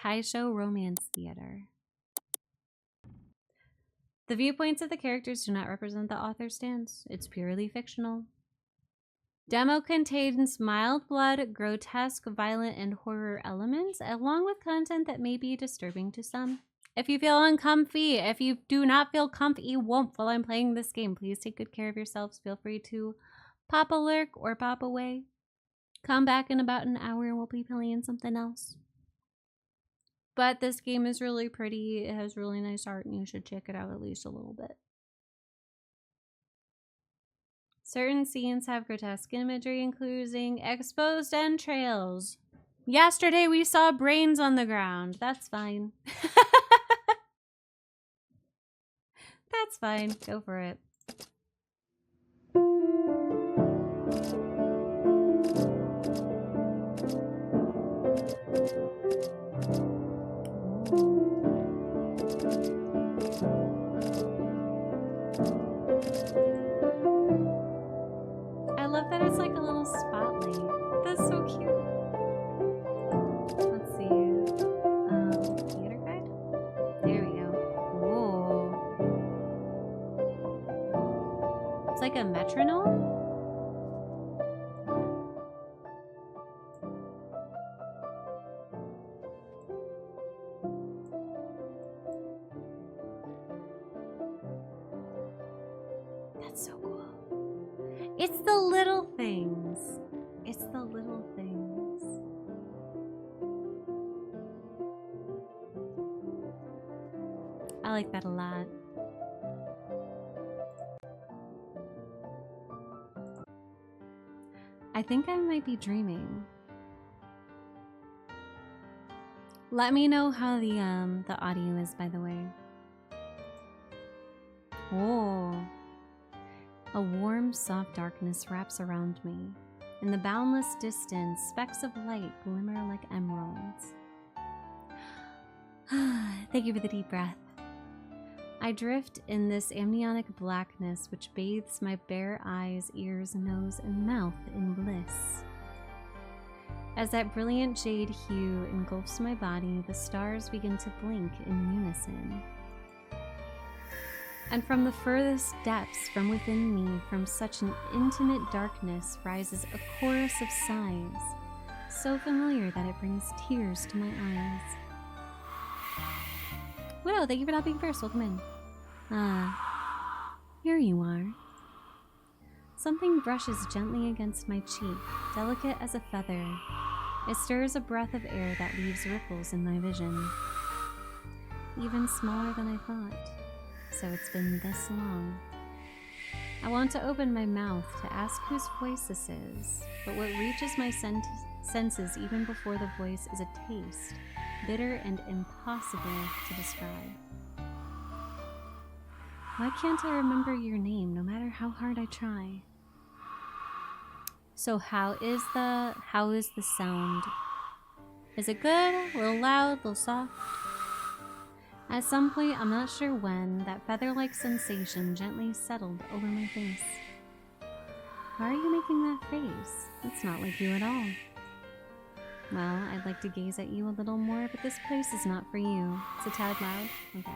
Taisho Romance Theater. The viewpoints of the characters do not represent the author's stance. It's purely fictional. Demo contains mild blood, grotesque, violent, and horror elements, along with content that may be disturbing to some. If you feel uncomfy, if you do not feel comfy while I'm playing this game, please take good care of yourselves. Feel free to pop a lurk or pop away. Come back in about an hour and we'll be playing something else. But this game is really pretty. It has really nice art and you should check it out at least a little bit. Certain scenes have grotesque imagery, including exposed entrails. Yesterday we saw brains on the ground. That's fine. That's fine. Go for it. I love that it's like a little spotlight. That's so cute. Let's see. Theater guide? There we go. Whoa. It's like a metronome? That's so cool. It's the little things. It's the little things. I like that a lot. I think I might be dreaming. Let me know how the audio is, by the way. Oh. A warm, soft darkness wraps around me. In the boundless distance, specks of light glimmer like emeralds. Thank you for the deep breath. I drift in this amniotic blackness which bathes my bare eyes, ears, nose, and mouth in bliss. As that brilliant jade hue engulfs my body, the stars begin to blink in unison. And from the furthest depths from within me, from such an intimate darkness, rises a chorus of sighs, so familiar that it brings tears to my eyes. Widow, thank you for not being first. Welcome in. Here you are. Something brushes gently against my cheek, delicate as a feather. It stirs a breath of air that leaves ripples in my vision. Even smaller than I thought. So it's been this long. I want to open my mouth to ask whose voice this is, but what reaches my senses even before the voice is a taste, bitter and impossible to describe. Why can't I remember your name no matter how hard I try? So how is the sound? Is it good? A little loud? A little soft? At some point, I'm not sure when, that feather-like sensation gently settled over my face. Why are you making that face? It's not like you at all. Well, I'd like to gaze at you a little more, but this place is not for you. It's a tad loud? Okay.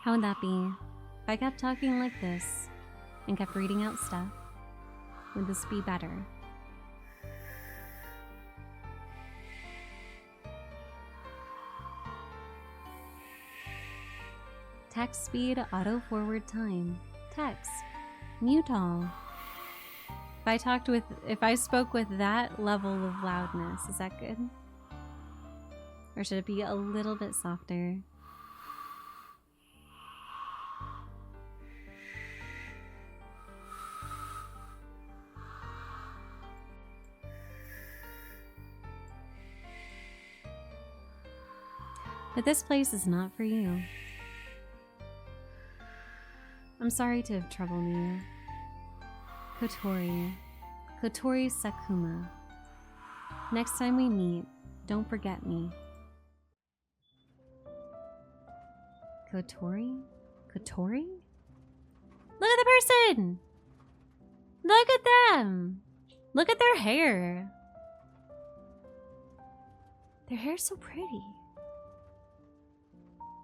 How would that be if I kept talking like this and kept reading out stuff? Would this be better? Text speed, auto forward time. Text. Mute all. If I spoke with that level of loudness, is that good? Or should it be a little bit softer? But this place is not for you. I'm sorry to have troubled you. Kotori. Kotori Sakuma. Next time we meet, don't forget me. Kotori? Kotori? Look at the person! Look at them! Look at their hair. Their hair's so pretty.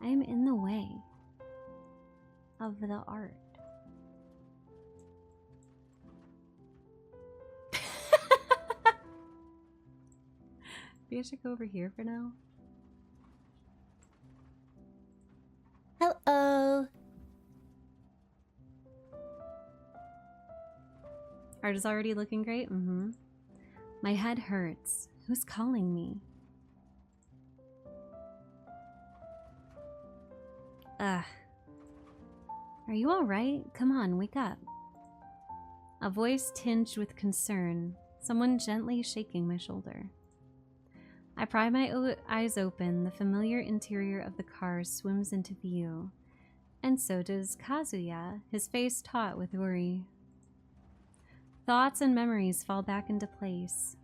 I am in the way of the art. Maybe I should go over here for now. Hello. Art is already looking great? Mm-hmm. My head hurts. Who's calling me? Ugh. Are you alright? Come on, wake up. A voice tinged with concern. Someone gently shaking my shoulder. I pry my eyes open. The familiar interior of the car swims into view. And so does Kazuya, his face taut with worry. Thoughts and memories fall back into place.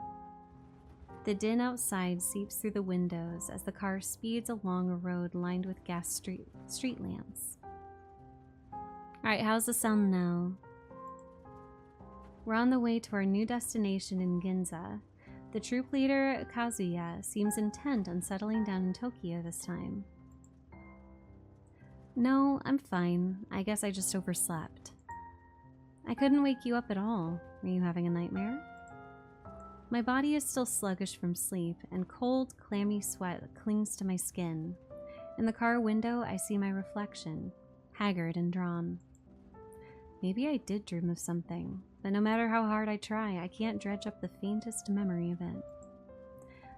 The din outside seeps through the windows as the car speeds along a road lined with gas street lamps. Alright, how's the sound now? We're on the way to our new destination in Ginza. The troop leader, Kazuya, seems intent on settling down in Tokyo this time. No, I'm fine. I guess I just overslept. I couldn't wake you up at all. Were you having a nightmare? My body is still sluggish from sleep, and cold, clammy sweat clings to my skin. In the car window, I see my reflection, haggard and drawn. Maybe I did dream of something, but no matter how hard I try, I can't dredge up the faintest memory of it.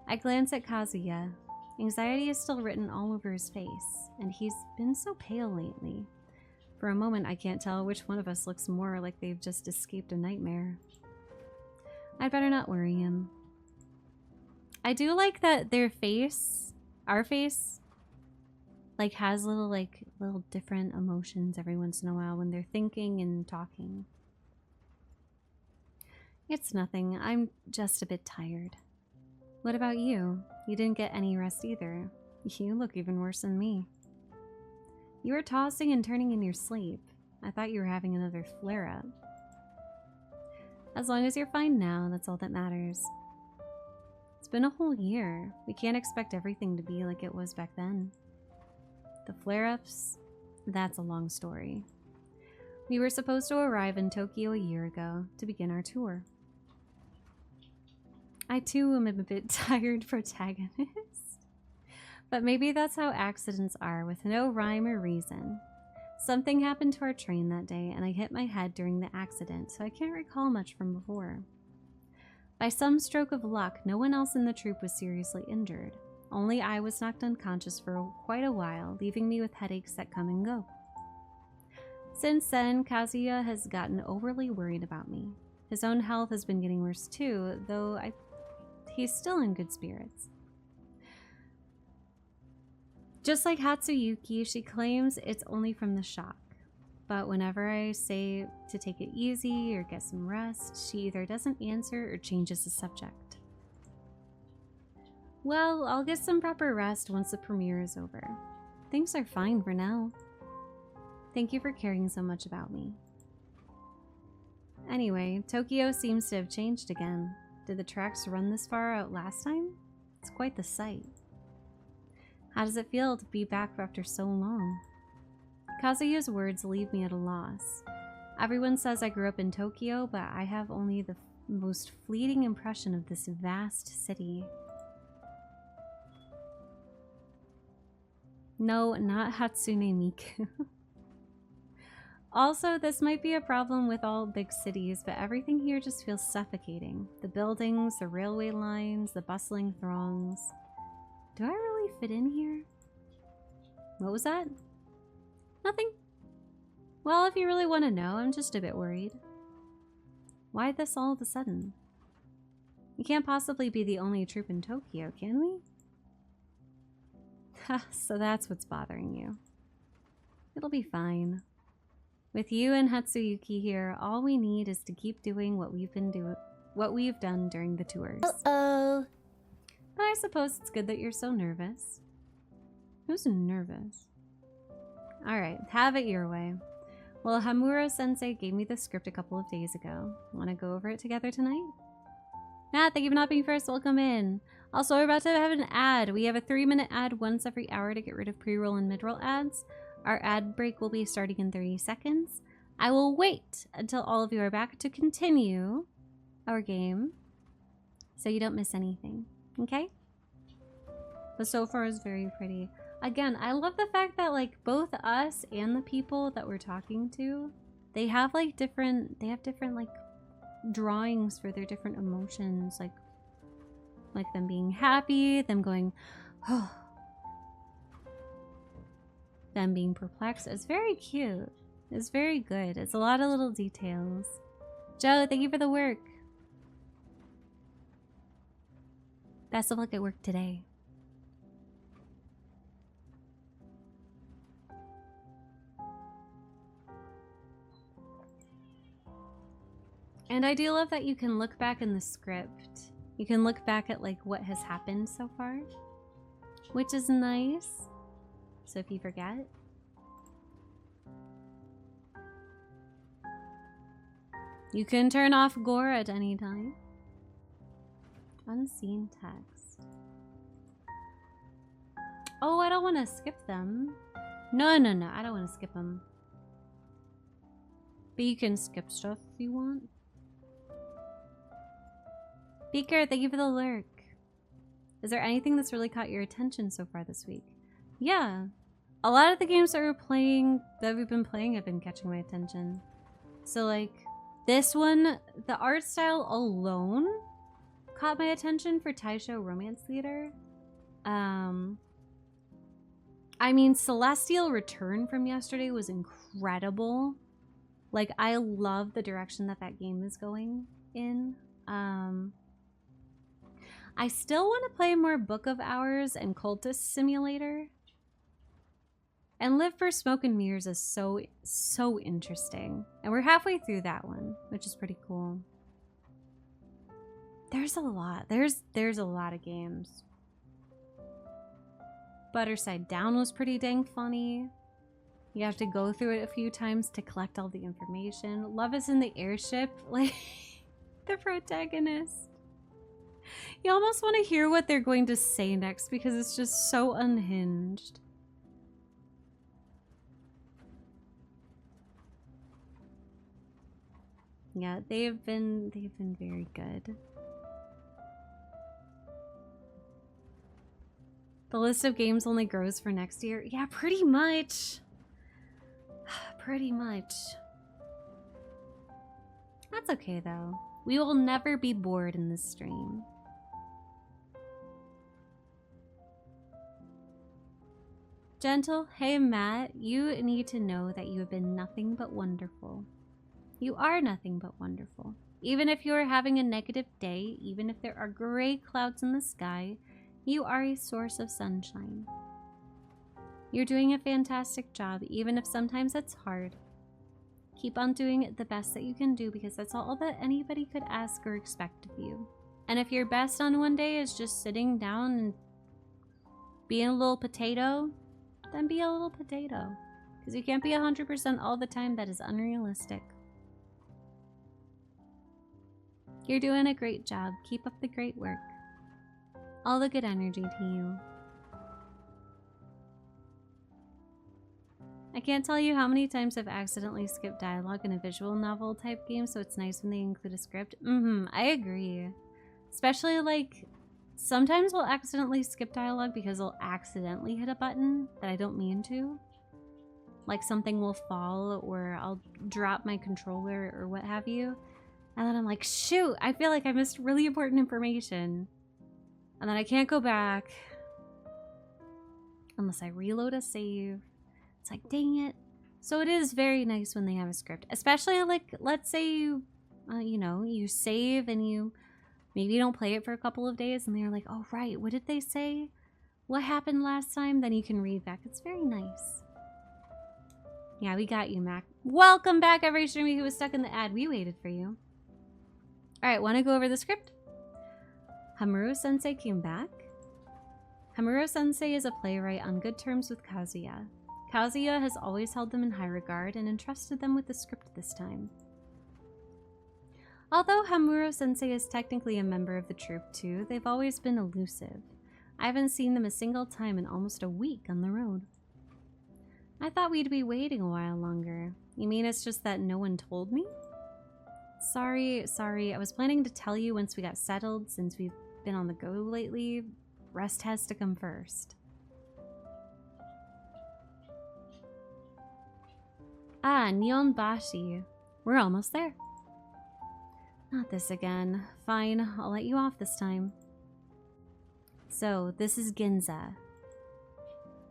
I glance at Kazuya. Anxiety is still written all over his face, and he's been so pale lately. For a moment, I can't tell which one of us looks more like they've just escaped a nightmare. I'd better not worry him. I do like that their face, our face, like has little different emotions every once in a while when they're thinking and talking. It's nothing. I'm just a bit tired. What about you? You didn't get any rest either. You look even worse than me. You were tossing and turning in your sleep. I thought you were having another flare-up. As long as you're fine now, that's all that matters. It's been a whole year. We can't expect everything to be like it was back then. The flare-ups, that's a long story. We were supposed to arrive in Tokyo a year ago to begin our tour. I too am a bit tired protagonist. But maybe that's how accidents are, with no rhyme or reason. Something happened to our train that day, and I hit my head during the accident, so I can't recall much from before. By some stroke of luck, no one else in the troop was seriously injured. Only I was knocked unconscious for quite a while, leaving me with headaches that come and go. Since then, Kazuya has gotten overly worried about me. His own health has been getting worse too, though he's still in good spirits. Just like Hatsuyuki, she claims it's only from the shock. But whenever I say to take it easy or get some rest, she either doesn't answer or changes the subject. Well, I'll get some proper rest once the premiere is over. Things are fine for now. Thank you for caring so much about me. Anyway, Tokyo seems to have changed again. Did the tracks run this far out last time? It's quite the sight. How does it feel to be back after so long? Kazuya's words leave me at a loss. Everyone says I grew up in Tokyo, but I have only the most fleeting impression of this vast city. No, not Hatsune Miku. Also, this might be a problem with all big cities, but everything here just feels suffocating. The buildings, the railway lines, the bustling throngs. Do I really fit in here? What was that? Nothing. Well, if you really want to know, I'm just a bit worried. Why this all of a sudden? We can't possibly be the only troop in Tokyo, can we? Ha, so that's what's bothering you. It'll be fine. With you and Hatsuyuki here, all we need is to keep doing what we've done during the tours. Uh-oh. But I suppose it's good that you're so nervous. Who's nervous? Alright, have it your way. Well, Hamuro-sensei gave me the script a couple of days ago. Want to go over it together tonight? Matt, thank you for not being first. Welcome in. Also, we're about to have an ad. We have a 3-minute ad once every hour to get rid of pre-roll and mid-roll ads. Our ad break will be starting in 30 seconds. I will wait until all of you are back to continue our game so you don't miss anything, okay? The sofa is very pretty. Again, I love the fact that like both us and the people that we're talking to, they have like different like drawings for their different emotions, like them being happy, them going, oh, them being perplexed. It's very cute. It's very good. It's a lot of little details. Joe, thank you for the work. Best of luck at work today. And I do love that you can look back in the script. You can look back at like what has happened so far, which is nice. So if you forget. You can turn off gore at any time. Unseen text. Oh, I don't want to skip them. No, I don't want to skip them. But you can skip stuff if you want. Beaker, thank you for the lurk. Is there anything that's really caught your attention so far this week? Yeah. A lot of the games that we've been playing have been catching my attention. So like this one, the art style alone caught my attention for Taisho Romance Theater. I mean, Celestial Return from yesterday was incredible. Like, I love the direction that that game is going in. I still want to play more Book of Hours and Cultist Simulator. And Live for Smoke and Mirrors is so interesting. And we're halfway through that one, which is pretty cool. There's a lot. There's a lot of games. Butter Side Down was pretty dang funny. You have to go through it a few times to collect all the information. Love is in the Airship, like the protagonist. You almost want to hear what they're going to say next because it's just so unhinged. Yeah, they've been very good. The list of games only grows for next year. Yeah, pretty much. Pretty much. That's okay though. We will never be bored in this stream. Gentle, hey Matt, you need to know that you have been nothing but wonderful. You are nothing but wonderful. Even if you are having a negative day, even if there are gray clouds in the sky, you are a source of sunshine. You're doing a fantastic job, even if sometimes it's hard. Keep on doing the best that you can do because that's all that anybody could ask or expect of you. And if your best on one day is just sitting down and being a little potato, then be a little potato. Because you can't be 100% all the time. That is unrealistic. You're doing a great job. Keep up the great work. All the good energy to you. I can't tell you how many times I've accidentally skipped dialogue in a visual novel type game, so it's nice when they include a script. I agree. Especially like, sometimes we'll accidentally skip dialogue because I'll accidentally hit a button that I don't mean to. Like something will fall or I'll drop my controller or what have you. And then I'm like, shoot, I feel like I missed really important information. And then I can't go back unless I reload a save. It's like, dang it. So it is very nice when they have a script, especially like, let's say you, you know, you save and you maybe don't play it for a couple of days and they're like, oh, right, what did they say? What happened last time? Then you can read back. It's very nice. Yeah, we got you, Mac. Welcome back, every streamer who was stuck in the ad. We waited for you. All right, want to go over the script? Hamuro-sensei came back. Hamuro-sensei is a playwright on good terms with Kazuya. Kazuya has always held them in high regard and entrusted them with the script this time. Although Hamuro-sensei is technically a member of the troupe too, they've always been elusive. I haven't seen them a single time in almost a week on the road. I thought we'd be waiting a while longer. You mean it's just that no one told me? Sorry. I was planning to tell you once we got settled. Since we've been on the go lately, rest has to come first. Ah, Nihonbashi. We're almost there. Not this again. Fine, I'll let you off this time. So, this is Ginza.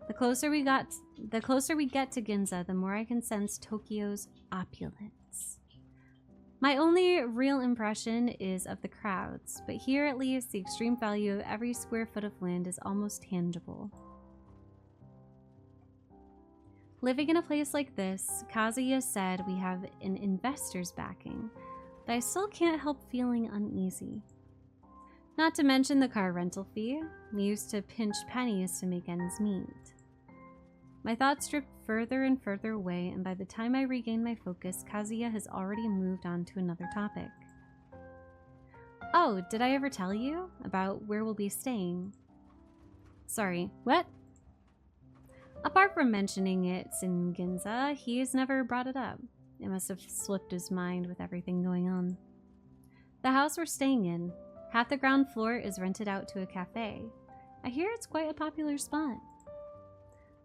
The closer we get to Ginza, the more I can sense Tokyo's opulence. My only real impression is of the crowds, but here at least the extreme value of every square foot of land is almost tangible. Living in a place like this, Kazuya said we have an investor's backing, but I still can't help feeling uneasy. Not to mention the car rental fee. We used to pinch pennies to make ends meet. My thoughts drift further and further away, and by the time I regain my focus, Kazuya has already moved on to another topic. Oh, did I ever tell you about where we'll be staying? Sorry, what? Apart from mentioning it's in Ginza, he's never brought it up. It must have slipped his mind with everything going on. The house we're staying in, half the ground floor is rented out to a cafe. I hear it's quite a popular spot.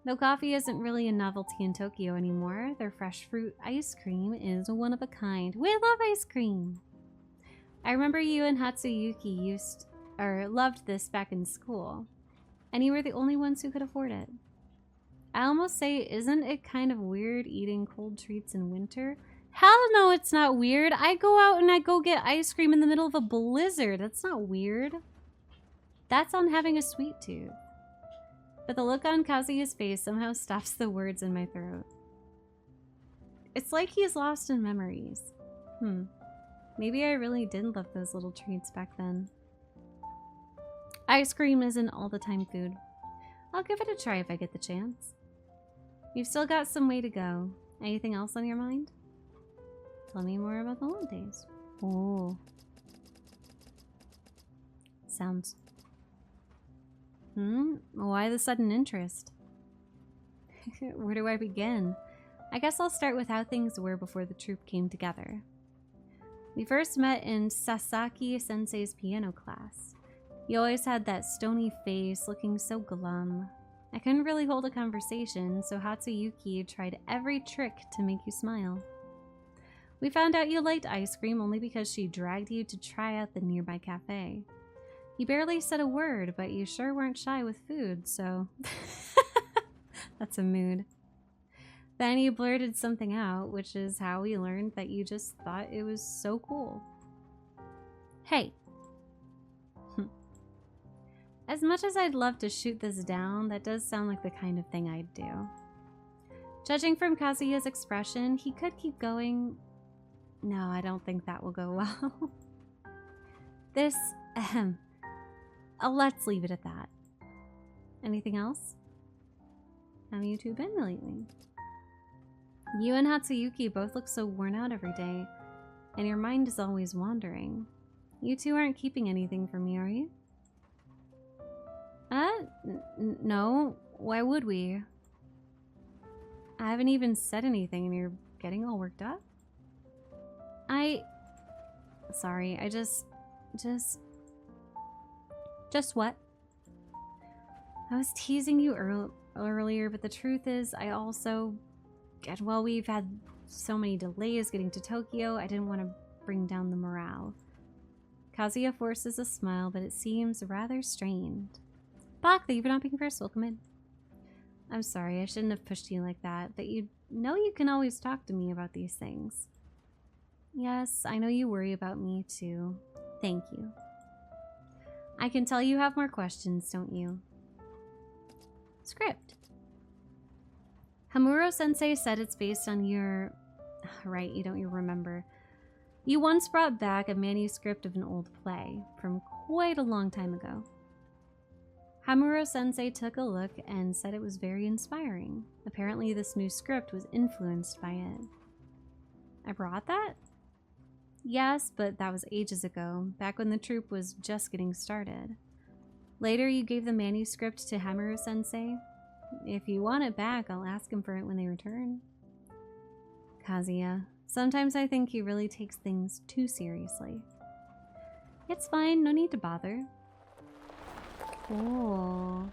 Though coffee isn't really a novelty in Tokyo anymore, their fresh fruit ice cream is one of a kind. We love ice cream! I remember you and Hatsuyuki loved this back in school, and you were the only ones who could afford it. I almost say, isn't it kind of weird eating cold treats in winter? Hell no, it's not weird. I go out and I go get ice cream in the middle of a blizzard. That's not weird. That's on having a sweet tooth. But the look on Kazuya's face somehow stops the words in my throat. It's like he's lost in memories. Maybe I really did love those little treats back then. Ice cream isn't all the time food. I'll give it a try if I get the chance. You've still got some way to go. Anything else on your mind? Tell me more about the holidays. Oh. Sounds. Why the sudden interest? Where do I begin? I guess I'll start with how things were before the troupe came together. We first met in Sasaki Sensei's piano class. He always had that stony face, looking so glum. I couldn't really hold a conversation, so Hatsuyuki tried every trick to make you smile. We found out you liked ice cream only because she dragged you to try out the nearby cafe. You barely said a word, but you sure weren't shy with food, so... That's a mood. Then you blurted something out, which is how we learned that you just thought it was so cool. Hey. As much as I'd love to shoot this down, that does sound like the kind of thing I'd do. Judging from Kazuya's expression, he could keep going. No, I don't think that will go well. Let's leave it at that. Anything else? How have you two been lately? You and Hatsuyuki both look so worn out every day, and your mind is always wandering. You two aren't keeping anything from me, are you? No. Why would we? I haven't even said anything and you're getting all worked up? Sorry, I just what? I was teasing you earlier, but the truth is we've had so many delays getting to Tokyo, I didn't want to bring down the morale. Kazuya forces a smile, but it seems rather strained. Bach, thank you for not being first. Welcome in. I'm sorry, I shouldn't have pushed you like that, but you know you can always talk to me about these things. Yes, I know you worry about me too. Thank you. I can tell you have more questions, don't you? Script. Hamuro-sensei said it's based on your... Right, you don't remember. You once brought back a manuscript of an old play from quite a long time ago. Hamuro-sensei took a look and said it was very inspiring. Apparently this new script was influenced by it. I brought that? Yes, but that was ages ago, back when the troupe was just getting started. Later, you gave the manuscript to Hamuro-sensei. If you want it back, I'll ask him for it when they return. Kazuya, sometimes I think he really takes things too seriously. It's fine, no need to bother. Oh.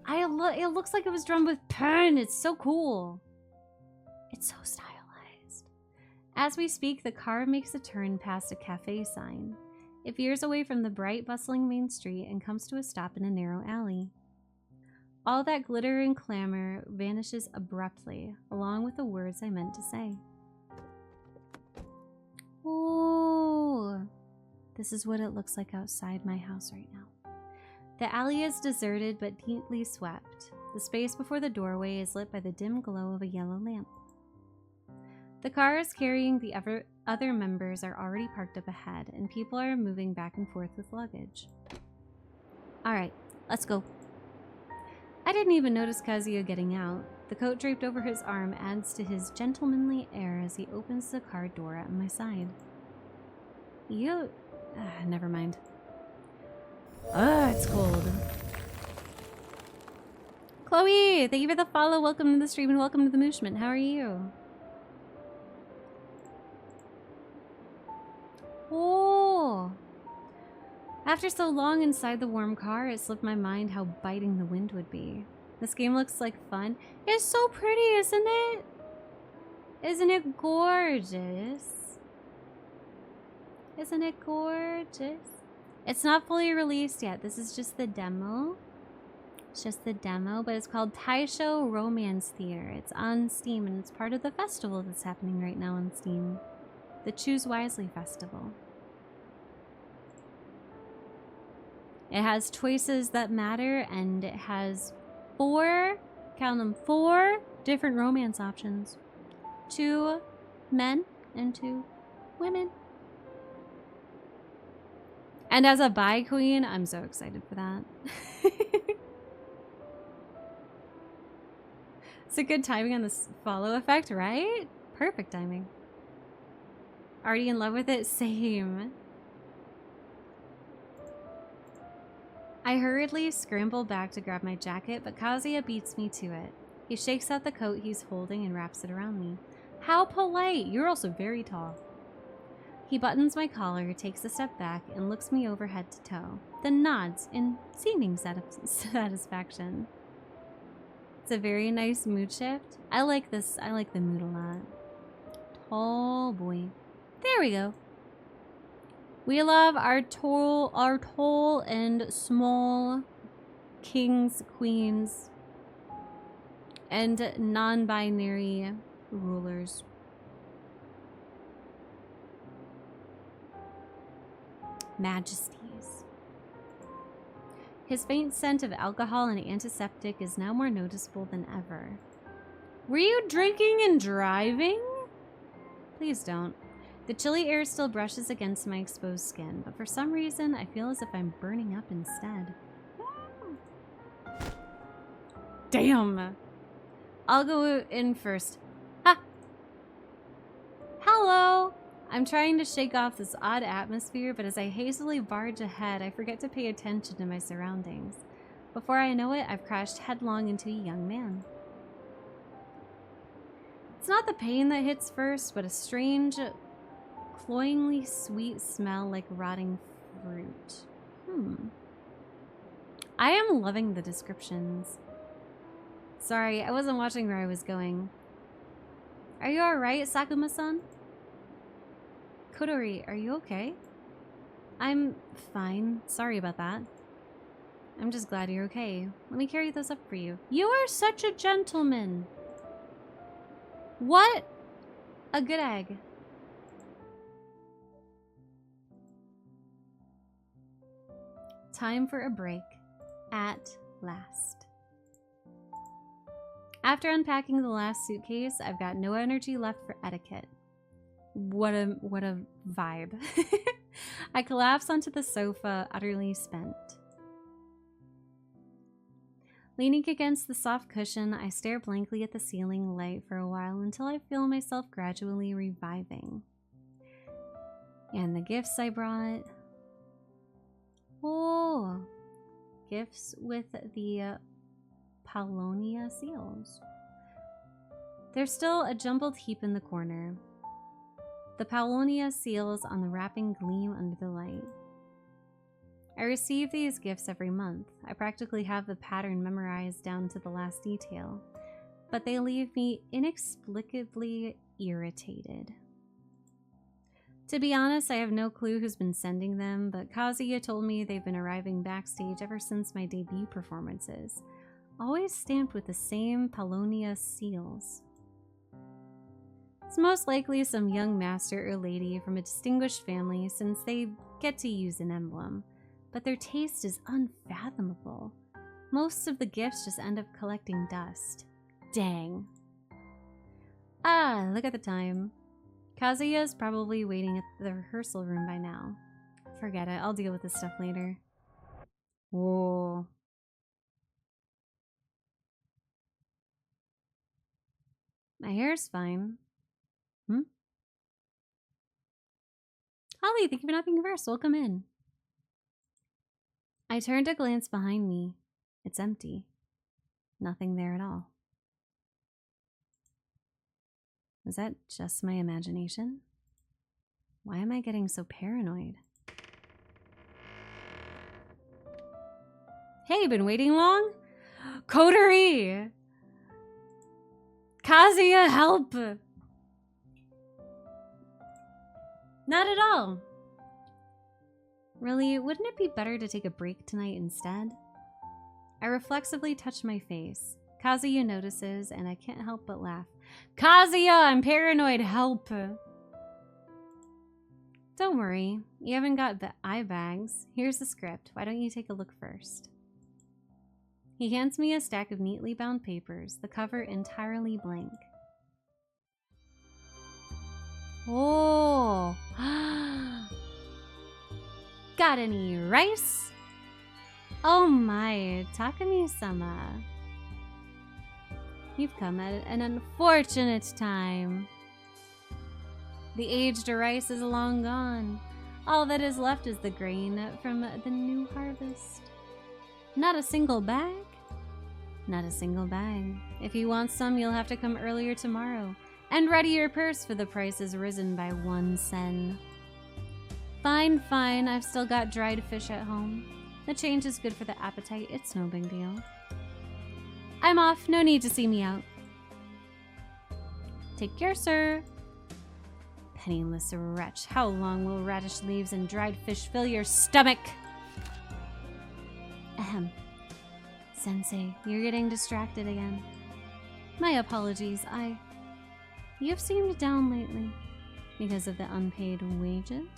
It looks like it was drawn with pen. It's so cool. It's so stylized. As we speak, the car makes a turn past a cafe sign. It veers away from the bright, bustling main street and comes to a stop in a narrow alley. All that glitter and clamor vanishes abruptly, along with the words I meant to say. Oh, this is what it looks like outside my house right now. The alley is deserted but neatly swept. The space before the doorway is lit by the dim glow of a yellow lamp. The cars carrying the other members are already parked up ahead, and people are moving back and forth with luggage. Alright, let's go. I didn't even notice Kazuya getting out. The coat draped over his arm adds to his gentlemanly air as he opens the car door at my side. Never mind. It's cold. Chloe, thank you for the follow. Welcome to the stream and welcome to the Mooshman. How are you? Oh. After so long inside the warm car, it slipped my mind how biting the wind would be. This game looks like fun. It's so pretty, isn't it? Isn't it gorgeous? Isn't it gorgeous? It's not fully released yet. This is just the demo. It's just the demo, but it's called Taisho Romance Theater. It's on Steam, and it's part of the festival that's happening right now on Steam. The Choose Wisely Festival. It has choices that matter, and it has 4, count them, 4 different romance options. 2 men and 2 women. And as a bi queen, I'm so excited for that. It's a good timing on this follow effect, right? Perfect timing. Already in love with it? Same. I hurriedly scramble back to grab my jacket, but Kazuya beats me to it. He shakes out the coat he's holding and wraps it around me. How polite! You're also very tall. He buttons my collar, takes a step back, and looks me over head to toe, then nods in seeming satisfaction. It's a very nice mood shift. I like this. I like the mood a lot. Tall boy. There we go. We love our tall and small kings, queens, and non-binary rulers. Majesties. His faint scent of alcohol and antiseptic is now more noticeable than ever. Were you drinking and driving? Please don't. The chilly air still brushes against my exposed skin, but for some reason I feel as if I'm burning up instead. Damn! I'll go in first. Ha! Hello! I'm trying to shake off this odd atmosphere, but as I hastily barge ahead, I forget to pay attention to my surroundings. Before I know it, I've crashed headlong into a young man. It's not the pain that hits first, but a strange, cloyingly sweet smell like rotting fruit. I am loving the descriptions. Sorry, I wasn't watching where I was going. Are you alright, Sakuma-san? Kodori, are you okay? I'm fine. Sorry about that. I'm just glad you're okay. Let me carry those up for you. You are such a gentleman. What a good egg. Time for a break. At last. After unpacking the last suitcase, I've got no energy left for etiquette. What a vibe. I collapse onto the sofa, utterly spent. Leaning against the soft cushion, I stare blankly at the ceiling light for a while until I feel myself gradually reviving. And the gifts I brought. Oh, gifts with the Paulonia seals. There's still a jumbled heap in the corner. The Paulonia seals on the wrapping gleam under the light. I receive these gifts every month. I practically have the pattern memorized down to the last detail, but they leave me inexplicably irritated. To be honest, I have no clue who's been sending them, but Kazuya told me they've been arriving backstage ever since my debut performances, always stamped with the same Paulonia seals. It's most likely some young master or lady from a distinguished family since they get to use an emblem. But their taste is unfathomable. Most of the gifts just end up collecting dust. Dang. Ah, look at the time. Kazuya is probably waiting at the rehearsal room by now. Forget it, I'll deal with this stuff later. Whoa. My hair's fine. Holly, thank you for not being first. Welcome in. I turn to glance behind me. It's empty. Nothing there at all. Is that just my imagination? Why am I getting so paranoid? Hey, been waiting long? Coterie! Kazuya, help! Not at all. Really, wouldn't it be better to take a break tonight instead? I reflexively touch my face. Kazuya notices, and I can't help but laugh. Kazuya, I'm paranoid, help! Don't worry, you haven't got the eye bags. Here's the script. Why don't you take a look first? He hands me a stack of neatly bound papers, the cover entirely blank. Oh! Got any rice? Oh my, Takami-sama. You've come at an unfortunate time. The aged rice is long gone. All that is left is the grain from the new harvest. Not a single bag? Not a single bag. If you want some, you'll have to come earlier tomorrow. And ready your purse, for the price has risen by 1 sen. Fine, fine, I've still got dried fish at home. The change is good for the appetite, it's no big deal. I'm off, no need to see me out. Take care, sir. Penniless wretch, how long will radish leaves and dried fish fill your stomach? Ahem. Sensei, you're getting distracted again. My apologies, You've seemed down lately. Because of the unpaid wages?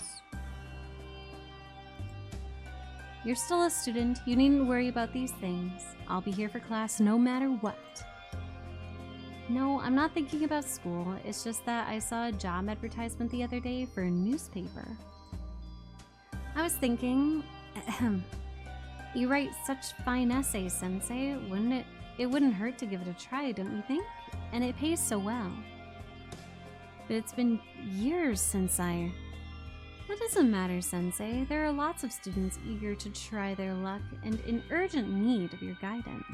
You're still a student. You needn't worry about these things. I'll be here for class no matter what. No, I'm not thinking about school. It's just that I saw a job advertisement the other day for a newspaper. I was thinking, you write such fine essays, Sensei. It wouldn't hurt to give it a try, don't you think? And it pays so well. But it's been years since That doesn't matter, Sensei. There are lots of students eager to try their luck and in urgent need of your guidance.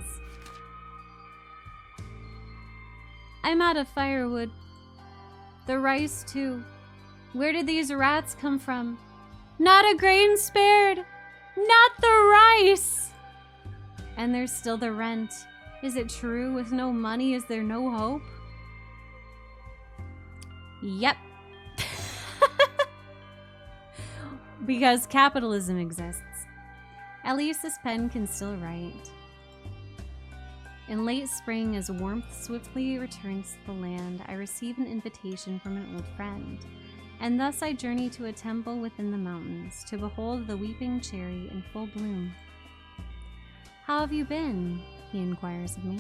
I'm out of firewood. The rice, too. Where did these rats come from? Not a grain spared! Not the rice! And there's still the rent. Is it true? With no money, is there no hope? Yep. Because capitalism exists. At least this pen can still write. In late spring, as warmth swiftly returns to the land, I receive an invitation from an old friend, and thus I journey to a temple within the mountains to behold the weeping cherry in full bloom. How have you been? He inquires of me.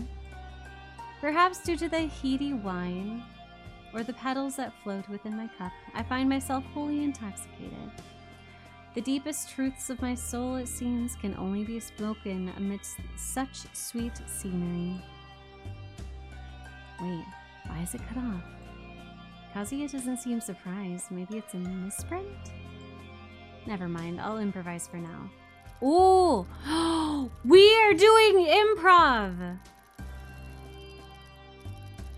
Perhaps due to the HOIII wine, or the petals that float within my cup, I find myself wholly intoxicated. The deepest truths of my soul, it seems, can only be spoken amidst such sweet scenery. Wait, why is it cut off? Kazuya doesn't seem surprised. Maybe it's a misprint? Never mind, I'll improvise for now. Oh, we are doing improv!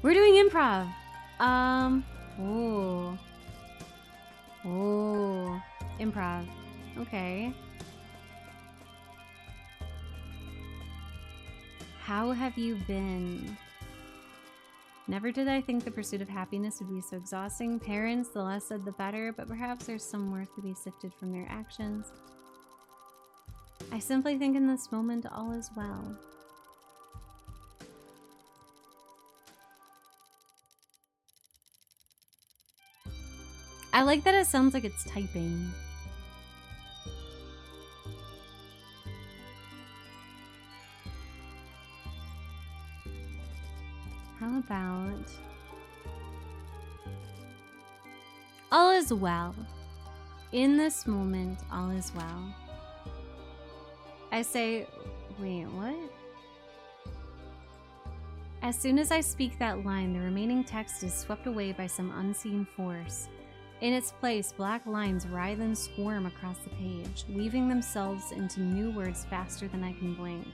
We're doing improv. Improv. Okay. How have you been? Never did I think the pursuit of happiness would be so exhausting. Parents, the less said the better, but perhaps there's some worth to be sifted from their actions. I simply think in this moment all is well. I like that it sounds like it's typing. How about all is well. In this moment, all is well. I say, wait, what? As soon as I speak that line, the remaining text is swept away by some unseen force. In its place, black lines writhe and squirm across the page, weaving themselves into new words faster than I can blink.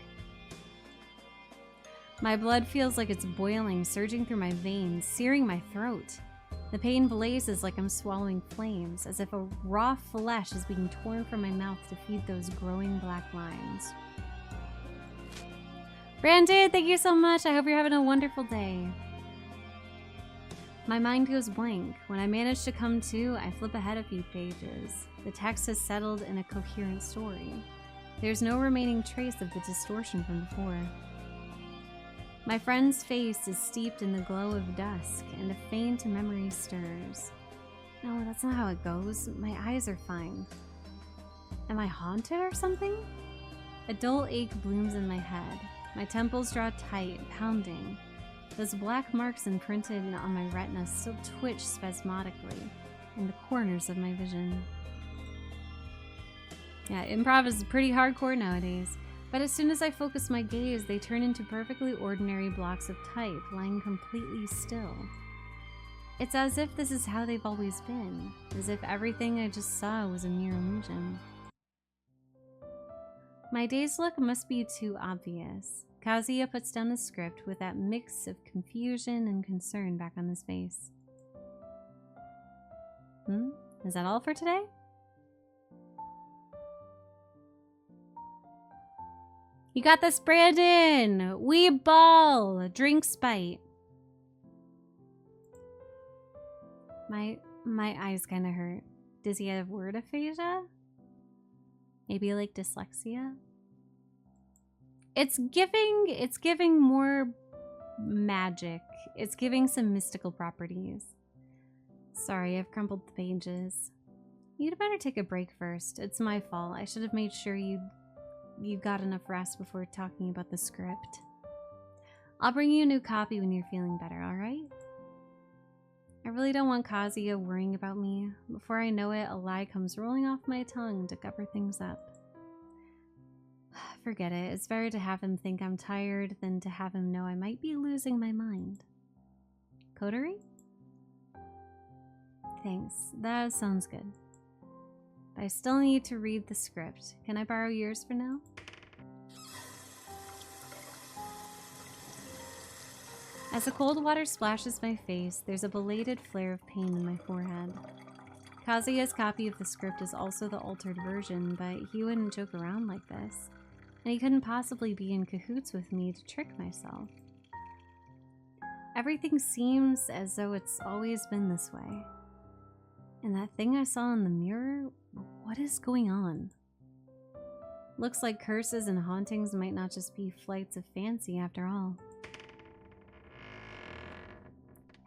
My blood feels like it's boiling, surging through my veins, searing my throat. The pain blazes like I'm swallowing flames, as if a raw flesh is being torn from my mouth to feed those growing black lines. Brandon, thank you so much. I hope you're having a wonderful day. My mind goes blank. When I manage to come to, I flip ahead a few pages. The text has settled in a coherent story. There's no remaining trace of the distortion from before. My friend's face is steeped in the glow of dusk, and a faint memory stirs. No, that's not how it goes. My eyes are fine. Am I haunted or something? A dull ache blooms in my head. My temples draw tight, pounding. Those black marks imprinted on my retina still twitch spasmodically in the corners of my vision. Yeah, improv is pretty hardcore nowadays. But as soon as I focus my gaze, they turn into perfectly ordinary blocks of type, lying completely still. It's as if this is how they've always been, as if everything I just saw was a mere illusion. My dazed look must be too obvious. Kazuya puts down the script with that mix of confusion and concern back on his face. Is that all for today? You got this, Brandon! We ball! Drink Spite. My eyes kind of hurt. Does he have word aphasia? Maybe like dyslexia? It's giving more magic. It's giving some mystical properties. Sorry, I've crumpled the pages. You'd better take a break first. It's my fault. I should have made sure you got enough rest before talking about the script. I'll bring you a new copy when you're feeling better, alright? I really don't want Kazuya worrying about me. Before I know it, a lie comes rolling off my tongue to cover things up. Forget it. It's better to have him think I'm tired than to have him know I might be losing my mind. Coterie? Thanks. That sounds good. But I still need to read the script. Can I borrow yours for now? As the cold water splashes my face, there's a belated flare of pain in my forehead. Kazuya's copy of the script is also the altered version, but he wouldn't joke around like this. And he couldn't possibly be in cahoots with me to trick myself. Everything seems as though it's always been this way. And that thing I saw in the mirror, what is going on? Looks like curses and hauntings might not just be flights of fancy after all.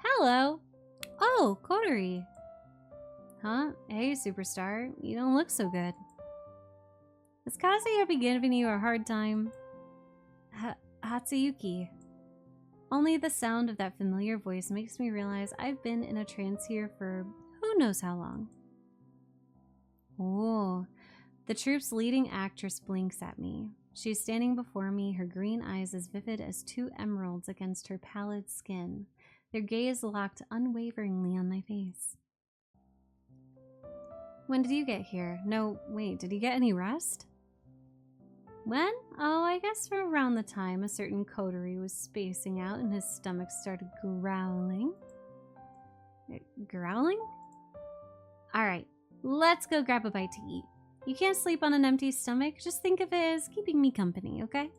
Hello! Oh, Coterie! Huh? Hey, superstar. You don't look so good. Is Kazuya be giving you a hard time? Hatsuyuki. Only the sound of that familiar voice makes me realize I've been in a trance here for who knows how long. Oh, The troupe's leading actress blinks at me. She's standing before me, her green eyes as vivid as two emeralds against her pallid skin, their gaze locked unwaveringly on my face. When did you get here? No, wait, did you get any rest? When? Oh, I guess from around the time a certain coterie was spacing out and his stomach started growling. Growling? Alright, let's go grab a bite to eat. You can't sleep on an empty stomach, just think of it as keeping me company, okay?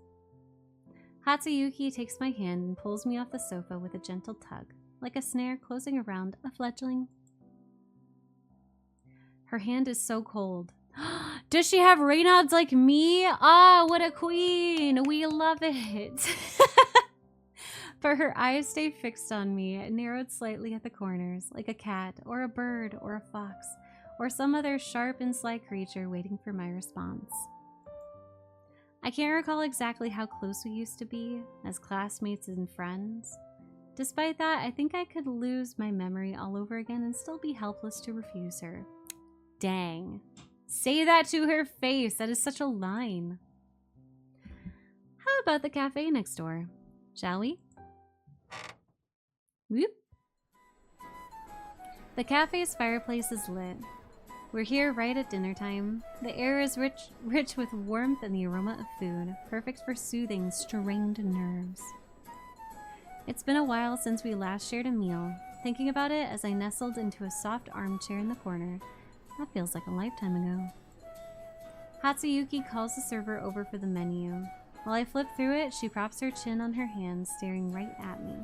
Hatsuyuki takes my hand and pulls me off the sofa with a gentle tug, like a snare closing around a fledgling. Her hand is so cold. Does she have Raynaud's like me? Ah, what a queen! We love it! But her eyes stay fixed on me, narrowed slightly at the corners, like a cat, or a bird, or a fox, or some other sharp and sly creature waiting for my response. I can't recall exactly how close we used to be, as classmates and friends. Despite that, I think I could lose my memory all over again and still be helpless to refuse her. Dang. Say that to her face. That is such a line. How about the cafe next door? Shall we? Whoop. The cafe's fireplace is lit. We're here right at dinner time. The air is rich with warmth and the aroma of food, perfect for soothing strained nerves. It's been a while since we last shared a meal. Thinking about it as I nestled into a soft armchair in the corner, that feels like a lifetime ago. Hatsuyuki calls the server over for the menu. While I flip through it, she props her chin on her hand, staring right at me.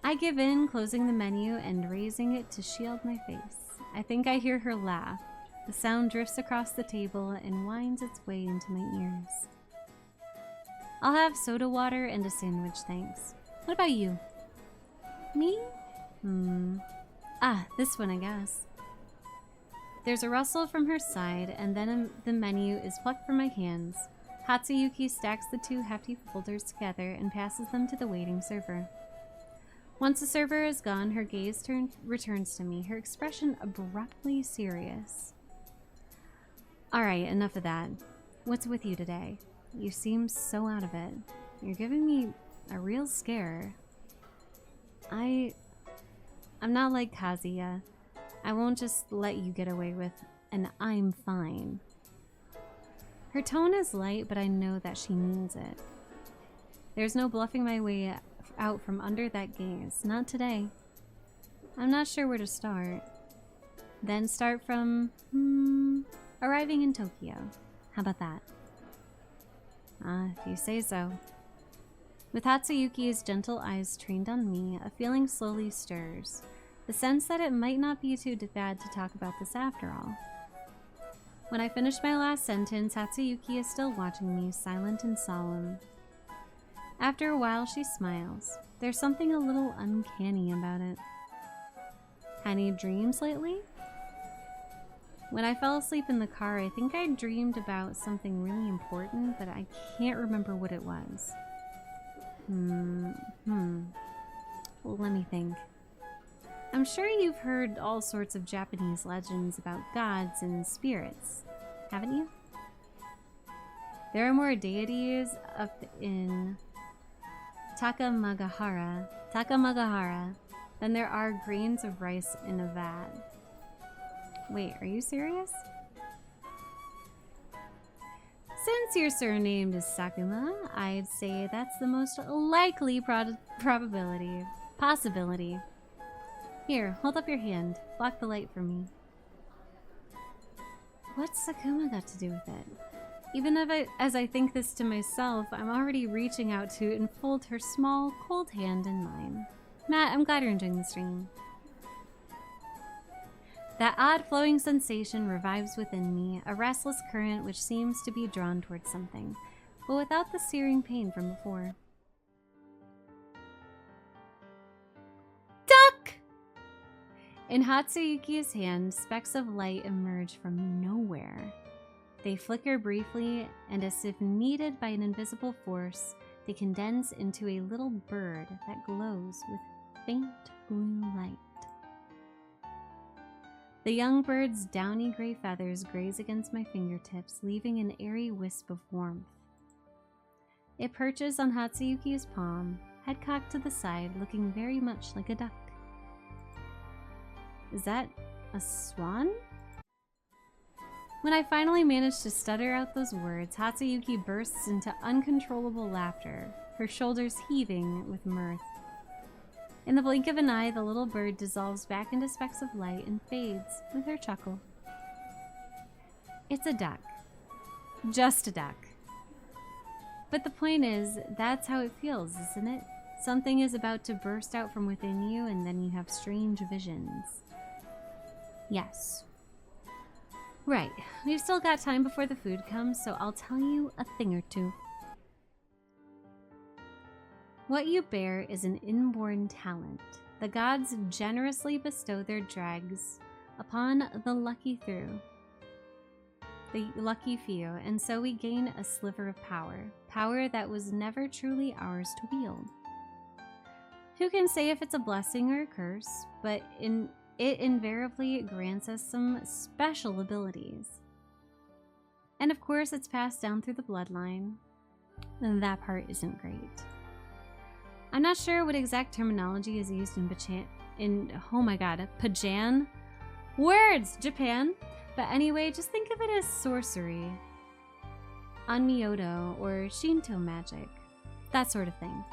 I give in, closing the menu and raising it to shield my face. I think I hear her laugh. The sound drifts across the table and winds its way into my ears. I'll have soda water and a sandwich, thanks. What about you? Me? This one, I guess. There's a rustle from her side, and then the menu is plucked from my hands. Hatsuyuki stacks the two hefty folders together and passes them to the waiting server. Once the server is gone, her gaze returns to me, her expression abruptly serious. Alright, enough of that. What's with you today? You seem so out of it. You're giving me a real scare. I'm not like Kazuya. I won't just let you get away with an I'm fine. Her tone is light, but I know that she means it. There's no bluffing my way out from under that gaze. Not today. I'm not sure where to start. Then start from, arriving in Tokyo. How about that? If you say so. With Hatsuyuki's gentle eyes trained on me, a feeling slowly stirs. The sense that it might not be too bad to talk about this after all. When I finish my last sentence, Hatsuyuki is still watching me, silent and solemn. After a while, she smiles. There's something a little uncanny about it. Had any dreams lately? When I fell asleep in the car, I think I dreamed about something really important, but I can't remember what it was. Well, let me think. I'm sure you've heard all sorts of Japanese legends about gods and spirits, haven't you? There are more deities up in Takamagahara than there are grains of rice in a vat. Wait, are you serious? Since your surname is Sakuma, I'd say that's the most likely possibility. Here, hold up your hand. Block the light for me. What's Sakuma got to do with it? Even as I think this to myself, I'm already reaching out to enfold her small, cold hand in mine. Matt, I'm glad you're enjoying the stream. That odd flowing sensation revives within me, a restless current which seems to be drawn towards something, but without the searing pain from before. Duck! In Hatsuyuki's hand, specks of light emerge from nowhere. They flicker briefly, and as if kneaded by an invisible force, they condense into a little bird that glows with faint blue light. The young bird's downy gray feathers graze against my fingertips, leaving an airy wisp of warmth. It perches on Hatsuyuki's palm, head cocked to the side, looking very much like a duck. Is that a swan? When I finally manage to stutter out those words, Hatsuyuki bursts into uncontrollable laughter, her shoulders heaving with mirth. In the blink of an eye, the little bird dissolves back into specks of light and fades with her chuckle. It's a duck. Just a duck. But the point is, that's how it feels, isn't it? Something is about to burst out from within you, and then you have strange visions. Yes. Right. We've still got time before the food comes, so I'll tell you a thing or two. What you bear is an inborn talent. The gods generously bestow their dregs upon the lucky few, and so we gain a sliver of power that was never truly ours to wield. Who can say if it's a blessing or a curse, but it invariably grants us some special abilities. And of course, it's passed down through the bloodline, and that part isn't great. I'm not sure what exact terminology is used in Pajan? Words! Japan! But anyway, just think of it as sorcery, Onmyoto, or Shinto magic. That sort of thing.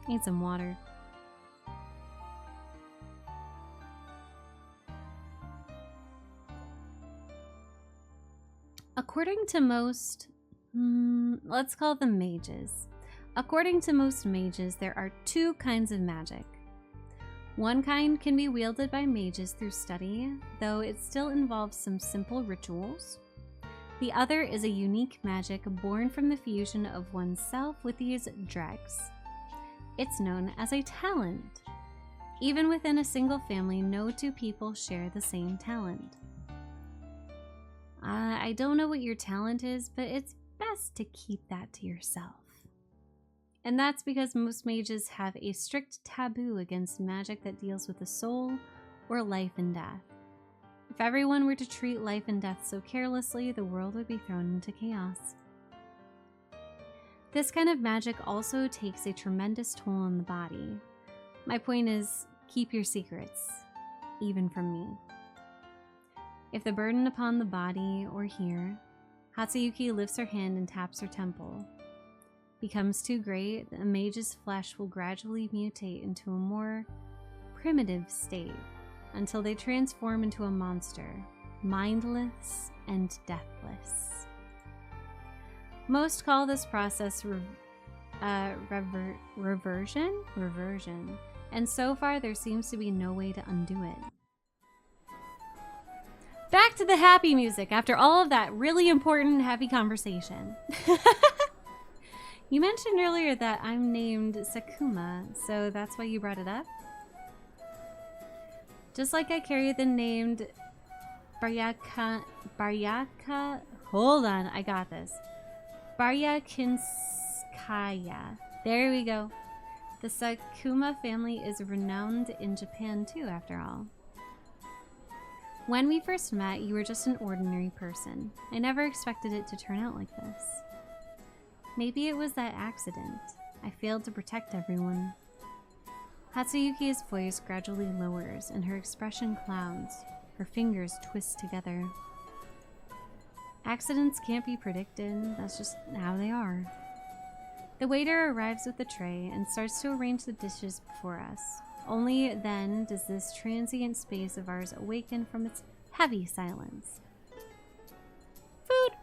Need some water. According to most, let's call them mages. According to most mages, there are two kinds of magic. One kind can be wielded by mages through study, though it still involves some simple rituals. The other is a unique magic born from the fusion of oneself with these dregs. It's known as a talent. Even within a single family, no two people share the same talent. I don't know what your talent is, but it's best to keep that to yourself. And that's because most mages have a strict taboo against magic that deals with the soul or life and death. If everyone were to treat life and death so carelessly, the world would be thrown into chaos. This kind of magic also takes a tremendous toll on the body. My point is, keep your secrets, even from me. If the burden upon the body or here, Hatsuyuki lifts her hand and taps her temple, becomes too great, the mage's flesh will gradually mutate into a more primitive state until they transform into a monster, mindless and deathless. Most call this process reversion, and so far there seems to be no way to undo it. Back to the happy music after all of that really important happy conversation. You mentioned earlier that I'm named Sakuma, so that's why you brought it up? Just like I carry the named Baryaka, hold on, I got this. Baryakinskaya. There we go. The Sakuma family is renowned in Japan too, after all. When we first met, you were just an ordinary person. I never expected it to turn out like this. Maybe it was that accident. I failed to protect everyone. Hatsuyuki's voice gradually lowers and her expression clouds. Her fingers twist together. Accidents can't be predicted. That's just how they are. The waiter arrives with the tray and starts to arrange the dishes before us. Only then does this transient space of ours awaken from its heavy silence. Food!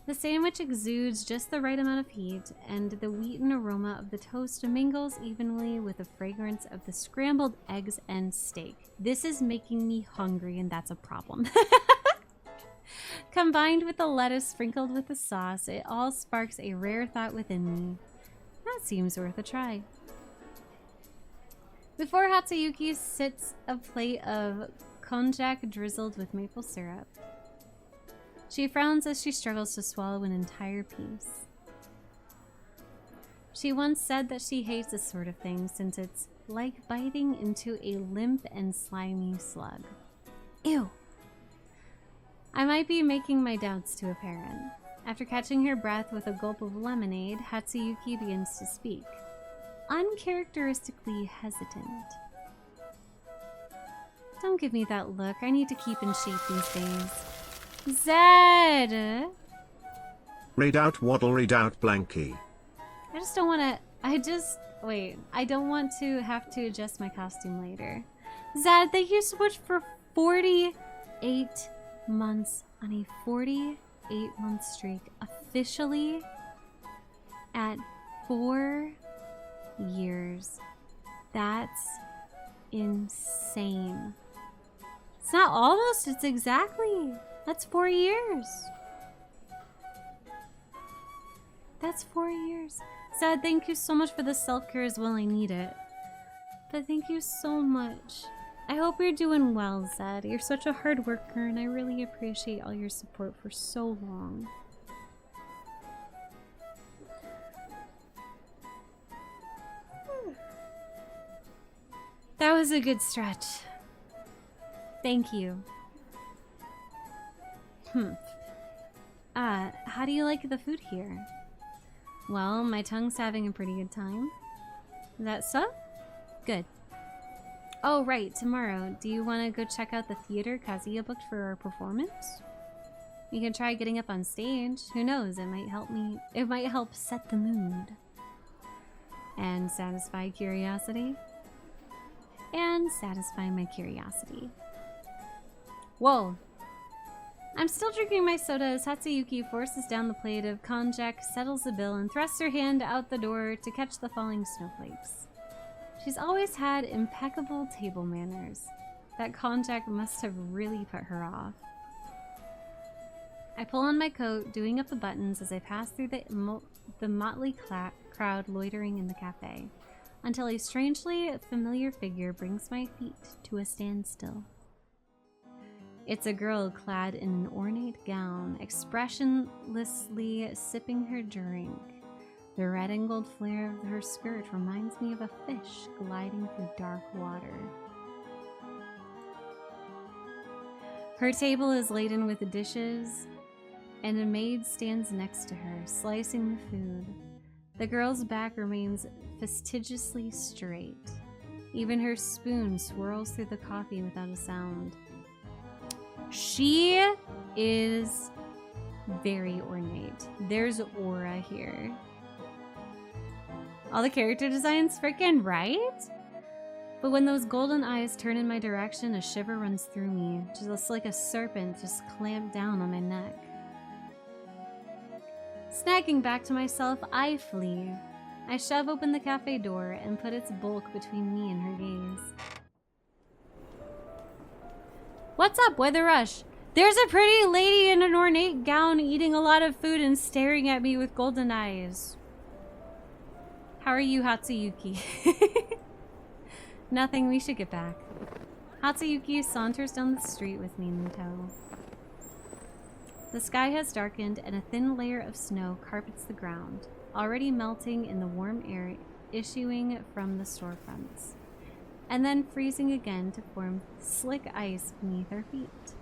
The sandwich exudes just the right amount of heat, and the wheaten aroma of the toast mingles evenly with the fragrance of the scrambled eggs and steak. This is making me hungry, and that's a problem. Combined with the lettuce sprinkled with the sauce, it all sparks a rare thought within me. That seems worth a try. Before Hatsuyuki sits a plate of konjac drizzled with maple syrup. She frowns as she struggles to swallow an entire piece. She once said that she hates this sort of thing since it's like biting into a limp and slimy slug. Ew, might be making my doubts too apparent. After catching her breath with a gulp of lemonade, Hatsuyuki begins to speak, uncharacteristically hesitant. Don't give me that look. I need to keep in shape these days. Zed! Read out waddle, read out blanky. I just don't want to... Wait. I don't want to have to adjust my costume later. Zed, thank you so much for 48 months on a 48-month streak. Officially at 4 years. That's insane. It's not almost, it's exactly. That's 4 years. That's 4 years. Sad, thank you so much for the self-care as well. I need it. But thank you so much. I hope you're doing well, Zed. You're such a hard worker, and I really appreciate all your support for so long. That was a good stretch. Thank you. How do you like the food here? Well, my tongue's having a pretty good time. Is that so? Good. Oh, right, tomorrow. Do you want to go check out the theater Kazuya booked for our performance? You can try getting up on stage. Who knows, it might help me. It might help set the mood. And satisfy curiosity. And satisfy my curiosity. Whoa. I'm still drinking my soda as Hatsuyuki forces down the plate of konjac, settles the bill, and thrusts her hand out the door to catch the falling snowflakes. She's always had impeccable table manners. That konjac must have really put her off. I pull on my coat, doing up the buttons as I pass through the motley crowd loitering in the cafe, until a strangely familiar figure brings my feet to a standstill. It's a girl clad in an ornate gown, expressionlessly sipping her drink. The red and gold flare of her skirt reminds me of a fish gliding through dark water. Her table is laden with dishes, and a maid stands next to her, slicing the food. The girl's back remains fastidiously straight. Even her spoon swirls through the coffee without a sound. She is very ornate. There's aura here. All the character designs freaking right? But when those golden eyes turn in my direction, a shiver runs through me, just like a serpent just clamped down on my neck. Snagging back to myself, I flee. I shove open the cafe door and put its bulk between me and her gaze. What's up? Why the rush? There's a pretty lady in an ornate gown eating a lot of food and staring at me with golden eyes. How are you, Hatsuyuki? Nothing, we should get back. Hatsuyuki saunters down the street with me in tow. The sky has darkened and a thin layer of snow carpets the ground, already melting in the warm air issuing from the storefronts, and then freezing again to form slick ice beneath our feet.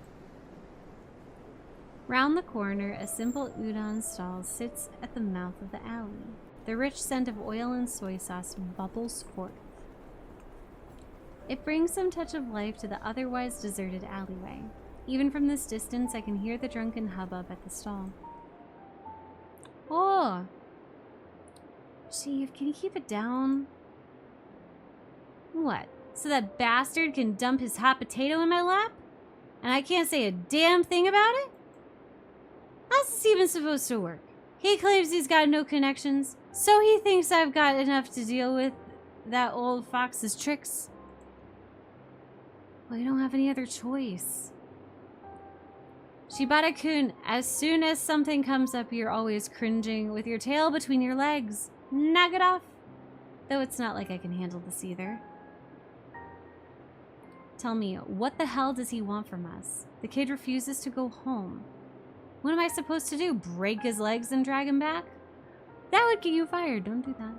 Round the corner, a simple udon stall sits at the mouth of the alley. The rich scent of oil and soy sauce bubbles forth. It brings some touch of life to the otherwise deserted alleyway. Even from this distance, I can hear the drunken hubbub at the stall. Oh! Chief, can you keep it down? What? So that bastard can dump his hot potato in my lap? And I can't say a damn thing about it? How's this even supposed to work? He claims he's got no connections, so he thinks I've got enough to deal with that old fox's tricks. Well, you don't have any other choice. Shibata-kun, as soon as something comes up, you're always cringing with your tail between your legs. Knock it off. Though it's not like I can handle this either. Tell me, what the hell does he want from us? The kid refuses to go home. What am I supposed to do? Break his legs and drag him back? That would get you fired. Don't do that.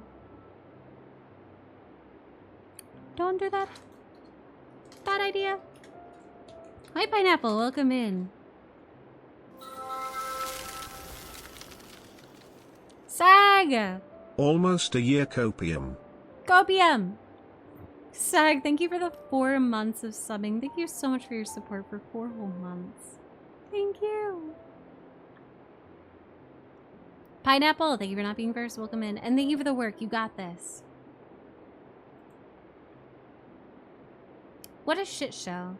Don't do that. Bad idea. Hi, Pineapple. Welcome in. Sag! Almost a year copium. Copium! Sag, thank you for the 4 months of subbing. Thank you so much for your support for 4 whole months. Thank you. Pineapple, thank you for not being first. Welcome in. And thank you for the work. You got this. What a shit show.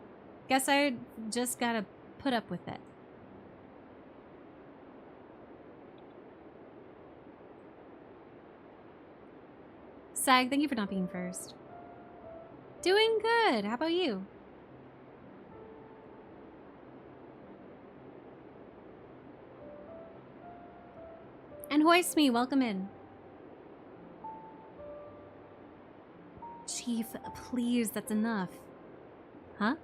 Guess I just gotta put up with it. Sag, thank you for not being first. Doing good. How about you? And HOIII, welcome in. Chief, please, that's enough. Huh?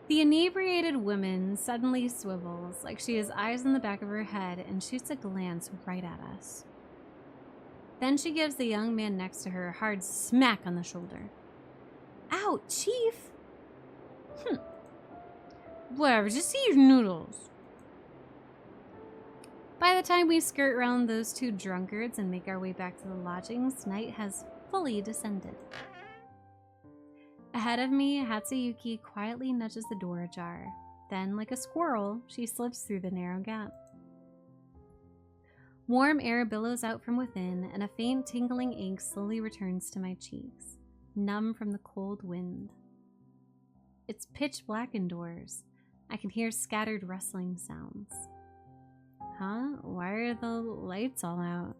The inebriated woman suddenly swivels, like she has eyes in the back of her head, and shoots a glance right at us. Then she gives the young man next to her a hard smack on the shoulder. Ow, Chief! Whatever, just eat your noodles. By the time we skirt around those 2 drunkards and make our way back to the lodgings, night has fully descended. Ahead of me, Hatsuyuki quietly nudges the door ajar. Then, like a squirrel, she slips through the narrow gap. Warm air billows out from within, and a faint tingling ache slowly returns to my cheeks, numb from the cold wind. It's pitch black indoors. I can hear scattered rustling sounds. Huh? Why are the lights all out?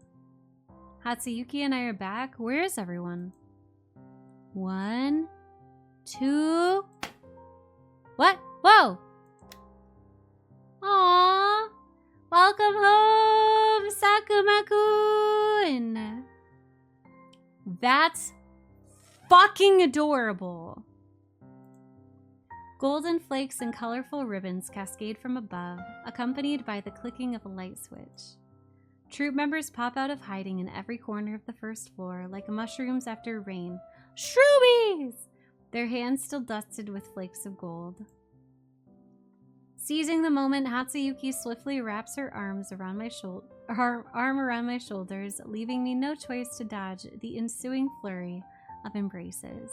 Hatsuyuki and I are back. Where is everyone? 1, 2... What? Whoa! Aww! Welcome home, Sakuma-kun! That's fucking adorable! Golden flakes and colorful ribbons cascade from above, accompanied by the clicking of a light switch. Troop members pop out of hiding in every corner of the first floor, like mushrooms after rain. Shroobies! Their hands still dusted with flakes of gold. Seizing the moment, Hatsuyuki swiftly wraps her arm around my shoulders, leaving me no choice to dodge the ensuing flurry of embraces.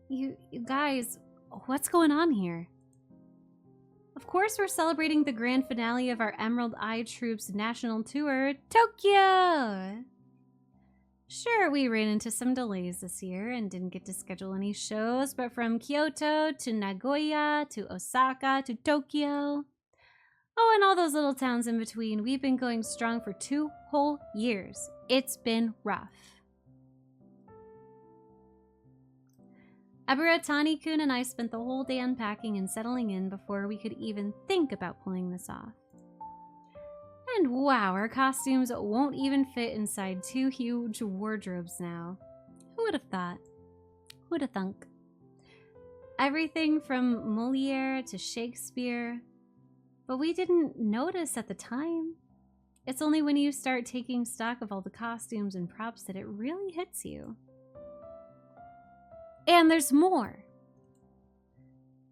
You guys, what's going on here? Of course, we're celebrating the grand finale of our Emerald Eye Troop's national tour, Tokyo! Sure, we ran into some delays this year and didn't get to schedule any shows, but from Kyoto to Nagoya to Osaka to Tokyo. Oh, and all those little towns in between, we've been going strong for 2 whole years. It's been rough. Aburatani-kun and I spent the whole day unpacking and settling in before we could even think about pulling this off. And wow, our costumes won't even fit inside 2 huge wardrobes now. Who would have thought? Who would have thunk? Everything from Moliere to Shakespeare. But we didn't notice at the time. It's only when you start taking stock of all the costumes and props that it really hits you. And there's more.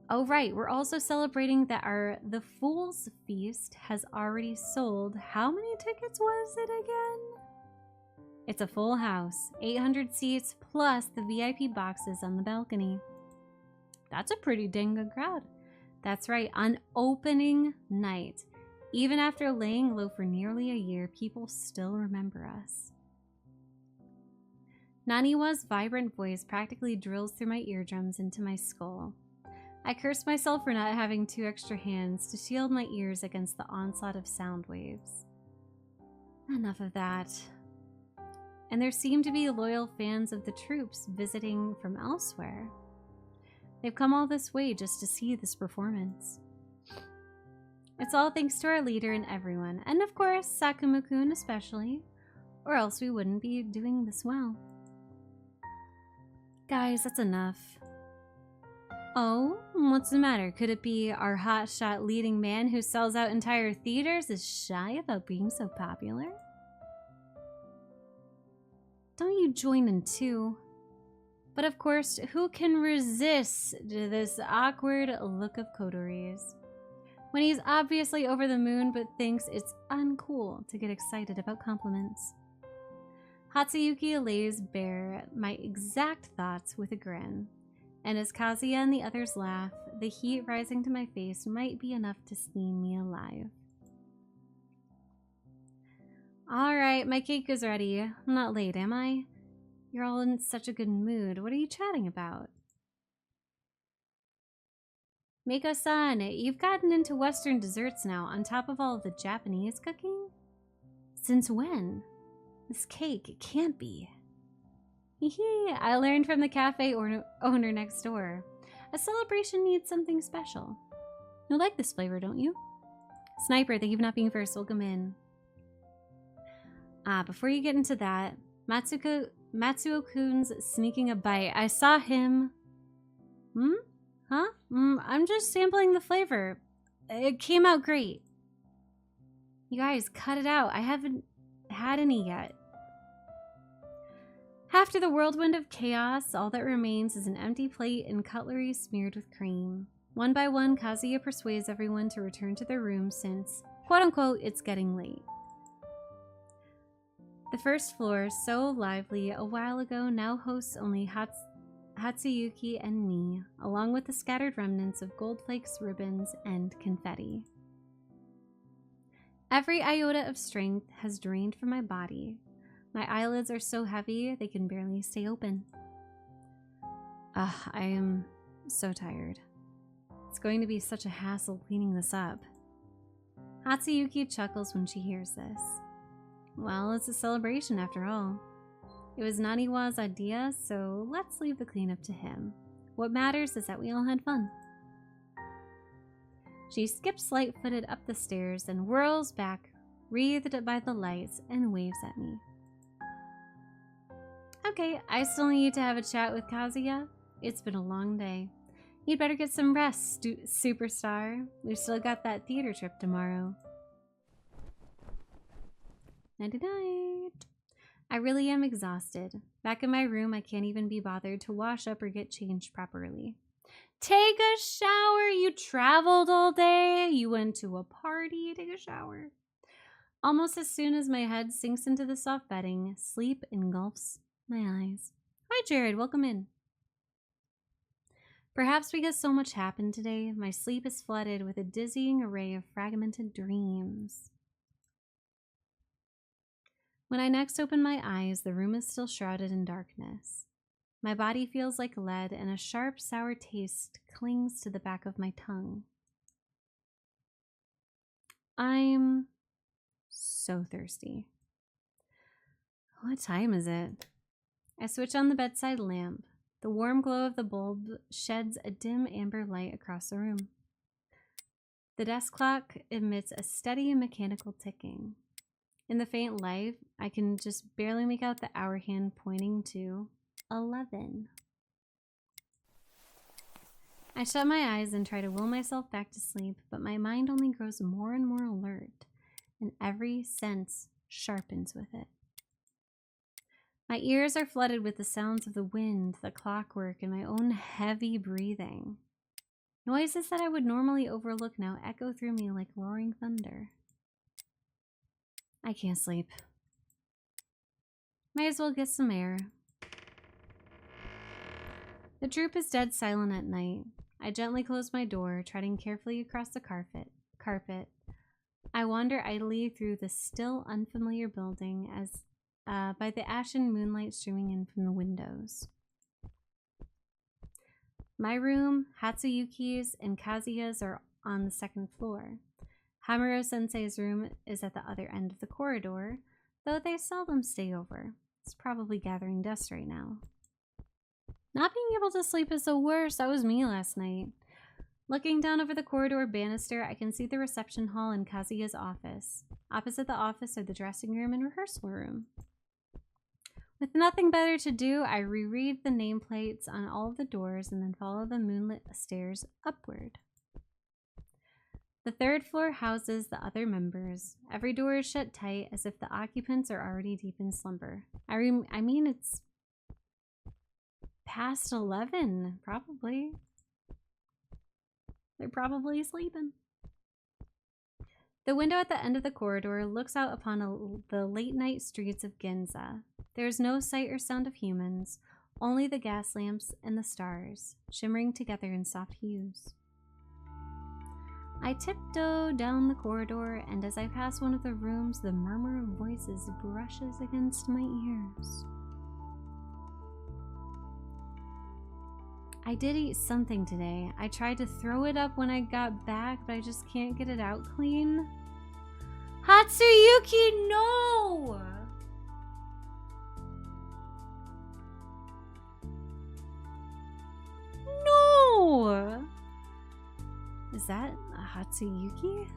Oh right, we're also celebrating that The Fool's Feast has already sold. How many tickets was it again? It's a full house, 800 seats plus the VIP boxes on the balcony. That's a pretty dang good crowd. That's right, on opening night. Even after laying low for nearly a year, people still remember us. Naniwa's vibrant voice practically drills through my eardrums into my skull. I curse myself for not having 2 extra hands to shield my ears against the onslaught of sound waves. Enough of that. And there seem to be loyal fans of the troops visiting from elsewhere. They've come all this way just to see this performance. It's all thanks to our leader and everyone, and of course Sakuma-kun especially, or else we wouldn't be doing this well. Guys, that's enough. Oh, what's the matter? Could it be our hotshot leading man who sells out entire theaters is shy about being so popular? Don't you join in too? But of course, who can resist this awkward look of coteries? when he's obviously over the moon but thinks it's uncool to get excited about compliments. Hatsuyuki lays bare my exact thoughts with a grin, and as Kazuya and the others laugh, the heat rising to my face might be enough to steam me alive. Alright, my cake is ready. I'm not late, am I? You're all in such a good mood. What are you chatting about? Meiko-san, you've gotten into Western desserts now, on top of all of the Japanese cooking? Since when? This cake, it can't be. Hee, I learned from the cafe owner next door. A celebration needs something special. You like this flavor, don't you? Sniper, thank you for not being first. Welcome in. Before you get into that, Matsuo-kun's sneaking a bite. I saw him... Huh? I'm just sampling the flavor. It came out great. You guys, cut it out. I haven't had any yet. After the whirlwind of chaos, all that remains is an empty plate and cutlery smeared with cream. One by one, Kazuya persuades everyone to return to their rooms since, quote-unquote, it's getting late. The first floor, so lively a while ago, now hosts only Hatsuyuki and me, along with the scattered remnants of gold flakes, ribbons, and confetti. Every iota of strength has drained from my body. My eyelids are so heavy they can barely stay open. I am so tired. It's going to be such a hassle cleaning this up. Hatsuyuki chuckles when she hears this. Well, it's a celebration after all. It was Naniwa's idea, so let's leave the cleanup to him. What matters is that we all had fun. She skips light-footed up the stairs and whirls back, wreathed by the lights, and waves at me. Okay, I still need to have a chat with Kazuya. It's been a long day. You'd better get some rest, superstar. We've still got that theater trip tomorrow. Nighty-night. I really am exhausted. Back in my room, I can't even be bothered to wash up or get changed properly. Take a shower! You traveled all day. You went to a party. Take a shower. Almost as soon as my head sinks into the soft bedding, sleep engulfs my eyes. Hi, Jared. Welcome in. Perhaps because so much happened today, my sleep is flooded with a dizzying array of fragmented dreams. When I next open my eyes, the room is still shrouded in darkness. My body feels like lead, and a sharp, sour taste clings to the back of my tongue. I'm so thirsty. What time is it? I switch on the bedside lamp. The warm glow of the bulb sheds a dim amber light across the room. The desk clock emits a steady mechanical ticking. In the faint light, I can just barely make out the hour hand pointing to 11. I shut my eyes and try to will myself back to sleep, but my mind only grows more and more alert, and every sense sharpens with it. My ears are flooded with the sounds of the wind, the clockwork, and my own heavy breathing. Noises that I would normally overlook now echo through me like roaring thunder. I can't sleep. Might as well get some air. The troop is dead silent at night. I gently close my door, treading carefully across the carpet. I wander idly through the still unfamiliar building as by the ashen moonlight streaming in from the windows. My room, Hatsuyuki's, and Kazuya's are on the second floor. Hamuro-sensei's room is at the other end of the corridor, though they seldom stay over. It's probably gathering dust right now. Not being able to sleep is the worst. That was me last night. Looking down over the corridor banister, I can see the reception hall and Kazuya's office. Opposite the office are the dressing room and rehearsal room. With nothing better to do, I reread the nameplates on all of the doors and then follow the moonlit stairs upward. The third floor houses the other members. Every door is shut tight as if the occupants are already deep in slumber. I mean, it's past 11, probably. They're probably sleeping. The window at the end of the corridor looks out upon the late-night streets of Ginza. There is no sight or sound of humans, only the gas lamps and the stars, shimmering together in soft hues. I tiptoe down the corridor, and as I pass one of the rooms, the murmur of voices brushes against my ears. I did eat something today. I tried to throw it up when I got back, but I just can't get it out clean. Hatsuyuki, no! No! Is that a Hatsuyuki?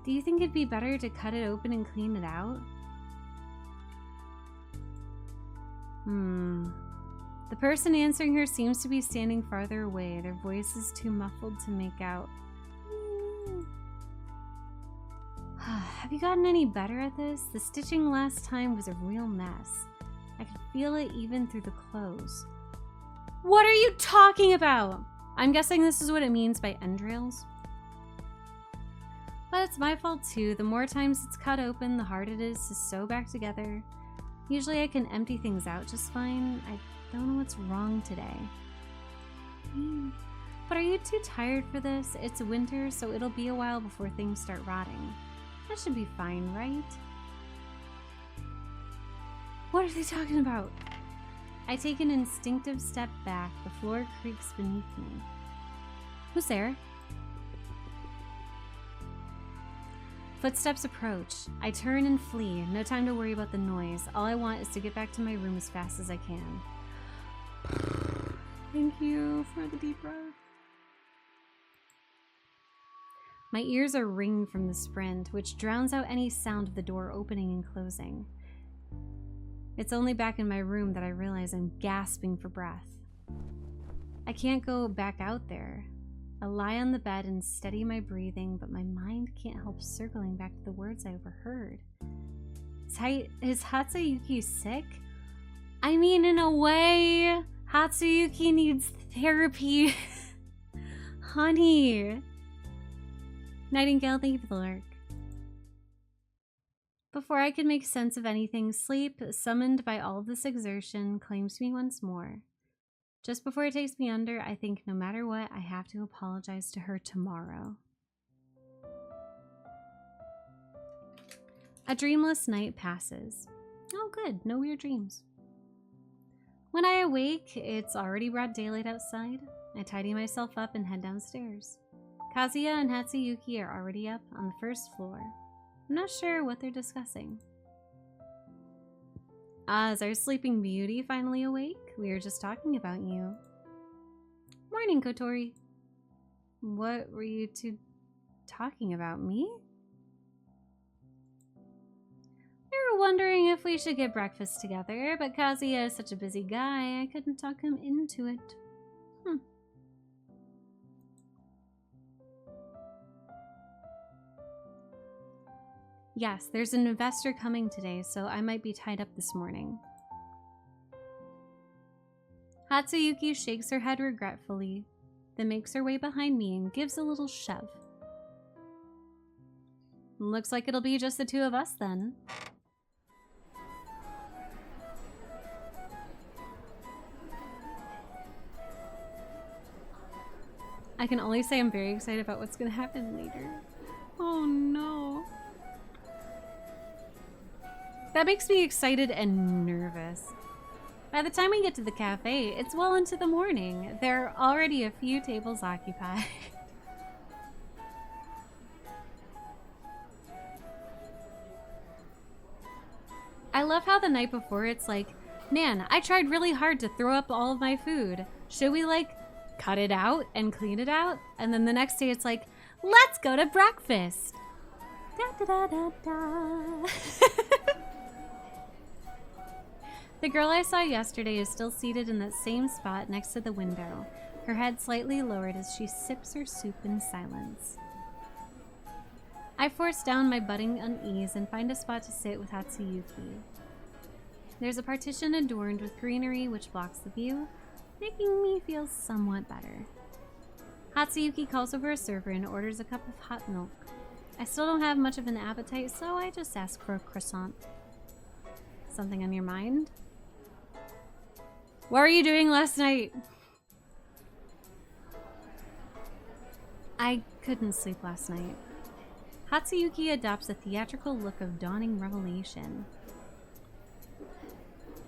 Do you think it'd be better to cut it open and clean it out? The person answering her seems to be standing farther away. Their voice is too muffled to make out. Have you gotten any better at this? The stitching last time was a real mess. I could feel it even through the clothes. What are you talking about? I'm guessing this is what it means by entrails. But it's my fault too. The more times it's cut open, the harder it is to sew back together. Usually I can empty things out just fine. I don't know what's wrong today. But are you too tired for this? It's winter, so it'll be a while before things start rotting. That should be fine, right? What are they talking about? I take an instinctive step back. The floor creaks beneath me. Who's there? Footsteps approach. I turn and flee. No time to worry about the noise. All I want is to get back to my room as fast as I can. Thank you for the deep breath. My ears are ringed from the sprint, which drowns out any sound of the door opening and closing. It's only back in my room that I realize I'm gasping for breath. I can't go back out there. I lie on the bed and steady my breathing, but my mind can't help circling back to the words I overheard. Is Hatsuyuki sick? I mean, in a way, Hatsuyuki needs therapy. Honey. Nightingale, thank you for the lurk. Before I can make sense of anything, sleep, summoned by all of this exertion, claims me once more. Just before it takes me under, I think no matter what, I have to apologize to her tomorrow. A dreamless night passes. Oh good, no weird dreams. When I awake, it's already broad daylight outside. I tidy myself up and head downstairs. Kazuya and Hatsuyuki are already up on the first floor. I'm not sure what they're discussing. Is our sleeping beauty finally awake? We were just talking about you. Morning, Kotori. What were you two talking about? Me? We were wondering if we should get breakfast together, but Kazuya is such a busy guy, I couldn't talk him into it. Yes, there's an investor coming today, so I might be tied up this morning. Hatsuyuki shakes her head regretfully, then makes her way behind me and gives a little shove. Looks like it'll be just the two of us then. I can only say I'm very excited about what's going to happen later. Oh no. That makes me excited and nervous. By the time we get to the cafe, it's well into the morning. There are already a few tables occupied. I love how the night before it's like, man, I tried really hard to throw up all of my food. Should we like cut it out and clean it out? And then the next day it's like, let's go to breakfast. Da, da, da, da, da. The girl I saw yesterday is still seated in that same spot next to the window, her head slightly lowered as she sips her soup in silence. I force down my budding unease and find a spot to sit with Hatsuyuki. There's a partition adorned with greenery which blocks the view, making me feel somewhat better. Hatsuyuki calls over a server and orders a cup of hot milk. I still don't have much of an appetite, so I just ask for a croissant. Something on your mind? What were you doing last night? I couldn't sleep last night. Hatsuyuki adopts a theatrical look of dawning revelation.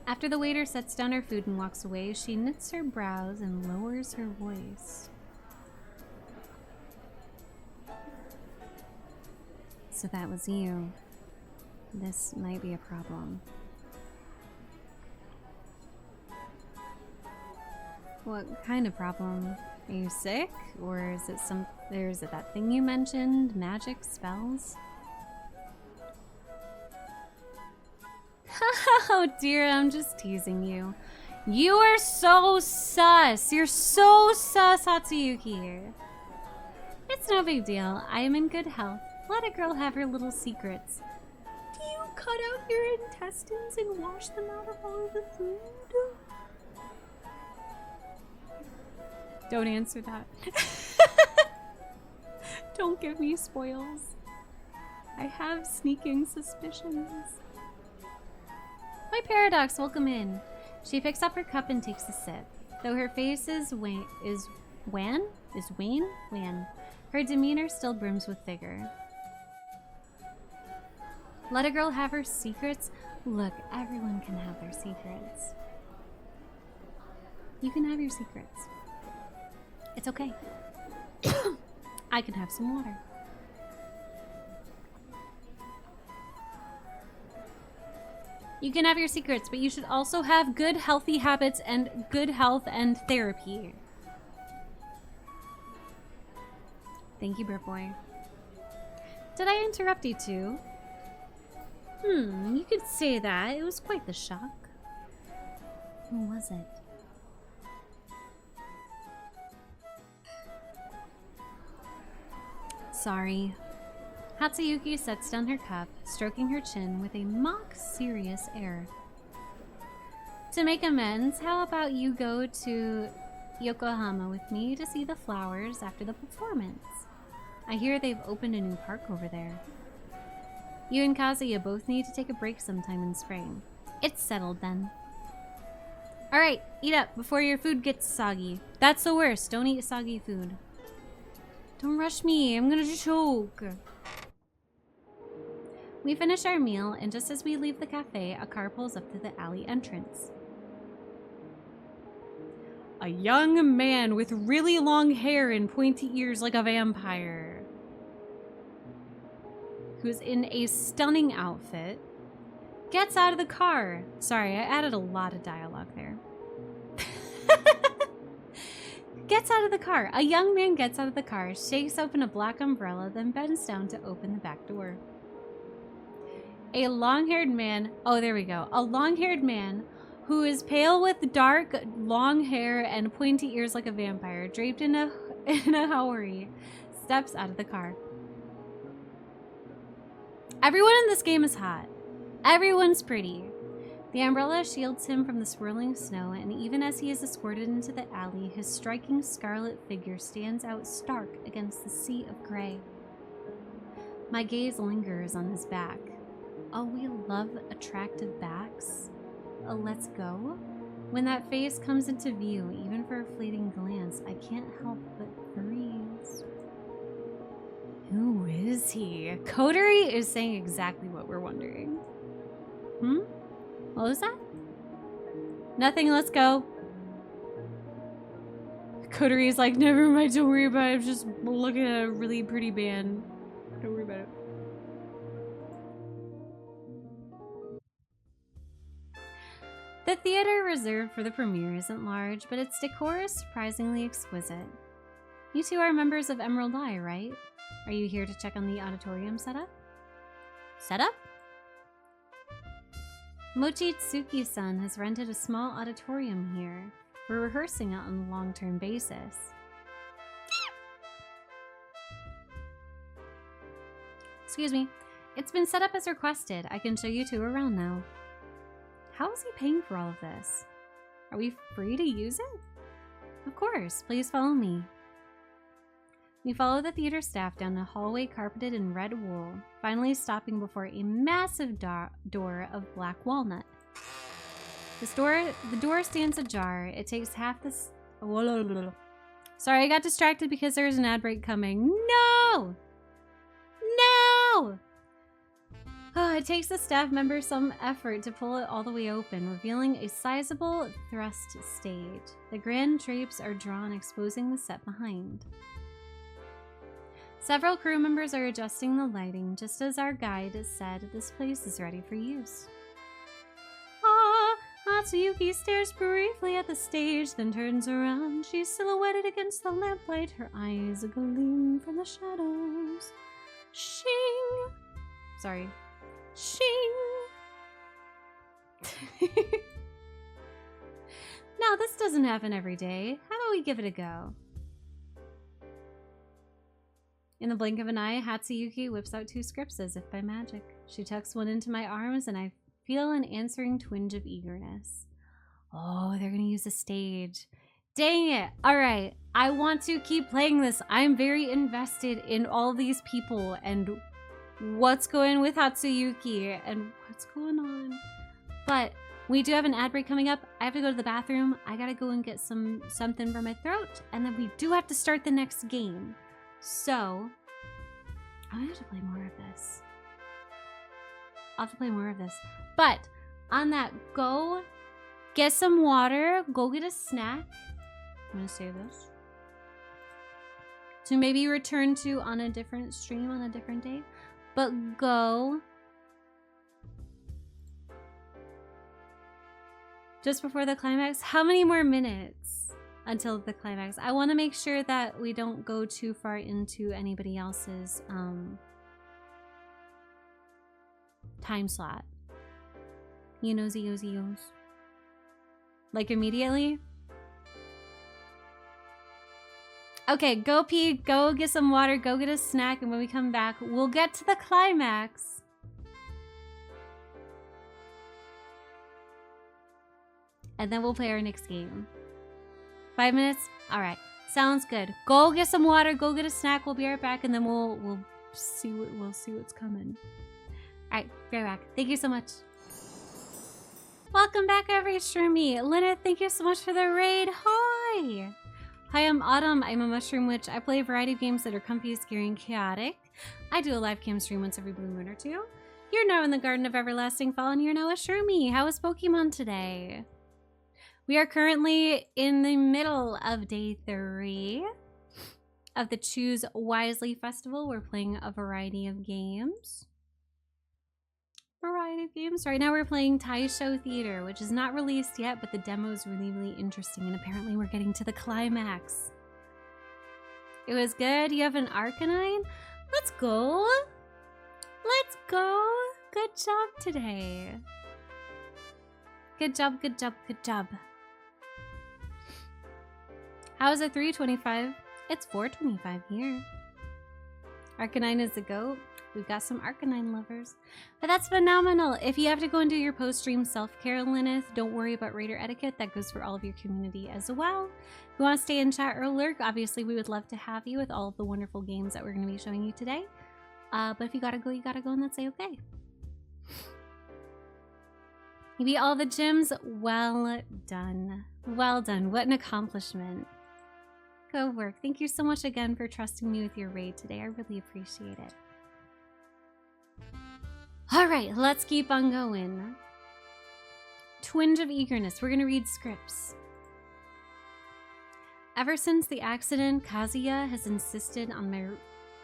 After the waiter sets down her food and walks away, she knits her brows and lowers her voice. So that was you. This might be a problem. What kind of problem? Are you sick? Or is it that thing you mentioned? Magic spells? Oh dear, I'm just teasing you. You are so sus. You're so sus, Hatsuyuki. It's no big deal. I am in good health. Let a girl have her little secrets. Do you cut out your intestines and wash them out of all of the food? Don't answer that. Don't give me spoils. I have sneaking suspicions. My Paradox, welcome in. She picks up her cup and takes a sip. Though her face is wan, her demeanor still brims with vigor. Let a girl have her secrets? Look, everyone can have their secrets. You can have your secrets. It's okay. I can have some water. You can have your secrets, but you should also have good, healthy habits and good health and therapy. Thank you, Brit Boy. Did I interrupt you too? You could say that. It was quite the shock. Who was it? Sorry. Hatsuyuki sets down her cup, stroking her chin with a mock-serious air. To make amends, how about you go to Yokohama with me to see the flowers after the performance? I hear they've opened a new park over there. You and Kazuya both need to take a break sometime in spring. It's settled then. Alright, eat up before your food gets soggy. That's the worst. Don't eat soggy food. Don't rush me. I'm gonna choke. We finish our meal, and just as we leave the cafe, a car pulls up to the alley entrance. A young man with really long hair and pointy ears like a vampire, who's in a stunning outfit, gets out of the car. Sorry, I added a lot of dialogue there. Gets out of the car. A young man gets out of the car, shakes open a black umbrella, then bends down to open the back door. A long-haired man, oh, there we go. A long-haired man who is pale with dark, long hair and pointy ears like a vampire, draped in a HOIII, steps out of the car. Everyone in this game is hot. Everyone's pretty. The umbrella shields him from the swirling snow, and even as he is escorted into the alley, his striking scarlet figure stands out stark against the sea of gray. My gaze lingers on his back. Oh, we love attractive backs. Let's go. When that face comes into view, even for a fleeting glance, I can't help but freeze. Who is he? Coterie is saying exactly what we're wondering. What was that? Nothing, let's go. Coterie's like, never mind, don't worry about it. I'm just looking at a really pretty band. Don't worry about it. The theater reserved for the premiere isn't large, but its decor is surprisingly exquisite. You two are members of Emerald Eye, right? Are you here to check on the auditorium setup? Setup? Mochitsuki-san has rented a small auditorium here. We're rehearsing it on a long-term basis. Excuse me. It's been set up as requested. I can show you two around now. How is he paying for all of this? Are we free to use it? Of course. Please follow me. We follow the theater staff down a hallway carpeted in red wool, finally stopping before a massive door of black walnut. The door stands ajar. It takes half this. Sorry, I got distracted because there's an ad break coming. No! No! Oh, it takes the staff member some effort to pull it all the way open, revealing a sizable thrust stage. The grand drapes are drawn, exposing the set behind. Several crew members are adjusting the lighting. Just as our guide has said, this place is ready for use. Hatsuyuki stares briefly at the stage, then turns around. She's silhouetted against the lamplight, her eyes gleam from the shadows. Shing! Sorry. Shing! Now, this doesn't happen every day. How about we give it a go? In the blink of an eye, Hatsuyuki whips out 2 scripts as if by magic. She tucks one into my arms, and I feel an answering twinge of eagerness. Oh, they're gonna use a stage. Dang it! Alright, I want to keep playing this. I'm very invested in all these people and what's going with Hatsuyuki and what's going on. But we do have an ad break coming up. I have to go to the bathroom. I gotta go and get something for my throat, and then we do have to start the next game. So, I'm gonna have to play more of this. I'll have to play more of this. But, on that, go get some water, go get a snack. I'm gonna save this. To maybe return to on a different stream on a different day. But go. Just before the climax. How many more minutes until the climax? I want to make sure that we don't go too far into anybody else's time slot. You know, Zeos. Like immediately? Okay, go pee, go get some water, go get a snack, and when we come back, we'll get to the climax. And then we'll play our next game. 5 minutes? Alright. Sounds good. Go get some water, go get a snack, we'll be right back, and then we'll see what's coming. Alright, be right back. Thank you so much. Welcome back, every streamy. Lynette, thank you so much for the raid. Hi! Hi, I'm Autumn. I'm a mushroom witch. I play a variety of games that are comfy, scary, and chaotic. I do a live cam stream once every blue moon or two. You're now in the Garden of Everlasting Fall, and you're now a shroomy. How was Pokemon today? We are currently in the middle of day 3 of the Choose Wisely Festival. We're playing a variety of games. Right now we're playing Taisho Theater, which is not released yet, but the demo is really, really interesting, and apparently we're getting to the climax. It was good. You have an Arcanine? Let's go. Let's go. Good job today. Good job, good job, good job. How is it 3:25? It's 4:25 here. Arcanine is the GOAT. We've got some Arcanine lovers. But that's phenomenal. If you have to go and do your post-stream self-care, Lyneth, don't worry about raider etiquette. That goes for all of your community as well. If you want to stay in chat or lurk, obviously we would love to have you with all of the wonderful games that we're going to be showing you today. But if you gotta go, and that's okay. You beat all the gyms. Well done. Well done. What an accomplishment. Good work. Thank you so much again for trusting me with your raid today. I really appreciate it. Alright, let's keep on going. Twinge of eagerness. We're going to read scripts. Ever since the accident, Kazuya has insisted on my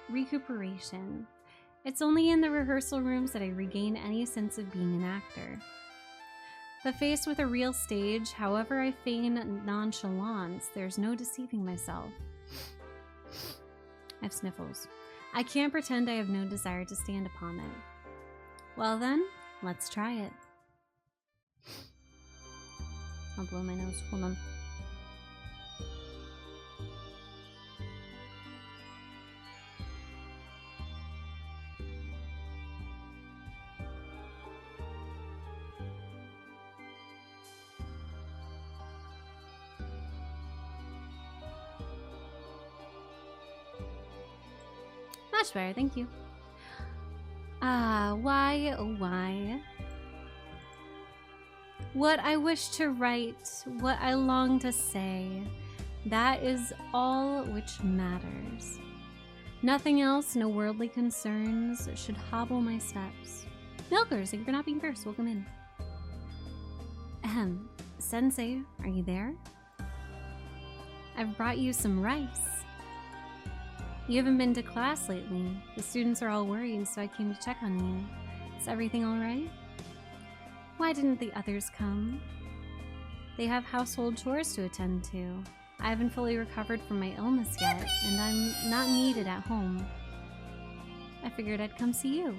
recuperation. It's only in the rehearsal rooms that I regain any sense of being an actor. But faced with a real stage, however I feign nonchalance, there's no deceiving myself. I have sniffles. I can't pretend I have no desire to stand upon it. Well then, let's try it. I'll blow my nose. Hold on. Much better, thank you. Ah, why, oh why? What I wish to write, what I long to say, that is all which matters. Nothing else, no worldly concerns should hobble my steps. Milkers, thank you for not being first. Welcome in. Ahem. Sensei, are you there? I've brought you some rice. You haven't been to class lately. The students are all worried, so I came to check on you. Is everything all right? Why didn't the others come? They have household chores to attend to. I haven't fully recovered from my illness yet, and I'm not needed at home. I figured I'd come see you.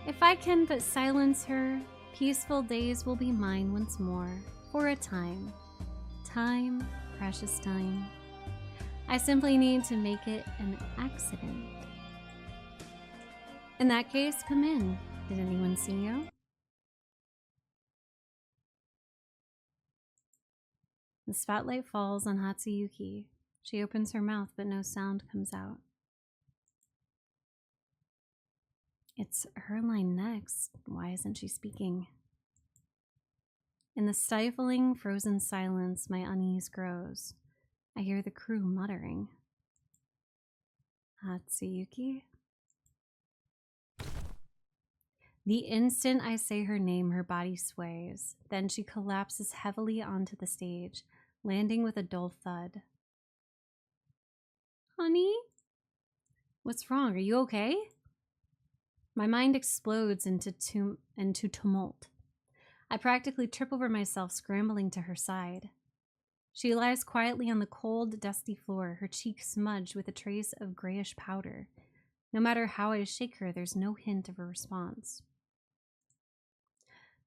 If I can but silence her, peaceful days will be mine once more, for a time. Time, precious time. I simply need to make it an accident. In that case, come in. Did anyone see you? The spotlight falls on Hatsuyuki. She opens her mouth, but no sound comes out. It's her line next. Why isn't she speaking? In the stifling, frozen silence, my unease grows. I hear the crew muttering. Hatsuyuki? The instant I say her name, her body sways. Then she collapses heavily onto the stage, landing with a dull thud. Honey? What's wrong? Are you okay? My mind explodes into tumult. I practically trip over myself, scrambling to her side. She lies quietly on the cold, dusty floor, her cheek smudged with a trace of grayish powder. No matter how I shake her, there's no hint of a response.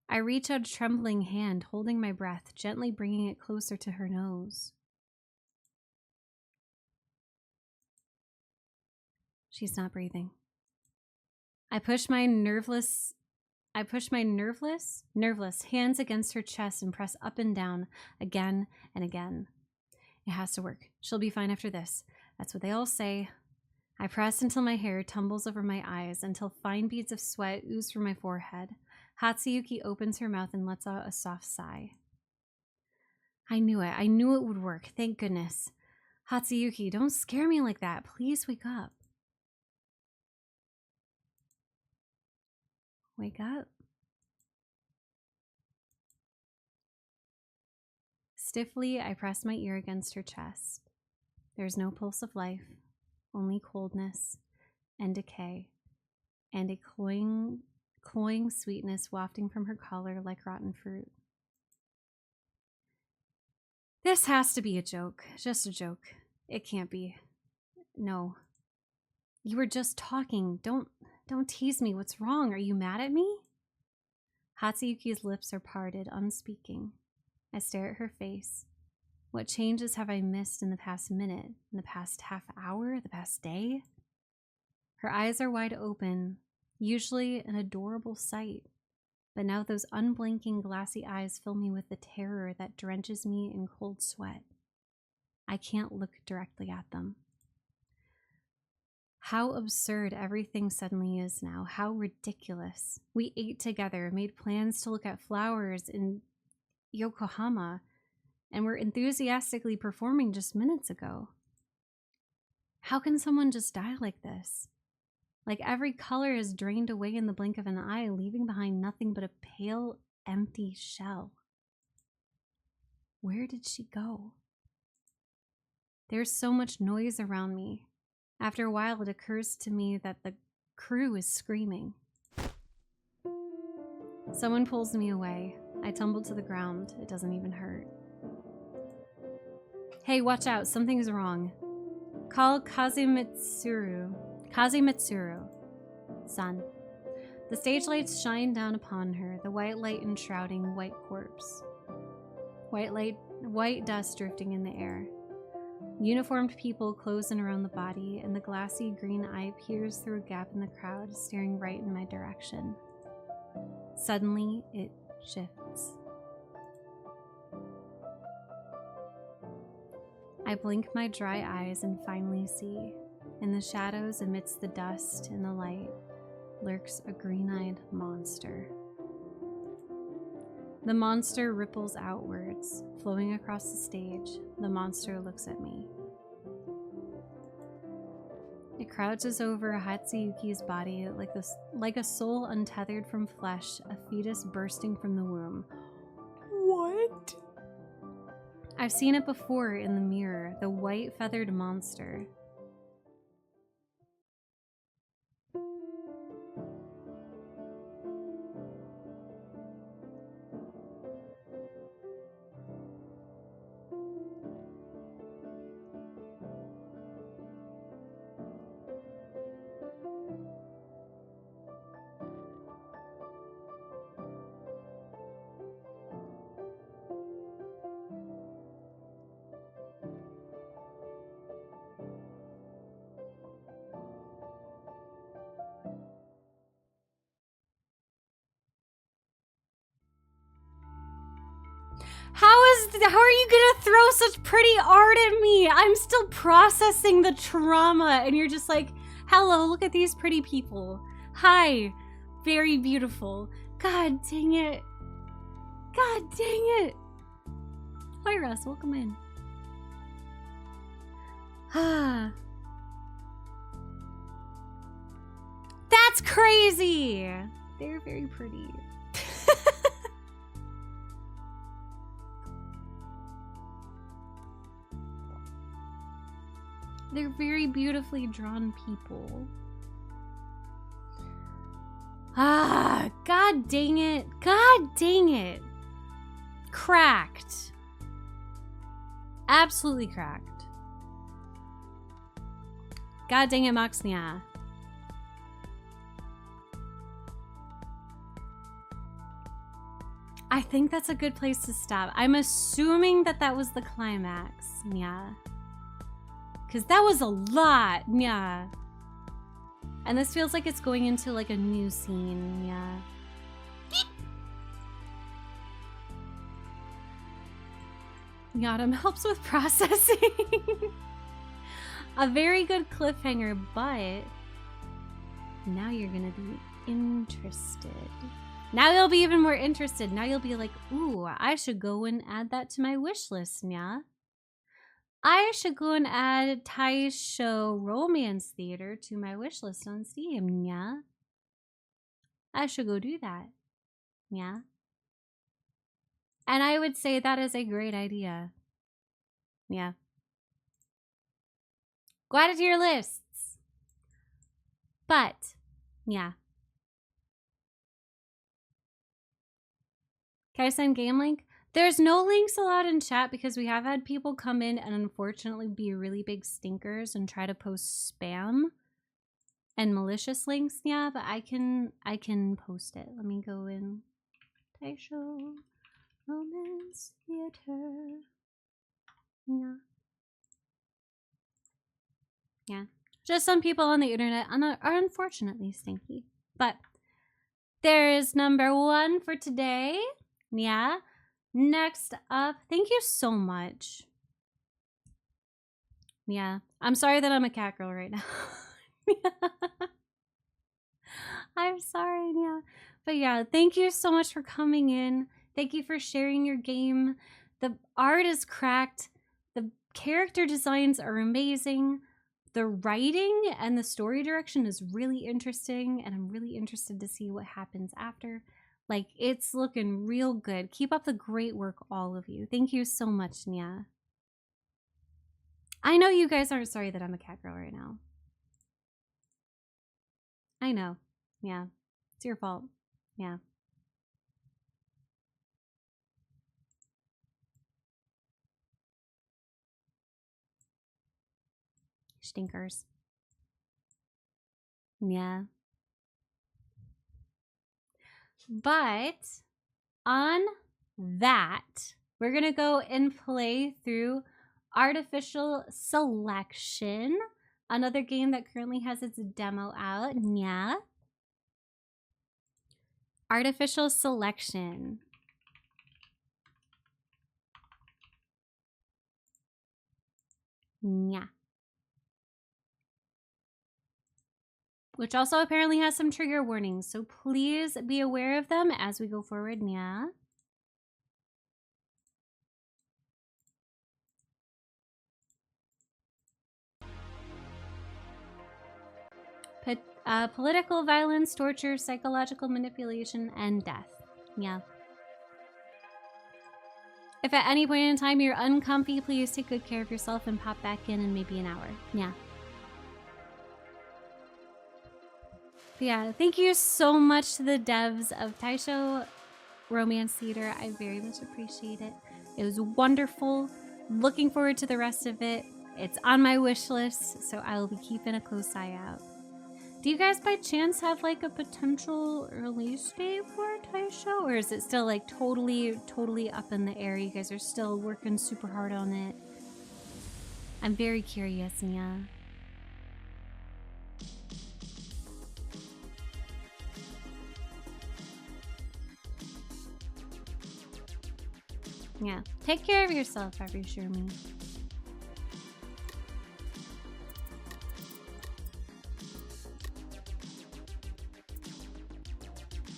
I reach out a trembling hand, holding my breath, gently bringing it closer to her nose. She's not breathing. I push my nerveless hands against her chest and press up and down again and again. It has to work. She'll be fine after this. That's what they all say. I press until my hair tumbles over my eyes, until fine beads of sweat ooze from my forehead. Hatsuyuki opens her mouth and lets out a soft sigh. I knew it. I knew it would work. Thank goodness. Hatsuyuki, don't scare me like that. Please wake up. Wake up. Stiffly, I press my ear against her chest. There's no pulse of life, only coldness and decay, and a cloying sweetness wafting from her collar like rotten fruit. This has to be a joke, just a joke. It can't be. No. You were just talking. Don't tease me. What's wrong? Are you mad at me? Hatsuyuki's lips are parted, unspeaking. I stare at her face. What changes have I missed in the past minute, in the past half hour, the past day? Her eyes are wide open, usually an adorable sight, but now those unblinking glassy eyes fill me with the terror that drenches me in cold sweat. I can't look directly at them. How absurd everything suddenly is now, how ridiculous. We ate together, made plans to look at flowers in Yokohama, and were enthusiastically performing just minutes ago. How can someone just die like this? Like every color is drained away in the blink of an eye, leaving behind nothing but a pale, empty shell. Where did she go? There's so much noise around me. After a while, it occurs to me that the crew is screaming. Someone pulls me away. I tumble to the ground. It doesn't even hurt. Hey, watch out. Something's wrong. Call Kazemitsuru. Son. The stage lights shine down upon her, the white light enshrouding white corpse. White dust drifting in the air. Uniformed people close in around the body, and the glassy green eye peers through a gap in the crowd, staring right in my direction. Suddenly, it shifts. I blink my dry eyes and finally see, in the shadows amidst the dust and the light, lurks a green-eyed monster. The monster ripples outwards, flowing across the stage. The monster looks at me. It crouches over Hatsuyuki's body like a soul untethered from flesh, a fetus bursting from the womb. What? I've seen it before in the mirror, the white feathered monster. How are you gonna throw such pretty art at me? I'm still processing the trauma, and you're just like, hello, look at these pretty people. Hi, very beautiful. God dang it. God dang it. Hi, Russ, welcome in. Ah. That's crazy. They're very pretty. They're very beautifully drawn people. Ah, god dang it. God dang it. Cracked. Absolutely cracked. God dang it, Moxnia. I think that's a good place to stop. I'm assuming that that was the climax. Yeah. Because that was a lot. Yeah. And this feels like it's going into like a new scene. Yeah. Yadam helps with processing. A very good cliffhanger, but now you're gonna be interested. Now you'll be even more interested. Now you'll be like, ooh, I should go and add that to my wish list, yeah? I should go and add Taisho Romance Theater to my wish list on Steam, yeah? I should go do that, yeah? And I would say that is a great idea. Yeah. Go add it to your lists. But, yeah. Can I send game link? There's no links allowed in chat because we have had people come in and unfortunately be really big stinkers and try to post spam and malicious links. Yeah, but I can post it. Let me go in. Taisho Romance Theater. Yeah. Yeah. Just some people on the internet are unfortunately stinky. But there's number 1 for today. Yeah. Next up, thank you so much. Yeah, I'm sorry that I'm a cat girl right now. I'm sorry, yeah. But yeah, thank you so much for coming in. Thank you for sharing your game. The art is cracked. The character designs are amazing. The writing and the story direction is really interesting, and I'm really interested to see what happens after. Like, it's looking real good. Keep up the great work, all of you. Thank you so much, Nia. I know you guys aren't sorry that I'm a cat girl right now. I know. Yeah. It's your fault. Yeah. Stinkers. Yeah. But on that, we're going to go and play through Artificial Selection, another game that currently has its demo out. Yeah. Artificial Selection. Yeah. Which also apparently has some trigger warnings, so please be aware of them as we go forward. Yeah. Political violence, torture, psychological manipulation, and death. Yeah. If at any point in time you're uncomfy, please take good care of yourself and pop back in maybe an hour. Yeah. But yeah, thank you so much to the devs of Taisho Romance Theater. I very much appreciate it. It was wonderful. Looking forward to the rest of it. It's on my wish list, so I will be keeping a close eye out. Do you guys by chance have like a potential release date for Taisho? Or is it still like totally up in the air? You guys are still working super hard on it. I'm very curious, yeah. Yeah. Take care of yourself, every Shermie.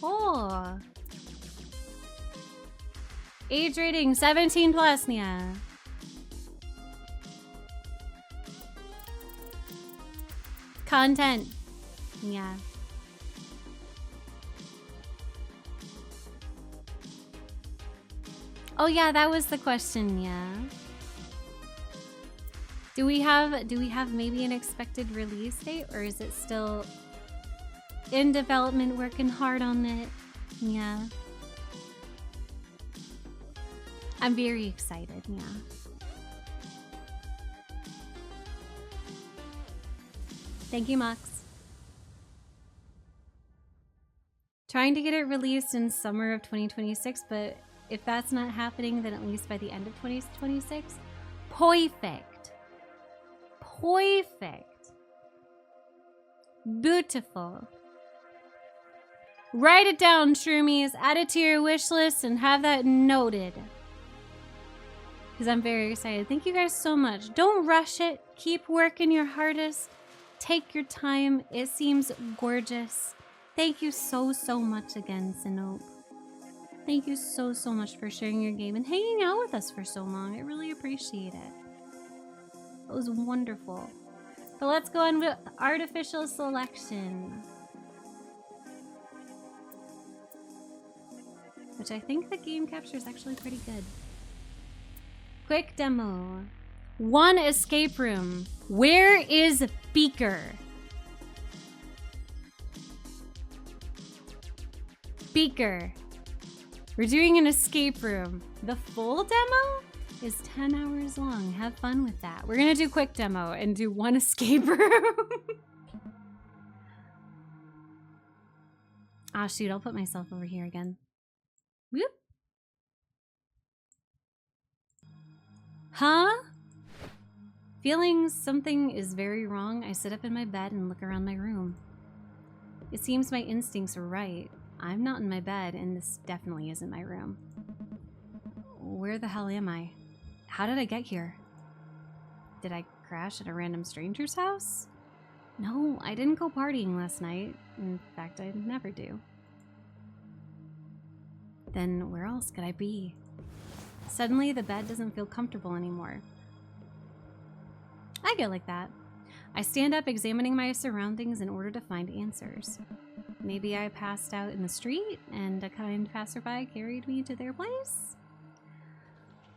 Oh. Age rating 17 plus, yeah. Content. Yeah. Oh yeah, that was the question, yeah. Do we have maybe an expected release date, or is it still in development, working hard on it? Yeah. I'm very excited, yeah. Thank you, Mox. Trying to get it released in summer of 2026, but if that's not happening, then at least by the end of 2026. Perfect. Perfect. Beautiful. Write it down, Shroomies. Add it to your wish list and have that noted. Because I'm very excited. Thank you guys so much. Don't rush it. Keep working your hardest. Take your time. It seems gorgeous. Thank you so much again, Sinope. Thank you so much for sharing your game and hanging out with us for so long. I really appreciate it. It was wonderful. But let's go on with artificial selection. Which I think the game capture is actually pretty good. Quick demo. 1 escape room. Where is Beaker? Beaker. We're doing an escape room. The full demo is 10 hours long. Have fun with that. We're gonna do quick demo and do 1 escape room. Ah, shoot, I'll put myself over here again. Whoop. Huh? Feeling something is very wrong, I sit up in my bed and look around my room. It seems my instincts were right. I'm not in my bed, and this definitely isn't my room. Where the hell am I? How did I get here? Did I crash at a random stranger's house? No, I didn't go partying last night. In fact, I never do. Then where else could I be? Suddenly, the bed doesn't feel comfortable anymore. I get like that. I stand up, examining my surroundings in order to find answers. Maybe I passed out in the street and a kind passerby carried me to their place?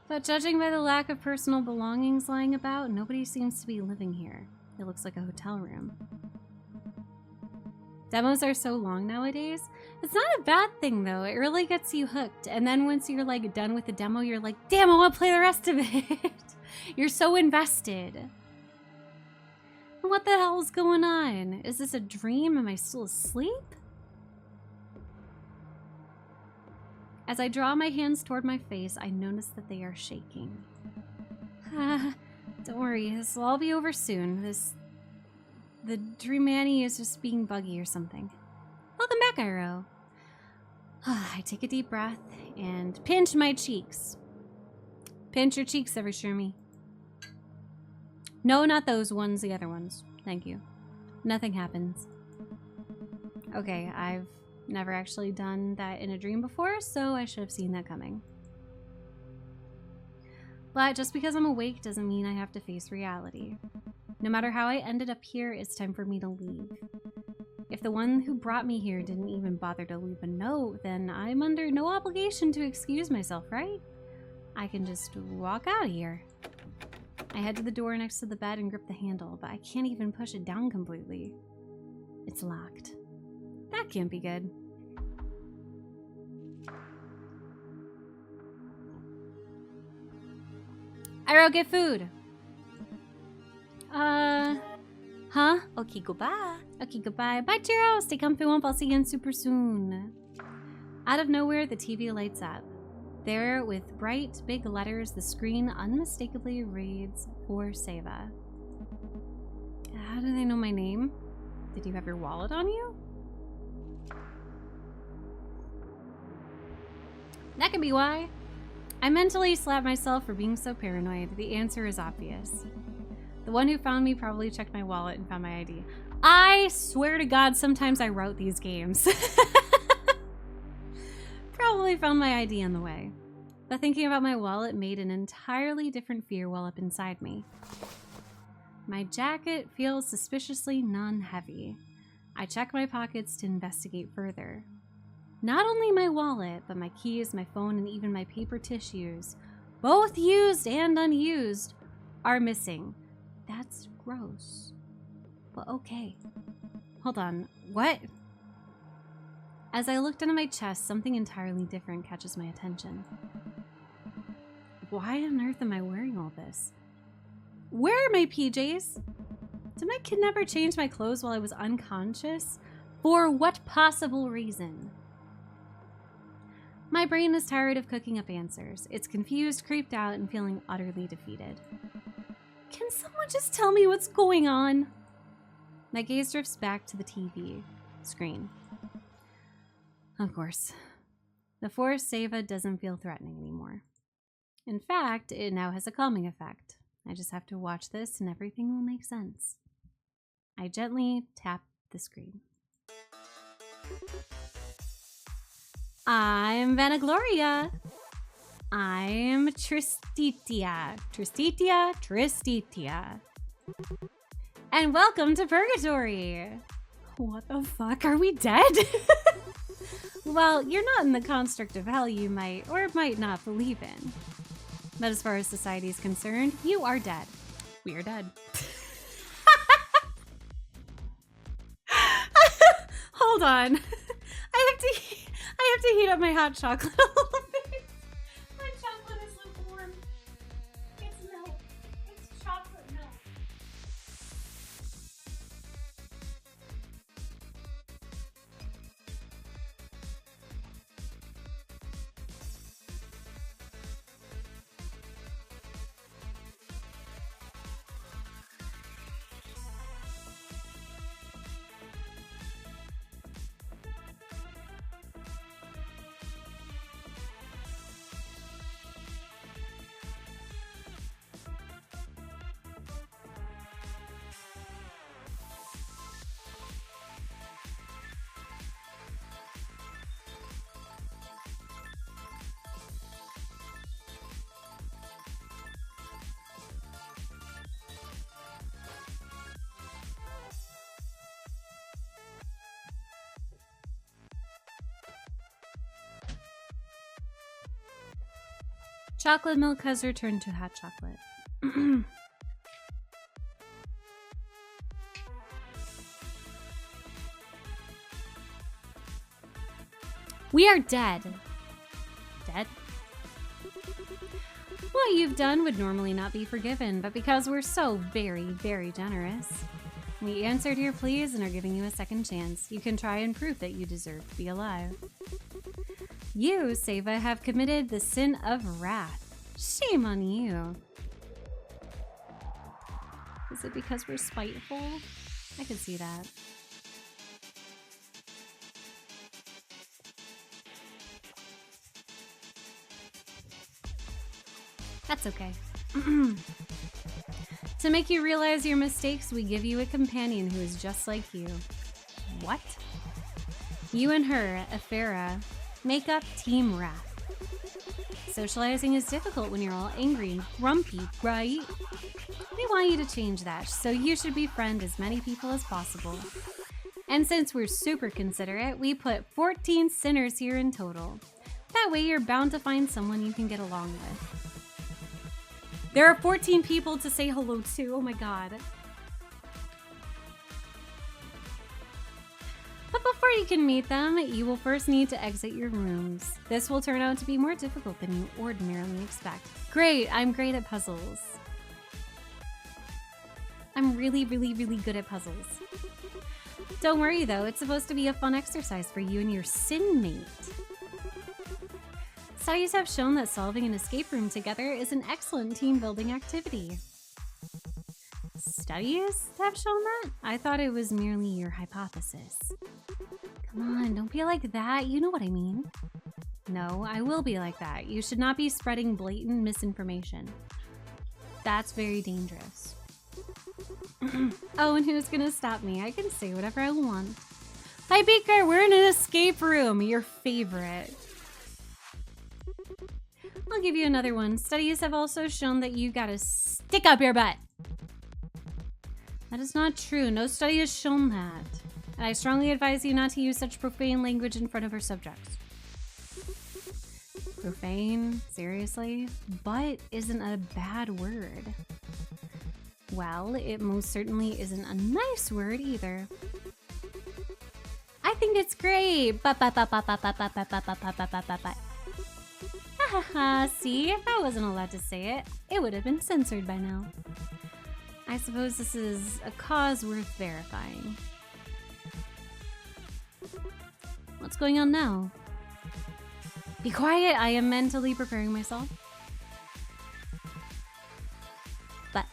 But judging by the lack of personal belongings lying about, nobody seems to be living here. It looks like a hotel room. Demos are so long nowadays. It's not a bad thing though. It really gets you hooked. And then once you're like done with the demo, you're like, damn, I want to play the rest of it. You're so invested. What the hell is going on? Is this a dream? Am I still asleep? As I draw my hands toward my face, I notice that they are shaking. Don't worry, this will all be over soon. The Dream Annie is just being buggy or something. Welcome back, Iroh. I take a deep breath and pinch my cheeks. Pinch your cheeks, Evershermie. No, not those ones, the other ones. Thank you. Nothing happens. Okay, I've never actually done that in a dream before, so I should have seen that coming. But just because I'm awake doesn't mean I have to face reality. No matter how I ended up here, it's time for me to leave. If the one who brought me here didn't even bother to leave a note, then I'm under no obligation to excuse myself, right? I can just walk out of here. I head to the door next to the bed and grip the handle, but I can't even push it down completely. It's locked. That can't be good. Iro, get food. Huh? Okay, goodbye. Okay, goodbye. Bye, Chiro. Stay comfy, Wump. I'll see you again super soon. Out of nowhere, the TV lights up. There, with bright, big letters, the screen unmistakably reads, For Seva. How do they know my name? Did you have your wallet on you? That could be why. I mentally slapped myself for being so paranoid. The answer is obvious. The one who found me probably checked my wallet and found my ID. I swear to God, sometimes I wrote these games. Probably found my ID on the way. But thinking about my wallet made an entirely different fear well up inside me. My jacket feels suspiciously non-heavy. I check my pockets to investigate further. Not only my wallet, but my keys, my phone, and even my paper tissues, both used and unused, are missing. That's gross. But okay. Hold on. What? As I look down at my chest, something entirely different catches my attention. Why on earth am I wearing all this? Where are my PJs? Did my kidnapper change my clothes while I was unconscious? For what possible reason? My brain is tired of cooking up answers. It's confused, creeped out, and feeling utterly defeated. Can someone just tell me what's going on? My gaze drifts back to the TV screen. Of course. The For Seva doesn't feel threatening anymore. In fact, it now has a calming effect. I just have to watch this and everything will make sense. I gently tap the screen. I'm Vanagloria. I'm Tristitia. And welcome to Purgatory. What the fuck? Are we dead? Well, you're not in the construct of hell you might or might not believe in. But as far as society is concerned, you are dead. We are dead. Hold on. I have to heat up my hot chocolate a little bit. My chocolate is lukewarm. It's milk. It's chocolate milk. Chocolate milk has returned to hot chocolate. We are dead. Dead? What you've done would normally not be forgiven, but because we're so very, very generous, we answered your pleas and are giving you a second chance. You can try and prove that you deserve to be alive. You, Seva, have committed the sin of wrath. Shame on you. Is it because we're spiteful? I could see that. That's okay. To make you realize your mistakes, we give you a companion who is just like you. What? You and her, Aphera, make up Team Wrath. Socializing is difficult when you're all angry and grumpy, right? We want you to change that, so you should befriend as many people as possible. And since we're super considerate, we put 14 sinners here in total. That way you're bound to find someone you can get along with. There are 14 people to say hello to, oh my god. But before you can meet them, you will first need to exit your rooms. This will turn out to be more difficult than you ordinarily expect. Great, I'm great at puzzles. I'm really good at puzzles. Don't worry though, it's supposed to be a fun exercise for you and your sin mate. Studies have shown that solving an escape room together is an excellent team-building activity. Studies have shown that? I thought it was merely your hypothesis. Come on, don't be like that. You know what I mean. No, I will be like that. You should not be spreading blatant misinformation. That's very dangerous. Oh, and who's gonna stop me? I can say whatever I want. Hi, Beaker, we're in an escape room. Your favorite. I'll give you another one. Studies have also shown that you gotta stick up your butt. That is not true. No study has shown that. And I strongly advise you not to use such profane language in front of our subjects. Profane? Seriously? Butt isn't a bad word. Well, it most certainly isn't a nice word either. I think it's great. See, if I wasn't allowed to say it, it would have been censored by now. I suppose this is a cause worth verifying. What's going on now? Be quiet, I am mentally preparing myself. But,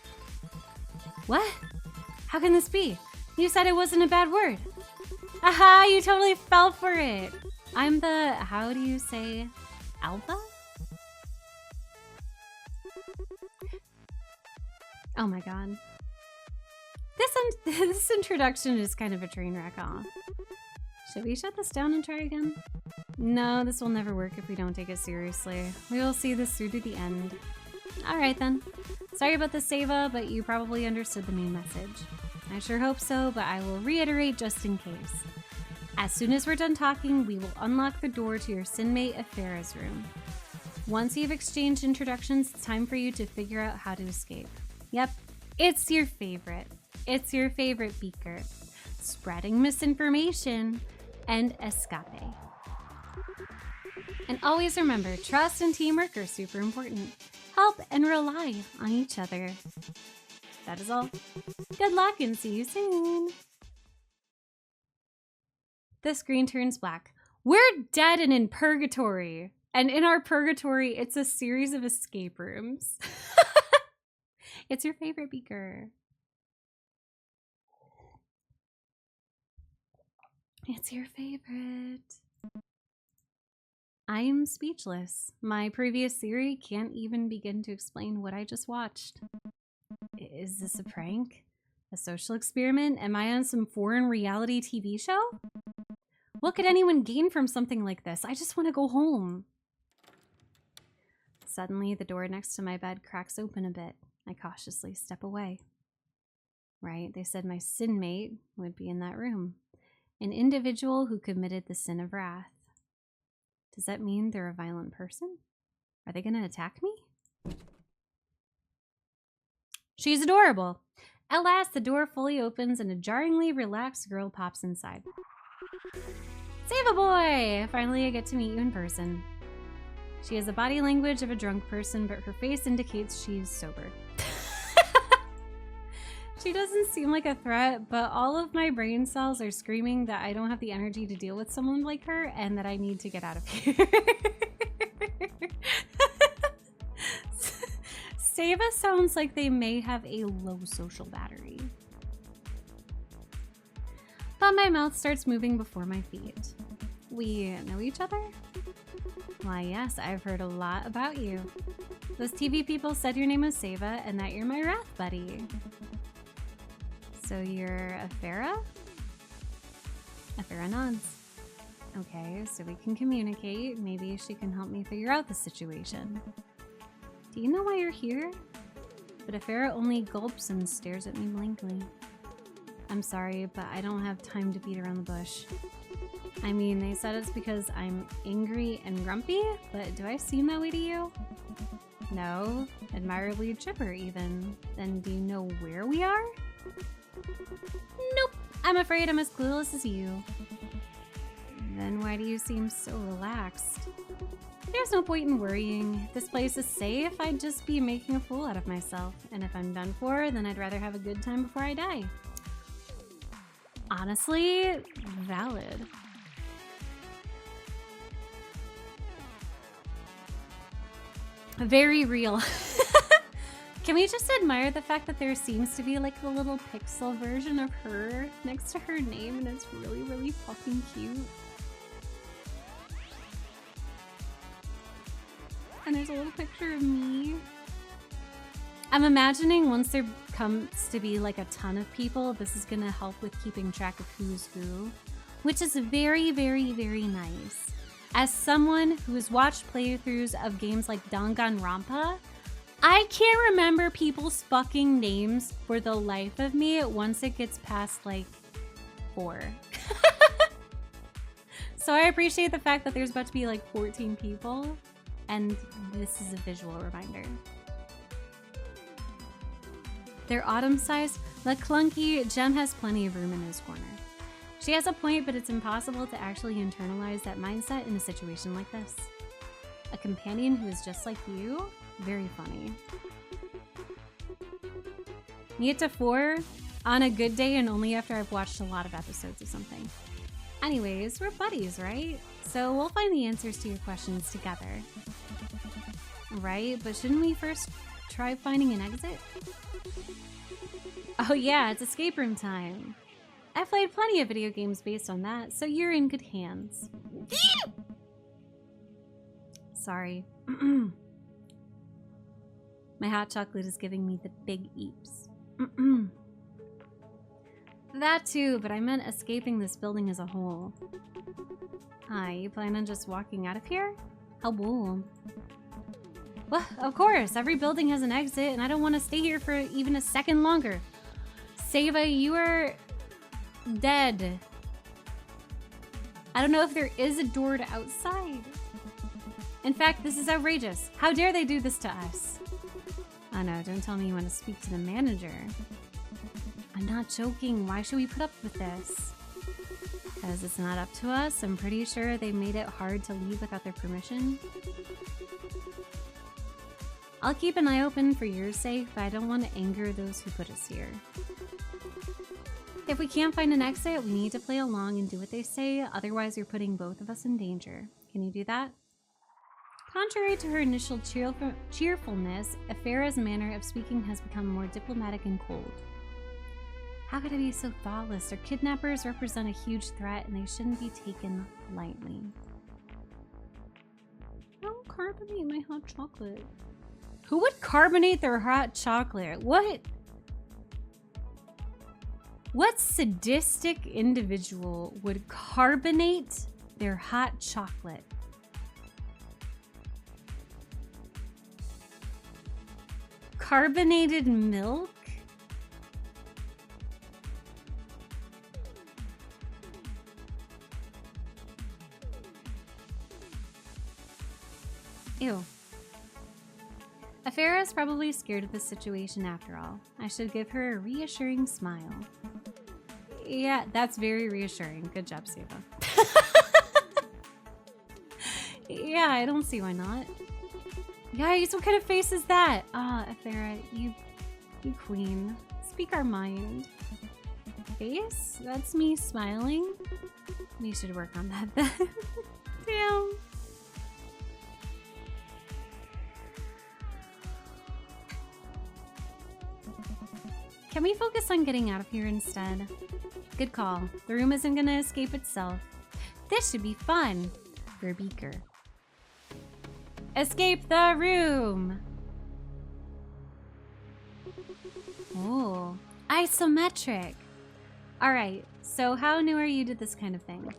what? How can this be? You said it wasn't a bad word. Aha, you totally fell for it. I'm the, how do you say, alpha? Oh my god. This introduction is kind of a train wreck, huh? Should we shut this down and try again? No, this will never work if we don't take it seriously. We will see this through to the end. Alright then. Sorry about the Seva, but you probably understood the main message. I sure hope so, but I will reiterate just in case. As soon as we're done talking, we will unlock the door to your sinmate Aphera's room. Once you've exchanged introductions, it's time for you to figure out how to escape. Yep, it's your favorite. It's your favorite Beaker. Spreading misinformation and escape. And always remember, trust and teamwork are super important. Help and rely on each other. That is all. Good luck and see you soon. The screen turns black. We're dead and in purgatory. And in our purgatory, it's a series of escape rooms. It's your favorite Beaker. It's your favorite. I am speechless. My previous theory can't even begin to explain what I just watched. Is this a prank? A social experiment? Am I on some foreign reality TV show? What could anyone gain from something like this? I just want to go home. Suddenly, the door next to my bed cracks open a bit. I cautiously step away. Right, they said my sin mate would be in that room. An individual who committed the sin of wrath. Does that mean they're a violent person? Are they gonna attack me? She's adorable. At last, the door fully opens and a jarringly relaxed girl pops inside. Seva boy! Finally, I get to meet you in person. She has the body language of a drunk person, but her face indicates she's sober. She doesn't seem like a threat, but all of my brain cells are screaming that I don't have the energy to deal with someone like her and that I need to get out of here. Seva sounds like they may have a low social battery. But my mouth starts moving before my feet. We know each other? Why, yes, I've heard a lot about you. Those TV people said your name was Seva and that you're my wrath buddy. So you're a Farah? A Farah nods. Okay, so we can communicate. Maybe she can help me figure out the situation. Do you know why you're here? But a Farah only gulps and stares at me blankly. I'm sorry, but I don't have time to beat around the bush. I mean, they said it's because I'm angry and grumpy, but do I seem that way to you? No, admirably chipper even. Then do you know where we are? Nope, I'm afraid I'm as clueless as you. Then why do you seem so relaxed? There's no point in worrying. If this place is safe, I'd just be making a fool out of myself. And if I'm done for, then I'd rather have a good time before I die. Honestly, valid. Very real. Can we just admire the fact that there seems to be like a little pixel version of her next to her name, and it's really, really fucking cute. And there's a little picture of me. I'm imagining once there comes to be like a ton of people, this is gonna help with keeping track of who's who, which is very, very, very nice. As someone who has watched playthroughs of games like Danganronpa, I can't remember people's fucking names for the life of me once it gets past like 4. So I appreciate the fact that there's about to be like 14 people, and this is a visual reminder. They're autumn-sized. The clunky Gem has plenty of room in his corner. She has a point, but it's impossible to actually internalize that mindset in a situation like this. A companion who is just like you? Very funny. You get to 4 on a good day and only after I've watched a lot of episodes of something. Anyways, we're buddies, right? So we'll find the answers to your questions together. Right? But shouldn't we first try finding an exit? Oh yeah, it's escape room time. I've played plenty of video games based on that, so you're in good hands. Sorry. My hot chocolate is giving me the big eeps. That too, but I meant escaping this building as a whole. Hi, you plan on just walking out of here? How bold. Well, of course, every building has an exit, and I don't want to stay here for even a second longer. Seva, you are dead. I don't know if there is a door to outside. In fact, this is outrageous. How dare they do this to us? Oh no, don't tell me you want to speak to the manager. I'm not joking. Why should we put up with this? Because it's not up to us. I'm pretty sure they made it hard to leave without their permission. I'll keep an eye open for your sake, but I don't want to anger those who put us here. If we can't find an exit, we need to play along and do what they say, otherwise you're putting both of us in danger. Can you do that? Contrary to her initial cheerfulness, Farah's manner of speaking has become more diplomatic and cold. How could I be so thoughtless? Our kidnappers represent a huge threat and they shouldn't be taken lightly. Don't carbonate my hot chocolate. Who would carbonate their hot chocolate? What sadistic individual would carbonate their hot chocolate? Carbonated milk? Ew. Farah is probably scared of the situation after all. I should give her a reassuring smile. Yeah, that's very reassuring. Good job, Seva. Yeah, I don't see why not. Guys, what kind of face is that? Ah, Farah, you queen. Speak our mind. Face? That's me smiling? We should work on that then. Damn. Can we focus on getting out of here instead? Good call. The room isn't gonna escape itself. This should be fun. For a beaker. Escape the room! Oh, isometric. All right, so how new are you to this kind of thing?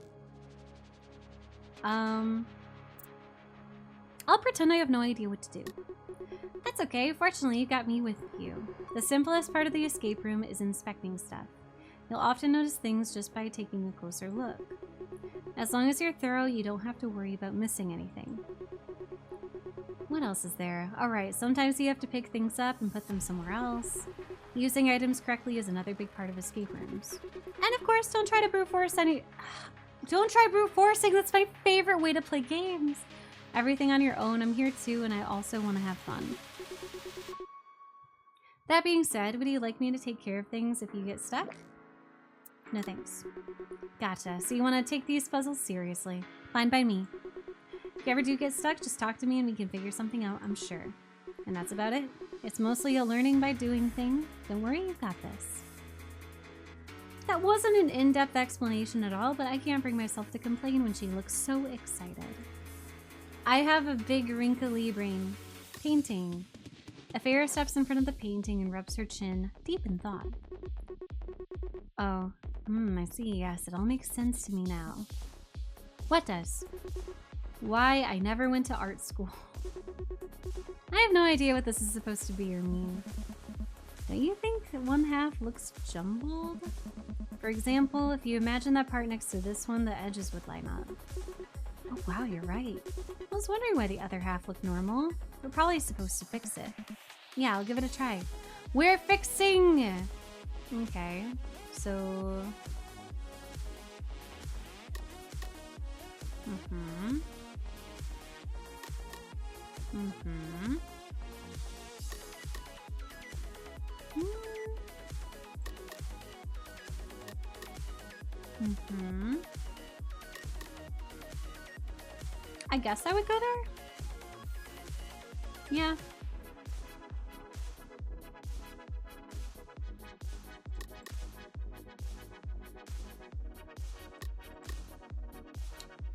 I'll pretend I have no idea what to do. That's okay, fortunately you got me with you. The simplest part of the escape room is inspecting stuff. You'll often notice things just by taking a closer look. As long as you're thorough, you don't have to worry about missing anything. What else is there? Alright, sometimes you have to pick things up and put them somewhere else. Using items correctly is another big part of escape rooms. And of course, don't try to brute force any... Don't try brute forcing, that's my favorite way to play games. Everything on your own, I'm here too, and I also want to have fun. That being said, would you like me to take care of things if you get stuck? No thanks. Gotcha, so you want to take these puzzles seriously. Fine by me. If you ever do get stuck, just talk to me and we can figure something out, I'm sure. And that's about it. It's mostly a learning by doing thing. Don't worry, you've got this. That wasn't an in-depth explanation at all, but I can't bring myself to complain when she looks so excited. I have a big wrinkly brain. Painting. Afera steps in front of the painting and rubs her chin, deep in thought. Oh, I see, yes, it all makes sense to me now. What does? Why I never went to art school. I have no idea what this is supposed to be or mean. Don't you think that one half looks jumbled? For example, if you imagine that part next to this one, the edges would line up. Oh wow, you're right. I was wondering why the other half looked normal. We're probably supposed to fix it. Yeah, I'll give it a try. We're fixing! Okay, so... I guess I would go there? Yeah.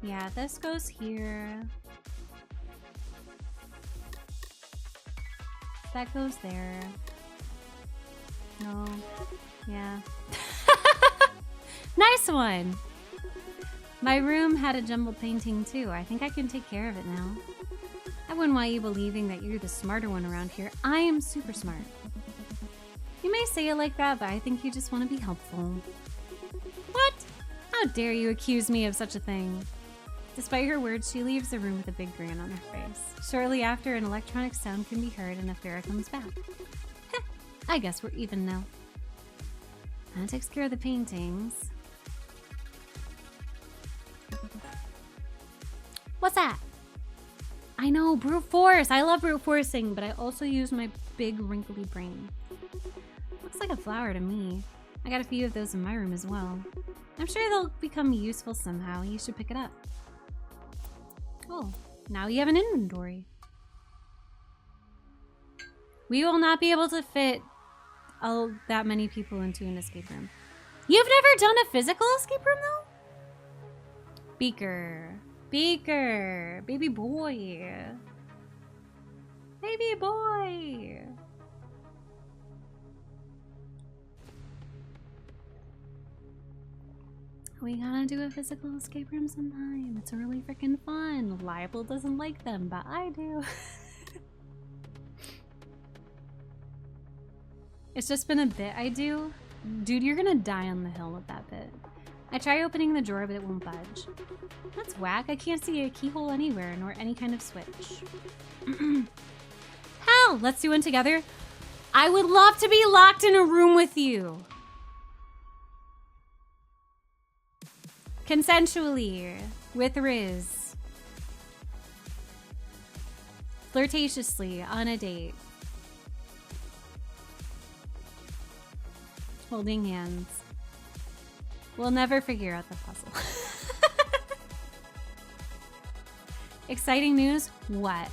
Yeah, this goes here. That goes there. No. Yeah. Nice one! My room had a jumbled painting too. I think I can take care of it now. I wouldn't want you believing that you're the smarter one around here. I am super smart. You may say it like that, but I think you just want to be helpful. What? How dare you accuse me of such a thing? Despite her words, she leaves the room with a big grin on her face. Shortly after, an electronic sound can be heard and Afera comes back. Heh, I guess we're even now. That takes care of the paintings. What's that? I know, brute force! I love brute forcing, but I also use my big wrinkly brain. Looks like a flower to me. I got a few of those in my room as well. I'm sure they'll become useful somehow. You should pick it up. Oh, now you have an inventory. We will not be able to fit that many people into an escape room. You've never done a physical escape room though? Beaker. Beaker. Baby boy. Baby boy. We gotta do a physical escape room sometime. It's really freaking fun. Liable doesn't like them, but I do. It's just been a bit I do. Dude, you're gonna die on the hill with that bit. I try opening the drawer, but it won't budge. That's whack. I can't see a keyhole anywhere, nor any kind of switch. Hell, let's do one together. I would love to be locked in a room with you. Consensually, with Riz. Flirtatiously, on a date. Holding hands. We'll never figure out the puzzle. Exciting news? What?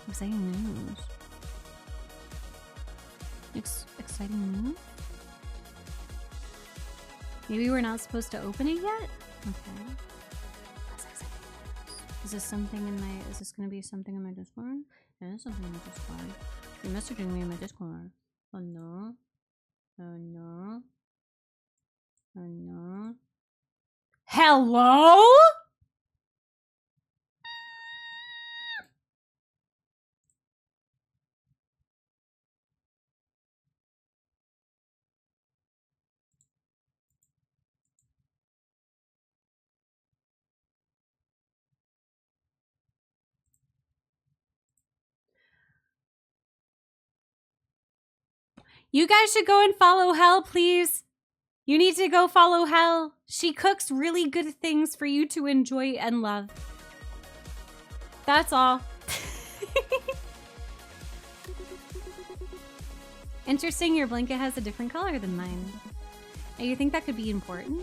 Exciting news. Exciting news? Maybe we're not supposed to open it yet? Okay. That's exciting news. Is this something in my, is this gonna be something in my Discord? Yeah, it's something in my Discord. You're messaging me in my Discord. Oh no. Oh no. Oh no. Hello? You guys should go and follow HOIII, please. You need to go follow HOIII. She cooks really good things for you to enjoy and love. That's all. Interesting, your blanket has a different color than mine. And you think that could be important?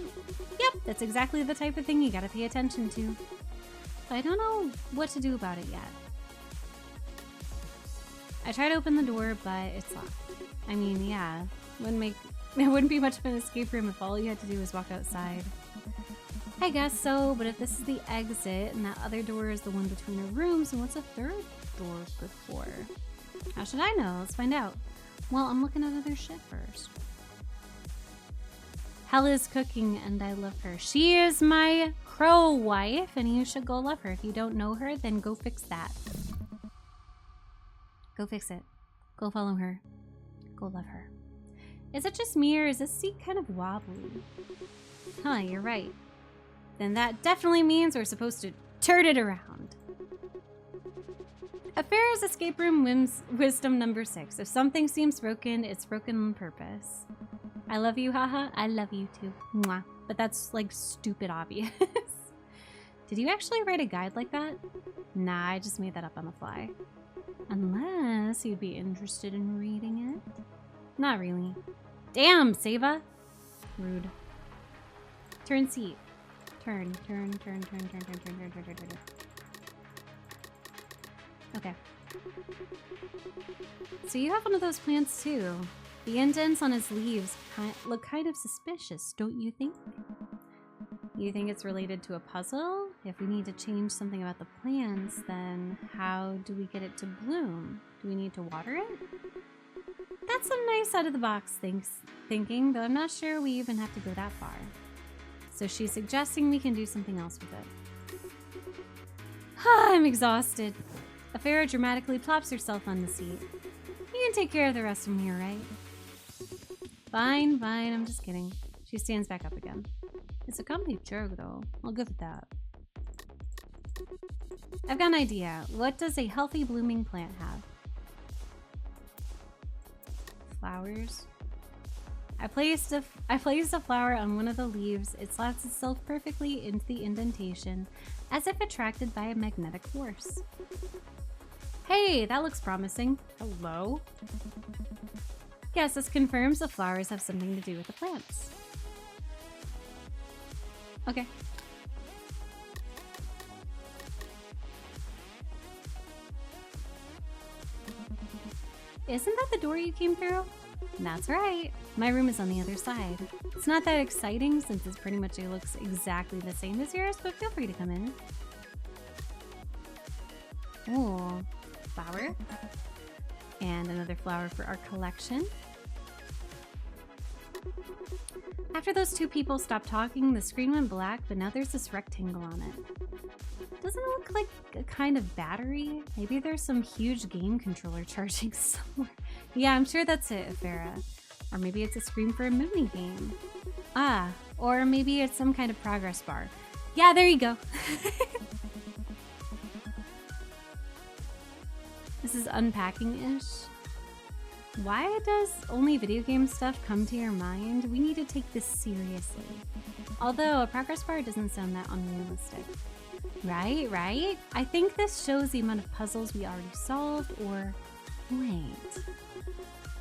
Yep, that's exactly the type of thing you gotta pay attention to. But I don't know what to do about it yet. I tried to open the door, but it's locked. I mean, yeah, it wouldn't be much of an escape room if all you had to do was walk outside. I guess so, but if this is the exit and that other door is the one between our rooms, then what's the third door good for? How should I know? Let's find out. Well, I'm looking at other shit first. HOIII is cooking and I love her. She is my crow wife and you should go love her. If you don't know her, then go fix that. Go fix it. Go follow her. Go love her. Is it just me or is this seat kind of wobbly? Huh, you're right. Then that definitely means we're supposed to turn it around. Affair's escape room wisdom number 6. If something seems broken, it's broken on purpose. I love you, haha. I love you too. Mwah. But that's like stupid obvious. Did you actually write a guide like that? Nah, I just made that up on the fly. Unless you'd be interested in reading it. Not really. Damn, Seva. Rude. Turn seat. Turn. Okay. So you have one of those plants too. The indents on his leaves look kind of suspicious, don't you think? You think it's related to a puzzle? If we need to change something about the plants, then how do we get it to bloom? Do we need to water it? That's some nice out-of-the-box thinking, though I'm not sure we even have to go that far. So she's suggesting we can do something else with it. I'm exhausted. Affair dramatically plops herself on the seat. You can take care of the rest of me, right? Fine, I'm just kidding. She stands back up again. It's a comfy chair, though. I'll give it that. I've got an idea. What does a healthy blooming plant have? Flowers. I placed a flower on one of the leaves. It slots itself perfectly into the indentation, as if attracted by a magnetic force. Hey, that looks promising. Hello? Yes, this confirms the flowers have something to do with the plants. Okay. Isn't that the door you came through? That's right. My room is on the other side. It's not that exciting since it pretty much looks exactly the same as yours, but feel free to come in. Oh, flower. And another flower for our collection. After those two people stopped talking, the screen went black, but now there's this rectangle on it. Doesn't it look like a kind of battery? Maybe there's some huge game controller charging somewhere. Yeah, I'm sure that's it, Farah. Or maybe it's a screen for a mini game. Ah, or maybe it's some kind of progress bar. Yeah, there you go. This is unpacking-ish. Why does only video game stuff come to your mind? We need to take this seriously. Although a progress bar doesn't sound that unrealistic. Right? I think this shows the amount of puzzles we already solved, or... Wait.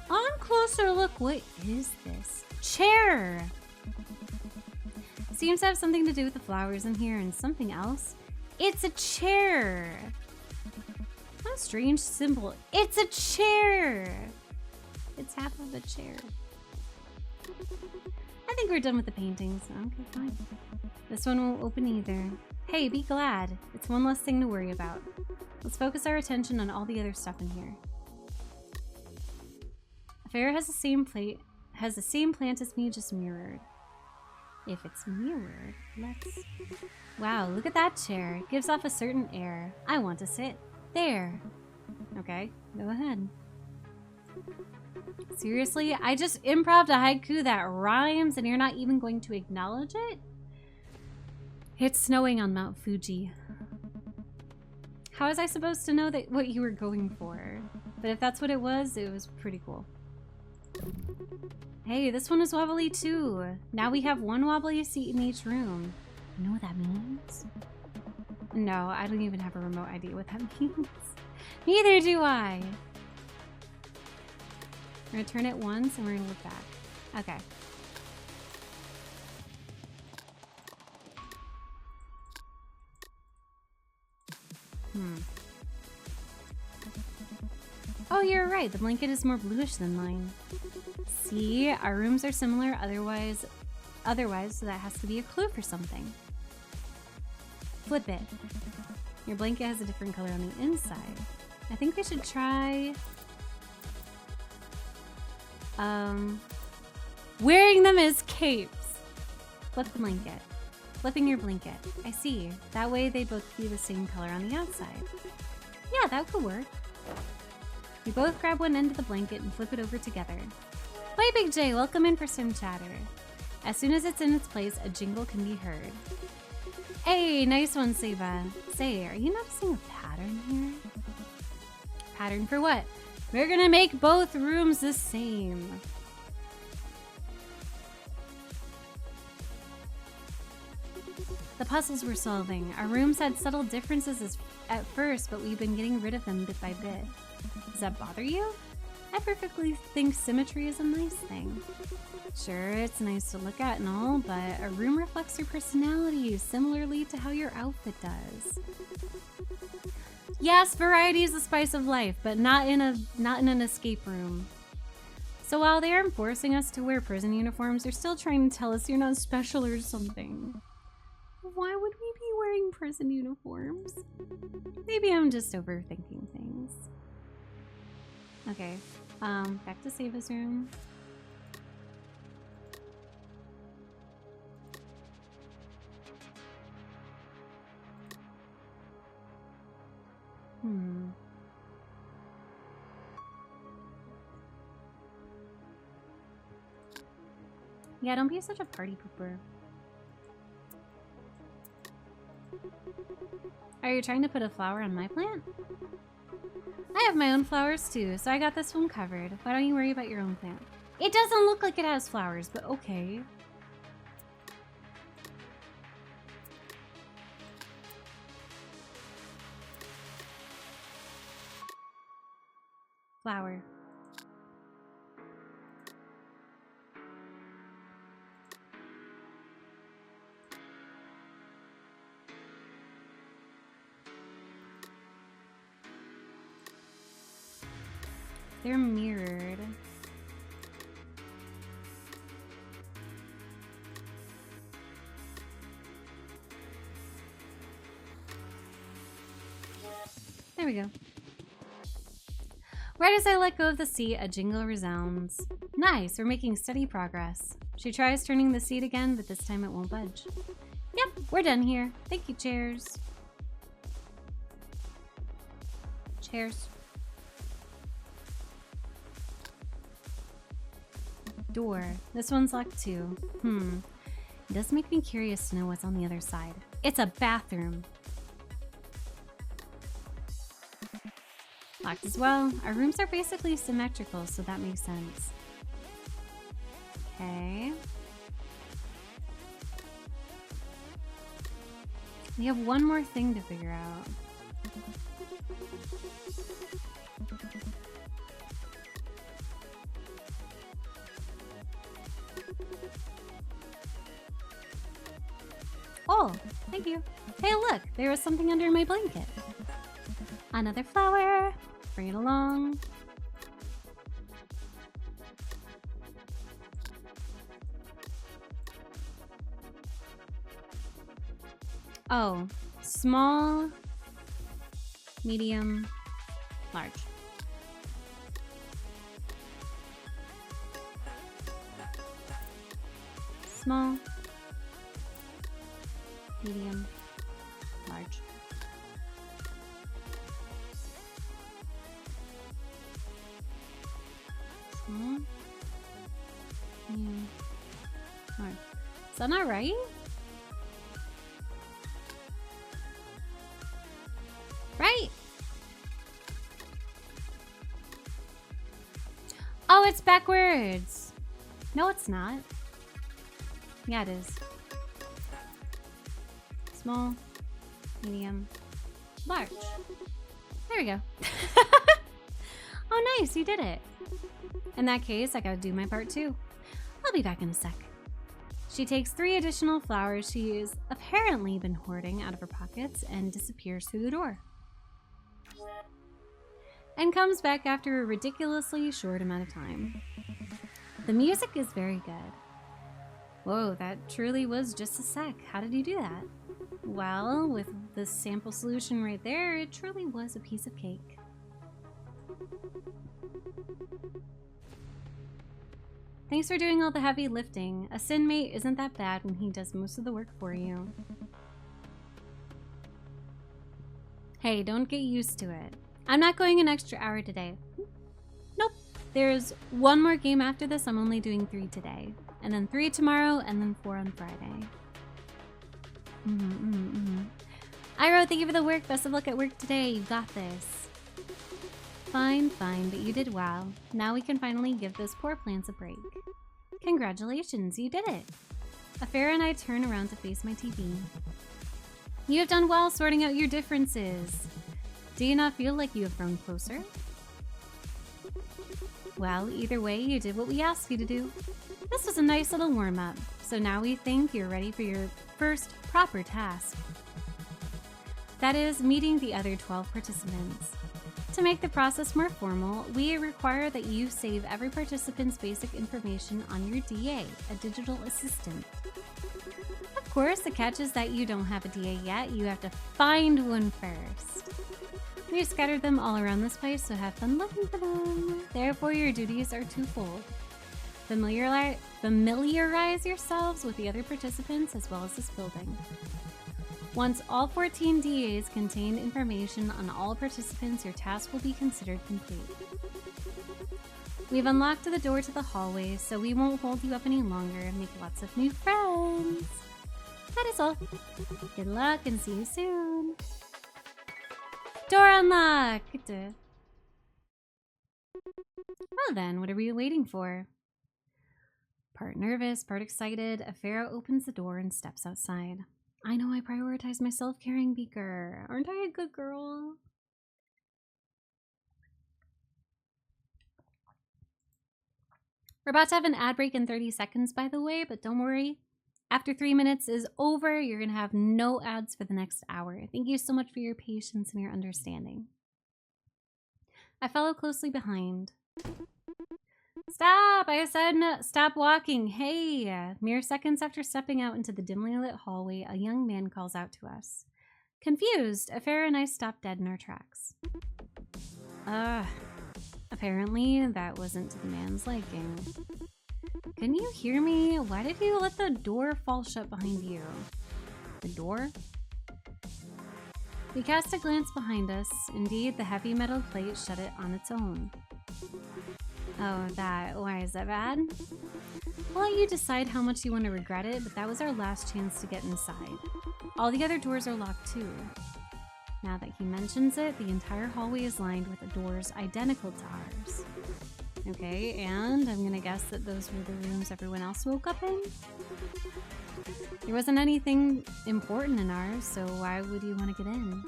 On closer look, what is this? Chair! Seems to have something to do with the flowers in here and something else. It's a chair! What a strange symbol. It's a chair! It's half of a chair. I think we're done with the paintings. Okay, fine. This one won't open either. Hey, be glad. It's one less thing to worry about. Let's focus our attention on all the other stuff in here. Fair has the same plant as me, just mirrored. If it's mirrored, let's... Wow, look at that chair. It gives off a certain air. I want to sit there. Okay, go ahead. Seriously? I just improv'd a haiku that rhymes and you're not even going to acknowledge it? It's snowing on Mount Fuji. How was I supposed to know that what you were going for? But if that's what it was pretty cool. Hey, this one is wobbly too. Now we have one wobbly seat in each room. You know what that means? No, I don't even have a remote idea what that means. Neither do I. We're gonna turn it once and we're gonna look back. Okay. Oh, you're right. The blanket is more bluish than mine. See, our rooms are similar. Otherwise, so that has to be a clue for something. Flip it. Your blanket has a different color on the inside. I think we should try wearing them as capes. Flip the blanket. Flipping your blanket. I see. That way they both be the same color on the outside. Yeah, that could work. We both grab one end of the blanket and flip it over together. Bye, Big J. Welcome in for Sim Chatter. As soon as it's in its place, a jingle can be heard. Hey, nice one, Seba. Say, are you noticing a pattern here? Pattern for what? We're gonna make both rooms the same. The puzzles we're solving. Our rooms had subtle differences at first, but we've been getting rid of them bit by bit. Does that bother you? I perfectly think symmetry is a nice thing. Sure, it's nice to look at and all, but a room reflects your personality, similarly to how your outfit does. Yes, variety is the spice of life, but not in an escape room. So while they aren't forcing us to wear prison uniforms, they're still trying to tell us you're not special or something. Why would we be wearing prison uniforms? Maybe I'm just overthinking things. Okay, back to Seva's room. Yeah, don't be such a party pooper. Are you trying to put a flower on my plant? I have my own flowers too, so I got this one covered. Why don't you worry about your own plant? It doesn't look like it has flowers, but okay. Flower. They're mirrored. There we go. Right as I let go of the seat, a jingle resounds. Nice, we're making steady progress. She tries turning the seat again, but this time it won't budge. Yep, we're done here. Thank you, chairs. Chairs. Door. This one's locked too. It does make me curious to know what's on the other side. It's a bathroom. Locked as well. Our rooms are basically symmetrical, so that makes sense. Okay. We have one more thing to figure out. Oh, thank you. Hey, look, there was something under my blanket. Another flower. Bring it along. Oh, small, medium, large. Small, medium, large. Small, medium, large. Is that not right? Right. Oh, it's backwards. No, it's not. Yeah, it is. Small, medium, large. There we go. Oh, nice. You did it. In that case, I gotta do my part too. I'll be back in a sec. She takes 3 additional flowers she's apparently been hoarding out of her pockets and disappears through the door. And comes back after a ridiculously short amount of time. The music is very good. Whoa, that truly was just a sec. How did you do that? Well, with the sample solution right there, it truly was a piece of cake. Thanks for doing all the heavy lifting. A sin mate isn't that bad when he does most of the work for you. Hey, don't get used to it. I'm not going an extra hour today. Nope. There's 1 more game after this. I'm only doing 3 today. And then 3 tomorrow, and then 4 on Friday. I wrote, thank you for the work. Best of luck at work today. You got this. Fine, but you did well. Now we can finally give those poor plants a break. Congratulations, you did it. Affair and I turn around to face my TV. You have done well sorting out your differences. Do you not feel like you have grown closer? Well, either way, you did what we asked you to do. This was a nice little warm-up, so now we think you're ready for your first proper task. That is, meeting the other 12 participants. To make the process more formal, we require that you save every participant's basic information on your DA, a digital assistant. Of course, the catch is that you don't have a DA yet. You have to find one first. We've scattered them all around this place, so have fun looking for them. Therefore, your duties are twofold. Familiarize yourselves with the other participants as well as this building. Once all 14 DAs contain information on all participants, your task will be considered complete. We've unlocked the door to the hallway, so we won't hold you up any longer and make lots of new friends. That is all. Good luck and see you soon. Door unlocked! Well then, what are we waiting for? Part nervous, part excited, Afera opens the door and steps outside. I know I prioritize my self-caring beaker. Aren't I a good girl? We're about to have an ad break in 30 seconds, by the way, but don't worry. After 3 minutes is over, you're going to have no ads for the next hour. Thank you so much for your patience and your understanding. I follow closely behind. Stop! I said no, stop walking. Hey! Mere seconds after stepping out into the dimly lit hallway, a young man calls out to us. Confused, Afera and I stop dead in our tracks. Apparently that wasn't to the man's liking. Can you hear me? Why did you let the door fall shut behind you? The door? We cast a glance behind us. Indeed, the heavy metal plate shut it on its own. Oh, that. Why is that bad? I'll let you decide how much you want to regret it, but that was our last chance to get inside. All the other doors are locked too. Now that he mentions it, the entire hallway is lined with doors identical to ours. Okay, and I'm gonna guess that those were the rooms everyone else woke up in? There wasn't anything important in ours, so why would you want to get in?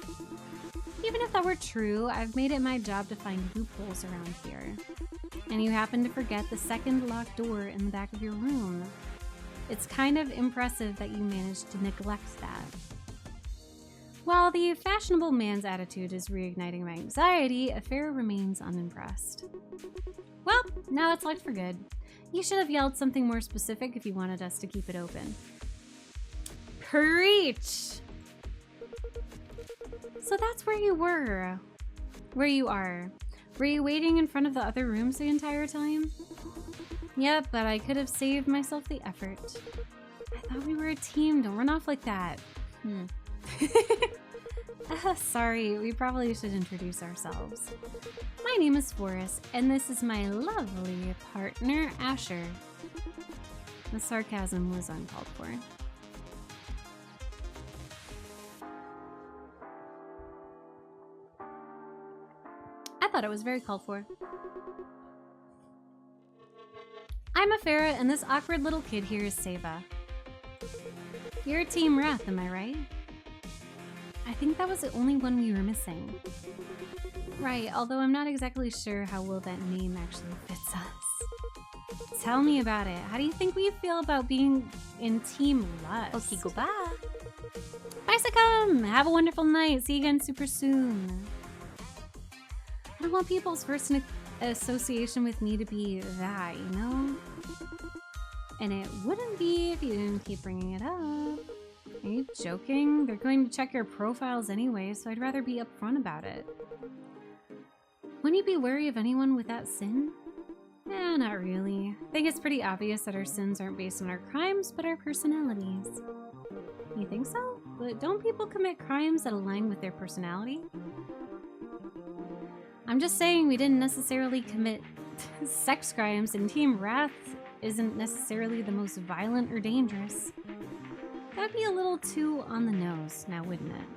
Even if that were true, I've made it my job to find loopholes around here. And you happen to forget the second locked door in the back of your room. It's kind of impressive that you managed to neglect that. While the fashionable man's attitude is reigniting my anxiety, Affair remains unimpressed. Well, now it's locked for good. You should have yelled something more specific if you wanted us to keep it open. Preach! So that's where you were. Where you are. Were you waiting in front of the other rooms the entire time? Yep, but I could have saved myself the effort. I thought we were a team. Don't run off like that. Sorry, we probably should introduce ourselves. My name is Forrest, and this is my lovely partner, Asher. The sarcasm was uncalled for. I thought it was very called for. I'm Afera, and this awkward little kid here is Seva. You're Team Wrath, am I right? I think that was the only one we were missing. Right, although I'm not exactly sure how well that name actually fits us. Tell me about it. How do you think we feel about being in Team Lust? Okay, goodbye. Bye, Sakam! Have a wonderful night. See you again super soon. I don't want people's first association with me to be that, you know? And it wouldn't be if you didn't keep bringing it up. Are you joking? They're going to check your profiles anyway, so I'd rather be upfront about it. Wouldn't you be wary of anyone with that sin? Eh, not really. I think it's pretty obvious that our sins aren't based on our crimes, but our personalities. You think so? But don't people commit crimes that align with their personality? I'm just saying we didn't necessarily commit sex crimes, and Team Wrath isn't necessarily the most violent or dangerous. That'd be a little too on the nose, now wouldn't it?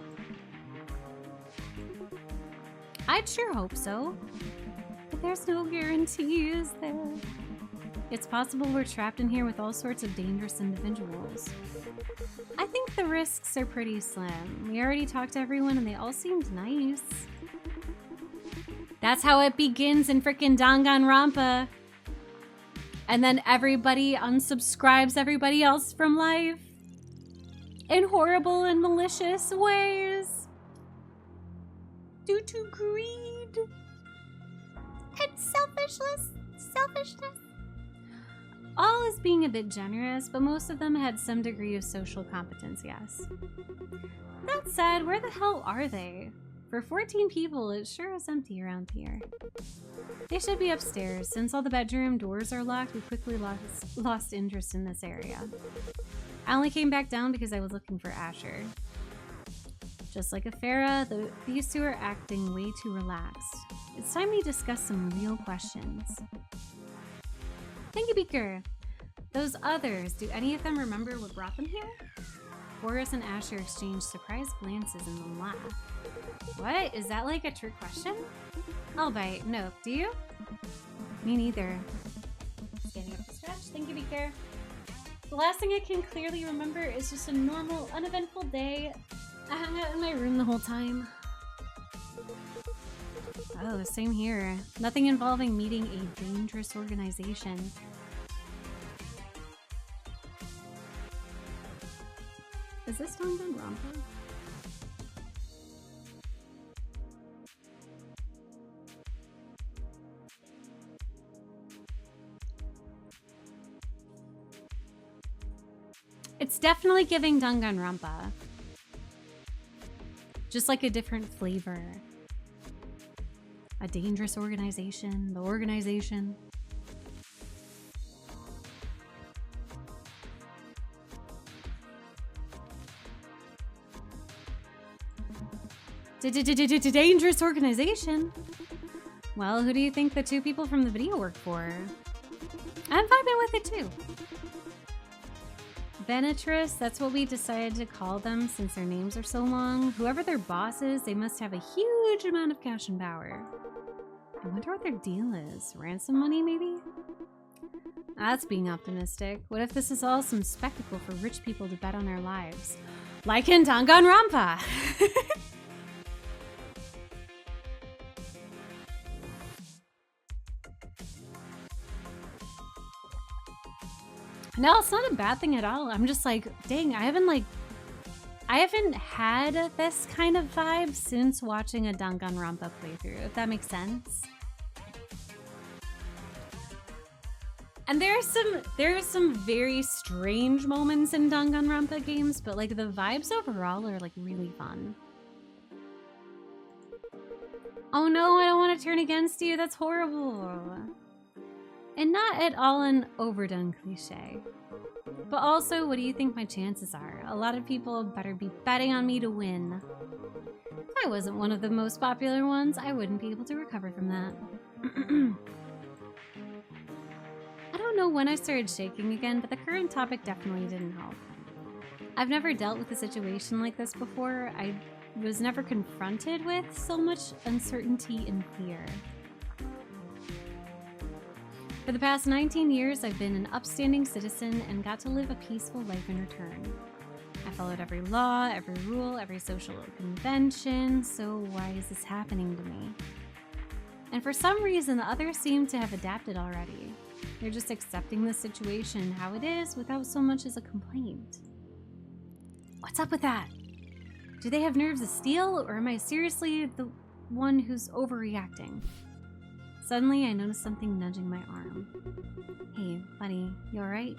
I'd sure hope so. But there's no guarantee, is there? It's possible we're trapped in here with all sorts of dangerous individuals. I think the risks are pretty slim. We already talked to everyone and they all seemed nice. That's how it begins in frickin' Danganronpa. And then everybody unsubscribes everybody else from life. In horrible and malicious ways. Due to greed. And selfishness. All is being a bit generous, but most of them had some degree of social competence, yes. That said, where the hell are they? For 14 people, it sure is empty around here. They should be upstairs. Since all the bedroom doors are locked, we quickly lost interest in this area. I only came back down because I was looking for Asher. Just like Afera, these two are acting way too relaxed. It's time we discuss some real questions. Thank you, Beaker. Those others, do any of them remember what brought them here? Boris and Asher exchanged surprised glances and then laughed. What? Is that like a trick question? I'll bite. No. Do you? Me neither. Standing up to stretch. Thank you, Beaker. The last thing I can clearly remember is just a normal, uneventful day. I hung out in my room the whole time. Oh, same here. Nothing involving meeting a dangerous organization. Is this Danganronpa? It's definitely giving Danganronpa. Just like a different flavor. A dangerous organization, the organization. Dangerous organization? Well, who do you think the two people from the video work for? I'm vibing with it too. Benetress, that's what we decided to call them since their names are so long. Whoever their boss is, they must have a huge amount of cash and power. I wonder what their deal is. Ransom money, maybe? That's being optimistic. What if this is all some spectacle for rich people to bet on their lives? Like in Danganronpa! No, it's not a bad thing at all. I'm just like, dang, I haven't had this kind of vibe since watching a Danganronpa playthrough, if that makes sense. And there are some very strange moments in Danganronpa games, but like the vibes overall are like really fun. Oh no, I don't want to turn against you. That's horrible. And not at all an overdone cliche. But also, what do you think my chances are? A lot of people better be betting on me to win. If I wasn't one of the most popular ones, I wouldn't be able to recover from that. I don't know when I started shaking again, but the current topic definitely didn't help. I've never dealt with a situation like this before. I was never confronted with so much uncertainty and fear. For the past 19 years, I've been an upstanding citizen and got to live a peaceful life in return. I followed every law, every rule, every social convention, so why is this happening to me? And for some reason, the others seem to have adapted already. They're just accepting the situation how it is without so much as a complaint. What's up with that? Do they have nerves of steel, or am I seriously the one who's overreacting? Suddenly, I notice something nudging my arm. Hey, buddy, you alright?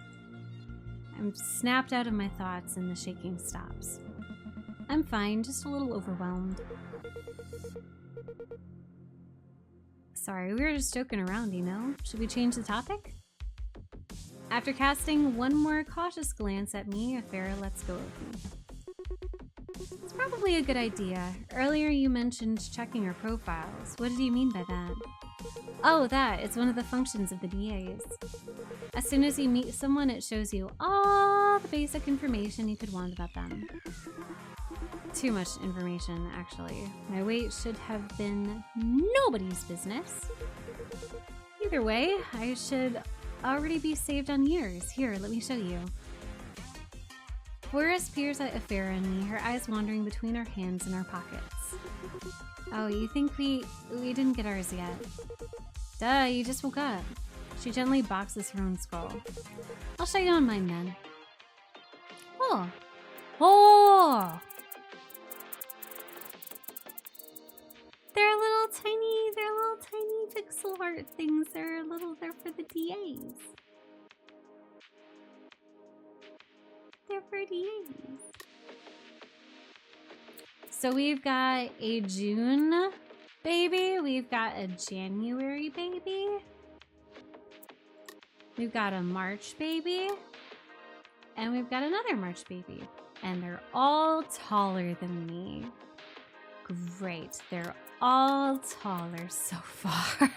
I'm snapped out of my thoughts and the shaking stops. I'm fine, just a little overwhelmed. Sorry, we were just joking around, you know? Should we change the topic? After casting one more cautious glance at me, Farah lets go of me. It's probably a good idea. Earlier you mentioned checking our profiles. What did you mean by that? Oh, that. It's one of the functions of the DAs. As soon as you meet someone, it shows you all the basic information you could want about them. Too much information, actually. My weight should have been nobody's business. Either way, I should already be saved on years. Here, let me show you. Forrest peers at Afera and me, her eyes wandering between our hands and our pockets. Oh, you think we didn't get ours yet? Duh, you just woke up. She gently boxes her own skull. I'll show you on mine then. Oh! Oh! They're little tiny pixel art things. They're for the DAs. They're for DAs. So we've got a June baby. We've got a January baby. We've got a March baby. And we've got another March baby. And they're all taller than me. Great. They're all taller so far.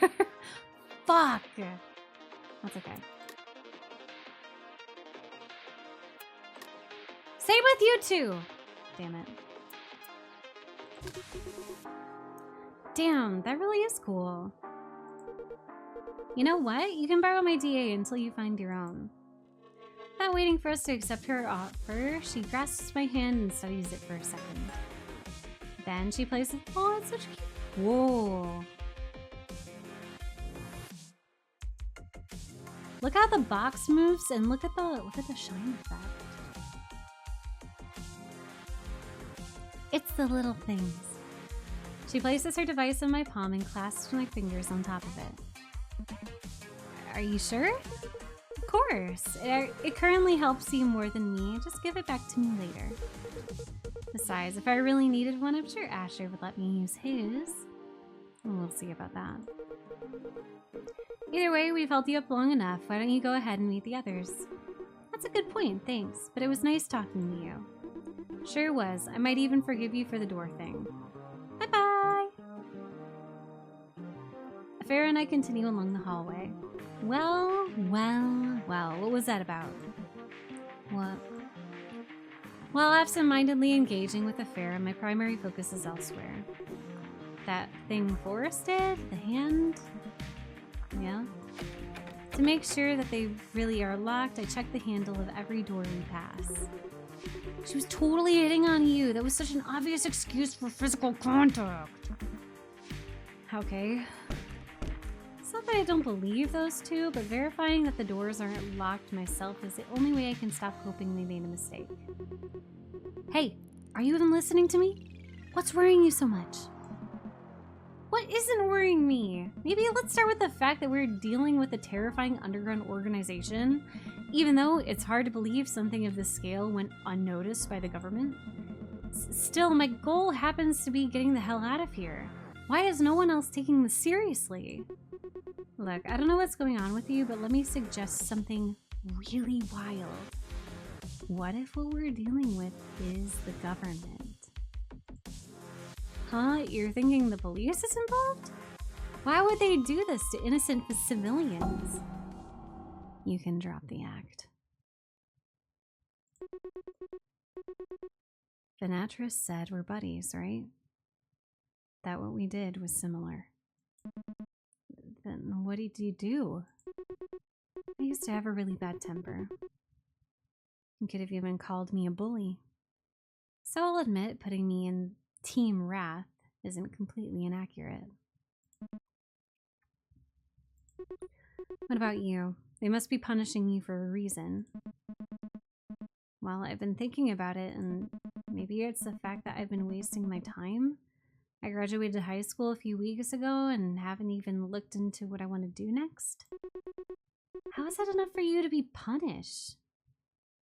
Fuck. That's okay. Same with you two. Damn it. Damn, that really is cool. You know what? You can borrow my DA until you find your own. Without waiting for us to accept her offer, she grasps my hand and studies it for a second. Then she places. Oh, it's such cute. Whoa. Look how the box moves and look at the shine effect. It's the little things. She places her device in my palm and clasps my fingers on top of it. Are you sure? Of course. It currently helps you more than me. Just give it back to me later. Besides, if I really needed one, I'm sure Asher would let me use his. We'll see about that. Either way, we've held you up long enough. Why don't you go ahead and meet the others? That's a good point, thanks. But it was nice talking to you. Sure was. I might even forgive you for the door thing. Bye-bye! Farah and I continue along the hallway. Well, what was that about? What? While absent-mindedly engaging with Farah, my primary focus is elsewhere. That thing Forrest did? The hand? Yeah? To make sure that they really are locked, I check the handle of every door we pass. She was totally hitting on you. That was such an obvious excuse for physical contact. Okay. It's not that I don't believe those two, but verifying that the doors aren't locked myself is the only way I can stop hoping they made a mistake. Hey, are you even listening to me? What's worrying you so much? What isn't worrying me? Maybe let's start with the fact that we're dealing with a terrifying underground organization, even though it's hard to believe something of this scale went unnoticed by the government. Still, my goal happens to be getting the hell out of here. Why is no one else taking this seriously? Look, I don't know what's going on with you, but let me suggest something really wild. What if what we're dealing with is the government? Huh? You're thinking the police is involved? Why would they do this to innocent civilians? You can drop the act. Venatris said we're buddies, right? That what we did was similar. Then what did you do? I used to have a really bad temper. You could have even called me a bully. So I'll admit putting me in Team Wrath isn't completely inaccurate. What about you? They must be punishing you for a reason. Well, I've been thinking about it, and maybe it's the fact that I've been wasting my time. I graduated high school a few weeks ago and haven't even looked into what I want to do next. How is that enough for you to be punished?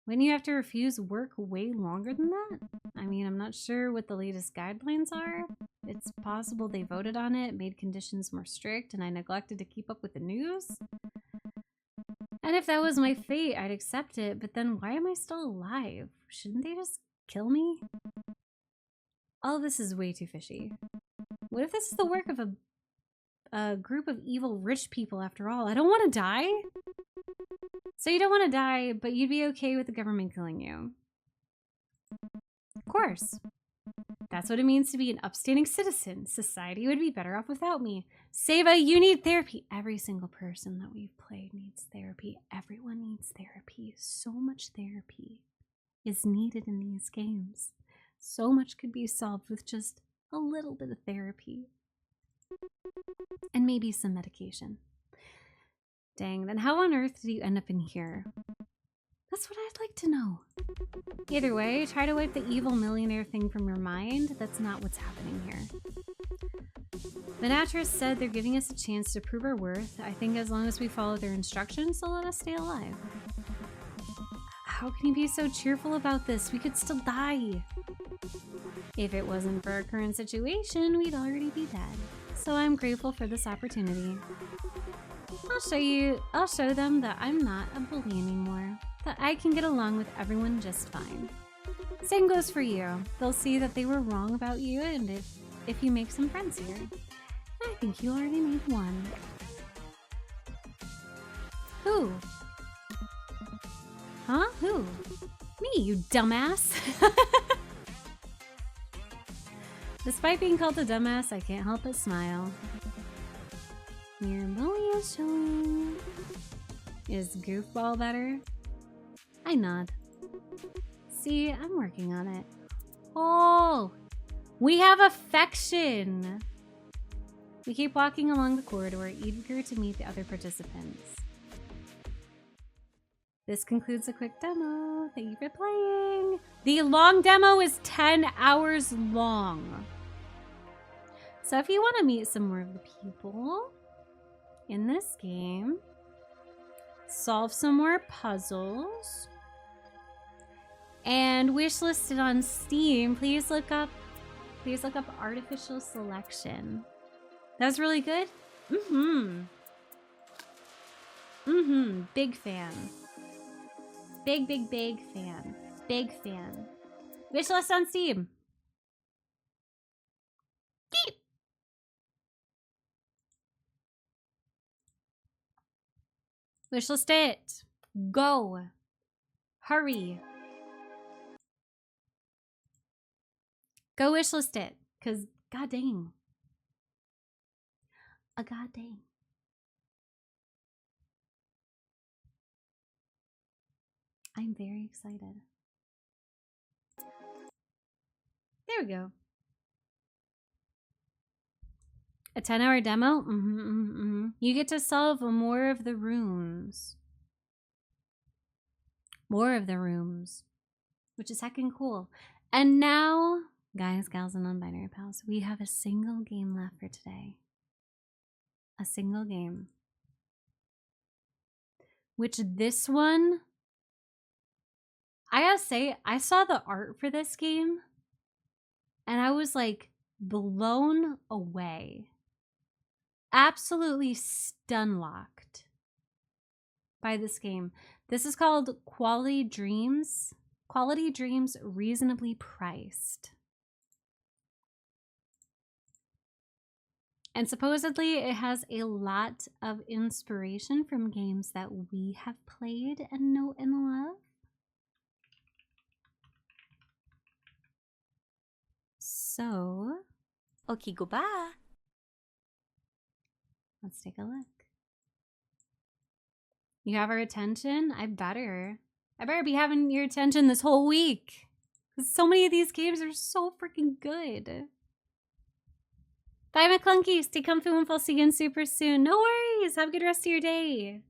Wouldn't you have to refuse work way longer than that? I mean, I'm not sure what the latest guidelines are. It's possible they voted on it, made conditions more strict, and I neglected to keep up with the news. And if that was my fate, I'd accept it, but then why am I still alive? Shouldn't they just kill me? All of this is way too fishy. What if this is the work of a group of evil rich people after all? I don't want to die. So you don't want to die, but you'd be okay with the government killing you. Of course. That's what it means to be an upstanding citizen. Society would be better off without me. Seva, you need therapy. Every single person that we've played needs therapy. Everyone needs therapy. So much therapy is needed in these games. So much could be solved with just a little bit of therapy. And maybe some medication. Dang, then how on earth did you end up in here? That's what I'd like to know. Either way, try to wipe the evil millionaire thing from your mind. That's not what's happening here. Venatris said they're giving us a chance to prove our worth. I think as long as we follow their instructions, they'll let us stay alive. How can you be so cheerful about this? We could still die. If it wasn't for our current situation, we'd already be dead. So I'm grateful for this opportunity. I'll show them that I'm not a bully anymore. That I can get along with everyone just fine. Same goes for you. They'll see that they were wrong about you, and if you make some friends here. I think you already made one. Who? Huh? Who? Me, you dumbass. Despite being called a dumbass, I can't help but smile. Your bully is showing. Is Goofball better? I nod. See, I'm working on it. Oh, we have affection. We keep walking along the corridor, eager to meet the other participants. This concludes a quick demo. Thank you for playing. The long demo is 10 hours long. So if you want to meet some more of the people in this game, solve some more puzzles, and wishlisted on Steam, please look up Artificial Selection. That's really good. Big fan. Big fan. Big fan. Wishlist on Steam. Keep. Wishlist it. Go. Hurry. Go wishlist it. Because, god dang. God dang. I'm very excited. There we go. A 10-hour demo? You get to solve more of the rooms. More of the rooms. Which is heckin' cool. And now, guys, gals, and non-binary pals, we have a single game left for today. A single game. Which this one, I gotta say, I saw the art for this game and I was like blown away. Absolutely stun-locked by this game. This is called Quality Dreams. Quality dreams reasonably priced. And supposedly it has a lot of inspiration from games that we have played and know and love. So, Okigoba. let's take a look. You have our attention? I better be having your attention this whole week. Because so many of these games are so freaking good. Bye, McClunky. Stay comfy and we'll see you again super soon. No worries. Have a good rest of your day.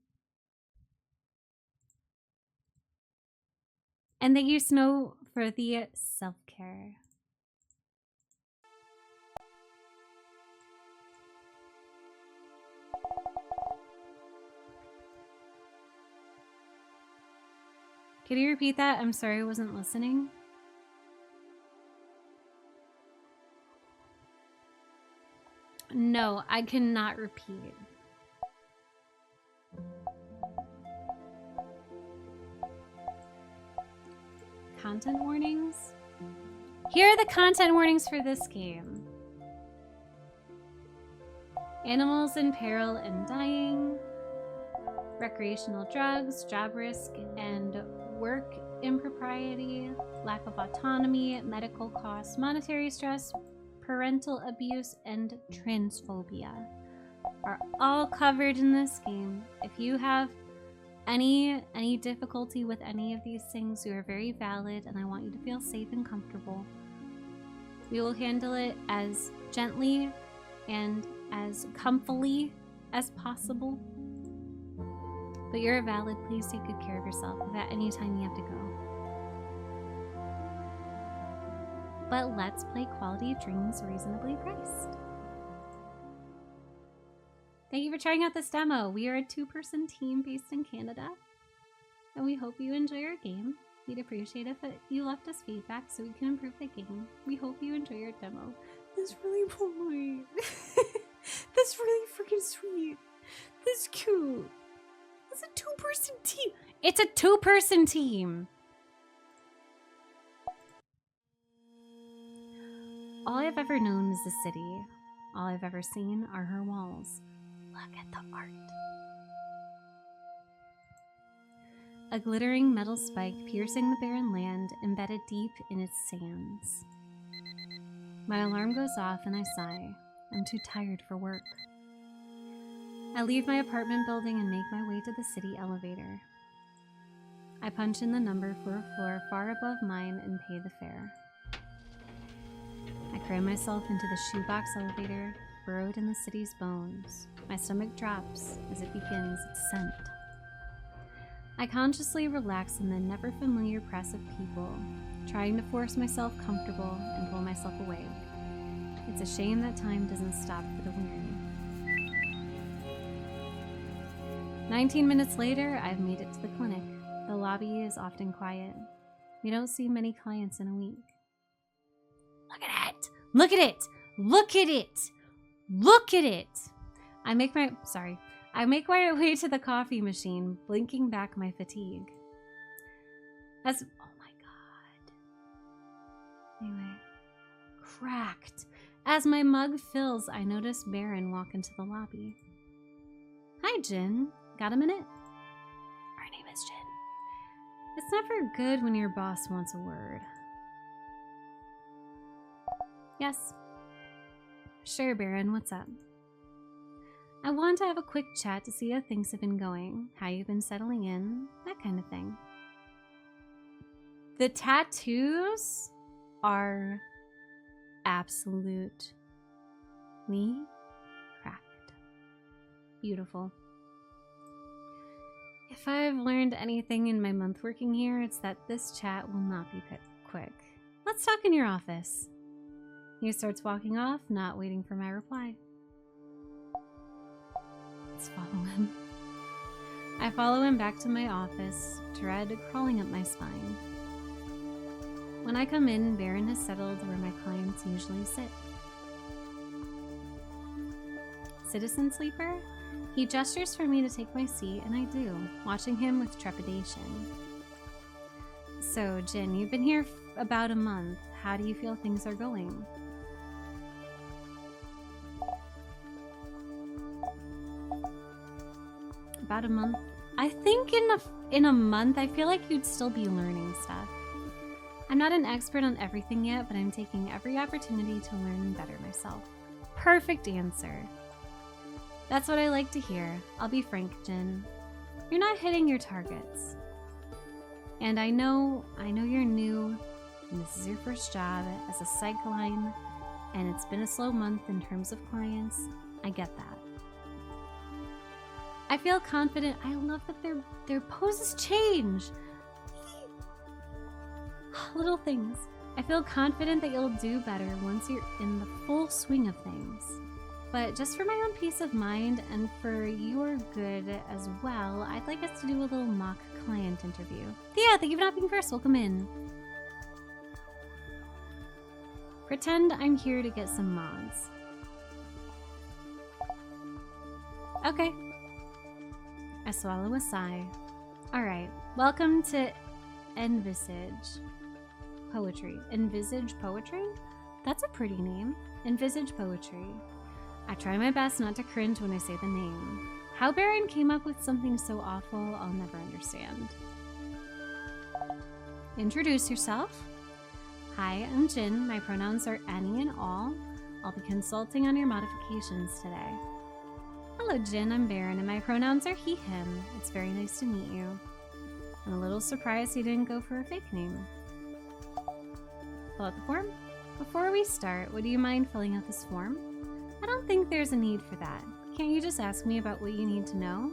And thank you, Snow, for the self-care. Could you repeat that? I'm sorry, I wasn't listening. No, I cannot repeat. Content warnings? Here are the content warnings for this game. Animals in peril and dying. Recreational drugs, job risk, and work impropriety, lack of autonomy, medical costs, monetary stress, parental abuse, and transphobia are all covered in this game. If you have any difficulty with any of these things, you are very valid, and I want you to feel safe and comfortable. We will handle it as gently and as comfily as possible. But you're valid. Please take good care of yourself if at any time you have to go. But let's play Quality of Dreams reasonably priced. Thank you for trying out this demo. We are a 2-person team based in Canada, and we hope you enjoy our game. We'd appreciate it if you left us feedback so we can improve the game. We hope you enjoy your demo. That's really polite. That's really freaking sweet. That's cute. It's a 2-person team. It's a 2-person team. All I've ever known is the city. All I've ever seen are her walls. Look at the art. A glittering metal spike piercing the barren land, embedded deep in its sands. My alarm goes off and I sigh. I'm too tired for work. I leave my apartment building and make my way to the city elevator. I punch in the number for a floor far above mine and pay the fare. I cram myself into the shoebox elevator, burrowed in the city's bones. My stomach drops as it begins its ascent. I consciously relax in the never-familiar press of people, trying to force myself comfortable and pull myself away. It's a shame that time doesn't stop for the weary. 19 minutes later, I've made it to the clinic. The lobby is often quiet. We don't see many clients in a week. Look at it! Look at it! Look at it! Look at it! I make my way to the coffee machine, blinking back my fatigue. Oh my god. Anyway, cracked. As my mug fills, I notice Baron walk into the lobby. Hi, Jin. Got a minute? Her name is Jin. It's never good when your boss wants a word. Yes. Sure, Baron, what's up? I want to have a quick chat to see how things have been going, how you've been settling in, that kind of thing. The tattoos are absolutely cracked. Beautiful. If I've learned anything in my month working here, it's that this chat will not be quick. Let's talk in your office. He starts walking off, not waiting for my reply. Let's follow him. I follow him back to my office, dread crawling up my spine. When I come in, Baron has settled where my clients usually sit. Citizen sleeper? He gestures for me to take my seat, and I do, watching him with trepidation. So, Jin, you've been here about a month. How do you feel things are going? About a month. I think in a month, I feel like you'd still be learning stuff. I'm not an expert on everything yet, but I'm taking every opportunity to learn and better myself. Perfect answer. That's what I like to hear. I'll be frank, Jin. You're not hitting your targets. And I know you're new, and this is your first job as a psycholine, and it's been a slow month in terms of clients. I get that. I feel confident. I love that their poses change. Little things. I feel confident that you'll do better once you're in the full swing of things. But just for my own peace of mind and for your good as well, I'd like us to do a little mock client interview. Yeah, thank you for not being first. Welcome in. Pretend I'm here to get some mods. Okay. I swallow a sigh. Alright, welcome to Envisage Poetry. Envisage Poetry? That's a pretty name. Envisage Poetry. I try my best not to cringe when I say the name. How Baron came up with something so awful, I'll never understand. Introduce yourself. Hi, I'm Jin. My pronouns are any and all. I'll be consulting on your modifications today. Hello, Jin. I'm Baron, and my pronouns are he, him. It's very nice to meet you. I'm a little surprised he didn't go for a fake name. Fill out the form? Before we start, would you mind filling out this form? I don't think there's a need for that. Can't you just ask me about what you need to know?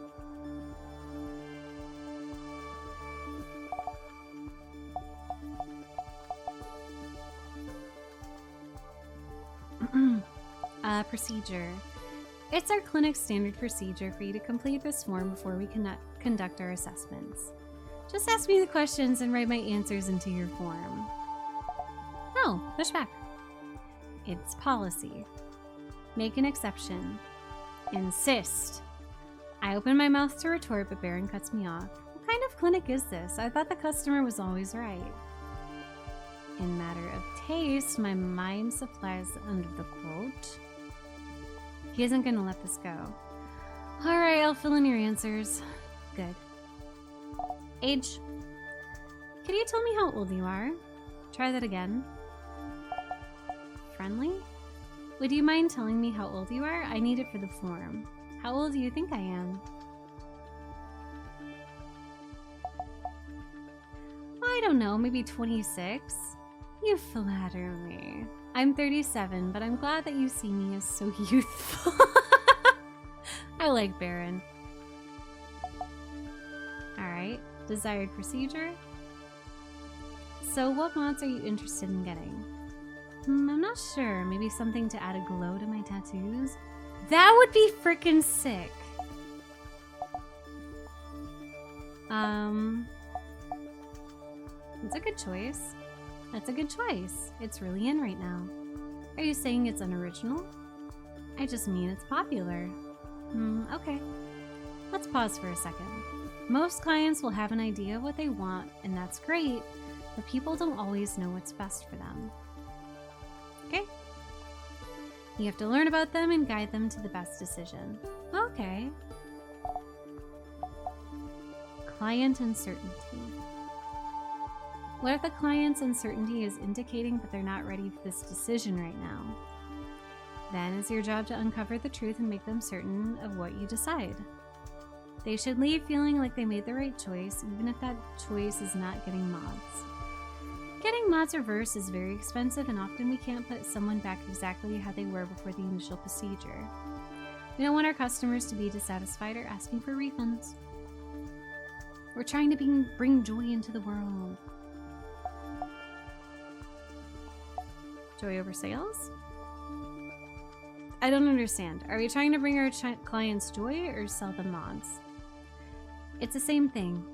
Procedure. It's our clinic's standard procedure for you to complete this form before we conduct our assessments. Just ask me the questions and write my answers into your form. No, push back. It's policy. Make an exception. Insist. I open my mouth to retort, but Baron cuts me off. What kind of clinic is this? I thought the customer was always right. In matter of taste, my mind supplies the end of the quote. He isn't gonna let this go. Alright, I'll fill in your answers. Good. Age. Could you tell me how old you are? Try that again. Friendly? Would you mind telling me how old you are? I need it for the form. How old do you think I am? I don't know, maybe 26? You flatter me. I'm 37, but I'm glad that you see me as so youthful. I like Baron. Alright, desired procedure. So what mods are you interested in getting? I'm not sure. Maybe something to add a glow to my tattoos? That would be freaking sick. That's a good choice. That's a good choice. It's really in right now. Are you saying it's unoriginal? I just mean it's popular. Okay. Let's pause for a second. Most clients will have an idea of what they want, and that's great, but people don't always know what's best for them. Okay? You have to learn about them and guide them to the best decision. Okay. Client uncertainty. What if the client's uncertainty is indicating that they're not ready for this decision right now? Then it's your job to uncover the truth and make them certain of what you decide. They should leave feeling like they made the right choice, even if that choice is not getting mods. Getting mods reversed is very expensive, and often we can't put someone back exactly how they were before the initial procedure. We don't want our customers to be dissatisfied or asking for refunds. We're trying to bring joy into the world. Joy over sales? I don't understand. Are we trying to bring our clients joy or sell them mods? It's the same thing.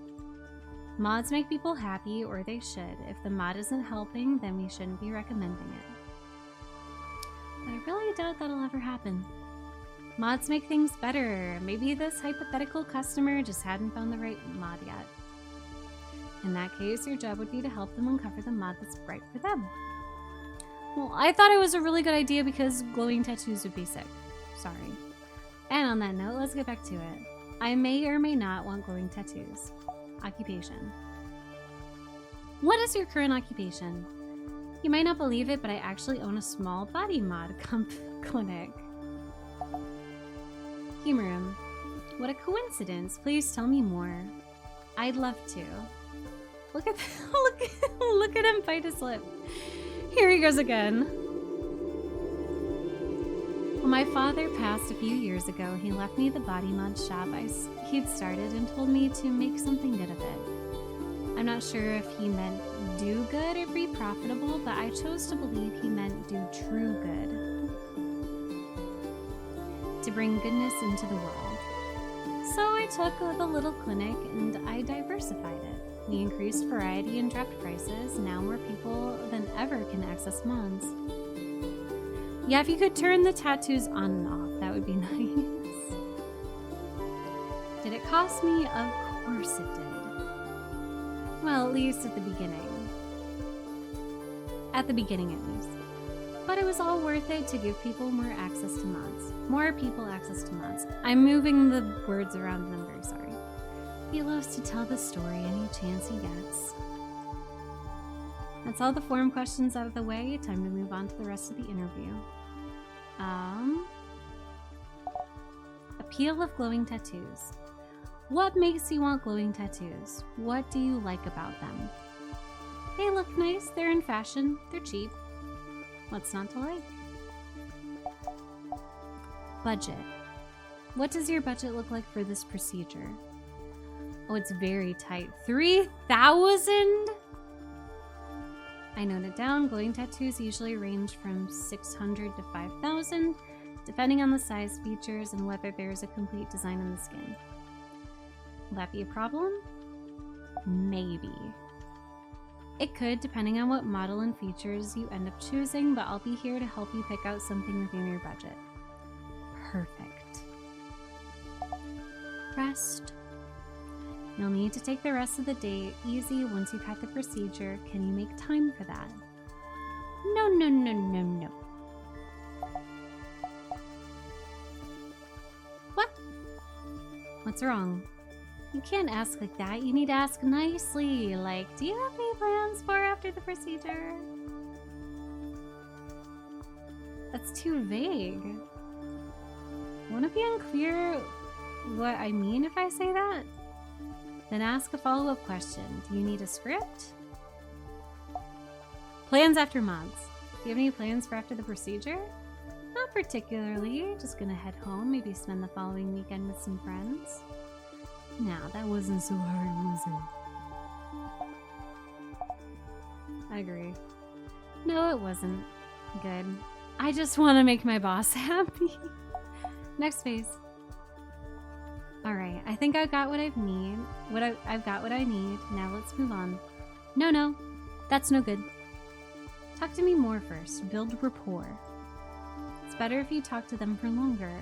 Mods make people happy, or they should. If the mod isn't helping, then we shouldn't be recommending it. But I really doubt that'll ever happen. Mods make things better. Maybe this hypothetical customer just hadn't found the right mod yet. In that case, your job would be to help them uncover the mod that's right for them. Well, I thought it was a really good idea because glowing tattoos would be sick. Sorry. And on that note, let's get back to it. I may or may not want glowing tattoos. Occupation. What is your current occupation? You might not believe it, but I actually own a small body mod clinic. Humor him. What a coincidence. Please tell me more. I'd love to. Look at look at him bite his lip. Here he goes again. When my father passed a few years ago, he left me the body mod shop he'd started and told me to make something good of it. I'm not sure if he meant do good or be profitable, but I chose to believe he meant do true good. To bring goodness into the world. So I took the little clinic and I diversified it. We increased variety and dropped prices. Now more people than ever can access mods. Yeah, if you could turn the tattoos on and off, that would be nice. Did it cost me? Of course it did. Well, at least at the beginning. At the beginning, at least. But it was all worth it to give people more access to mods. More people access to mods. I'm moving the words around and I'm very sorry. He loves to tell the story any chance he gets. That's all the forum questions out of the way. Time to move on to the rest of the interview. Appeal of glowing tattoos. What makes you want glowing tattoos? What do you like about them? They look nice, they're in fashion, they're cheap. What's not to like? Budget. What does your budget look like for this procedure? Oh, it's very tight. 3,000? I noted down, glowing tattoos usually range from 600 to 5,000, depending on the size, features, and whether there's a complete design on the skin. Will that be a problem? Maybe. It could, depending on what model and features you end up choosing, but I'll be here to help you pick out something within your budget. Perfect. Rest. You'll need to take the rest of the day easy once you've had the procedure. Can you make time for that? No, no, no, no, no. What? What's wrong? You can't ask like that. You need to ask nicely. Like, do you have any plans for after the procedure? That's too vague. Won't it be unclear what I mean if I say that? Then ask a follow-up question. Do you need a script? Plans after mods. Do you have any plans for after the procedure? Not particularly. Just gonna head home, maybe spend the following weekend with some friends. No, that wasn't so hard, was it? I agree. No, it wasn't. Good. I just want to make my boss happy. Next phase. Alright, I think I've got what I need. I've got what I need. Now let's move on. No, that's no good. Talk to me more first. Build rapport. It's better if you talk to them for longer.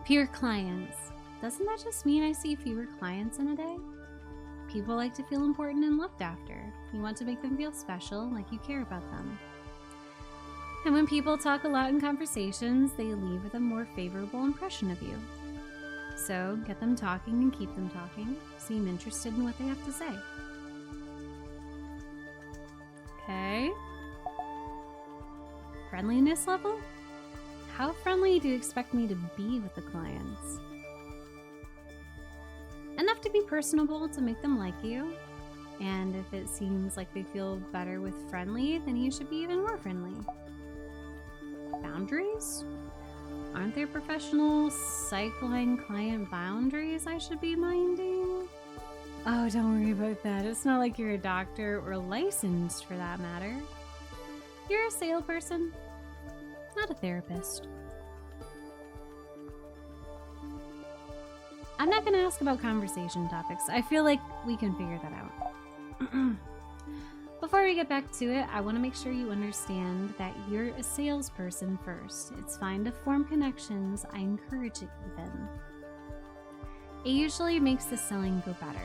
Peer clients. Doesn't that just mean I see fewer clients in a day? People like to feel important and looked after. You want to make them feel special, like you care about them. And when people talk a lot in conversations, they leave with a more favorable impression of you. So get them talking and keep them talking. Seem interested in what they have to say. Okay. Friendliness level? How friendly do you expect me to be with the clients? Enough to be personable to make them like you. And if it seems like they feel better with friendly, then you should be even more friendly. Boundaries? Aren't there professional cycling client boundaries I should be minding? Oh, don't worry about that. It's not like you're a doctor or licensed for that matter. You're a salesperson, not a therapist. I'm not going to ask about conversation topics. I feel like we can figure that out. Before we get back to it, I want to make sure you understand that you're a salesperson first. It's fine to form connections. I encourage it even. It usually makes the selling go better.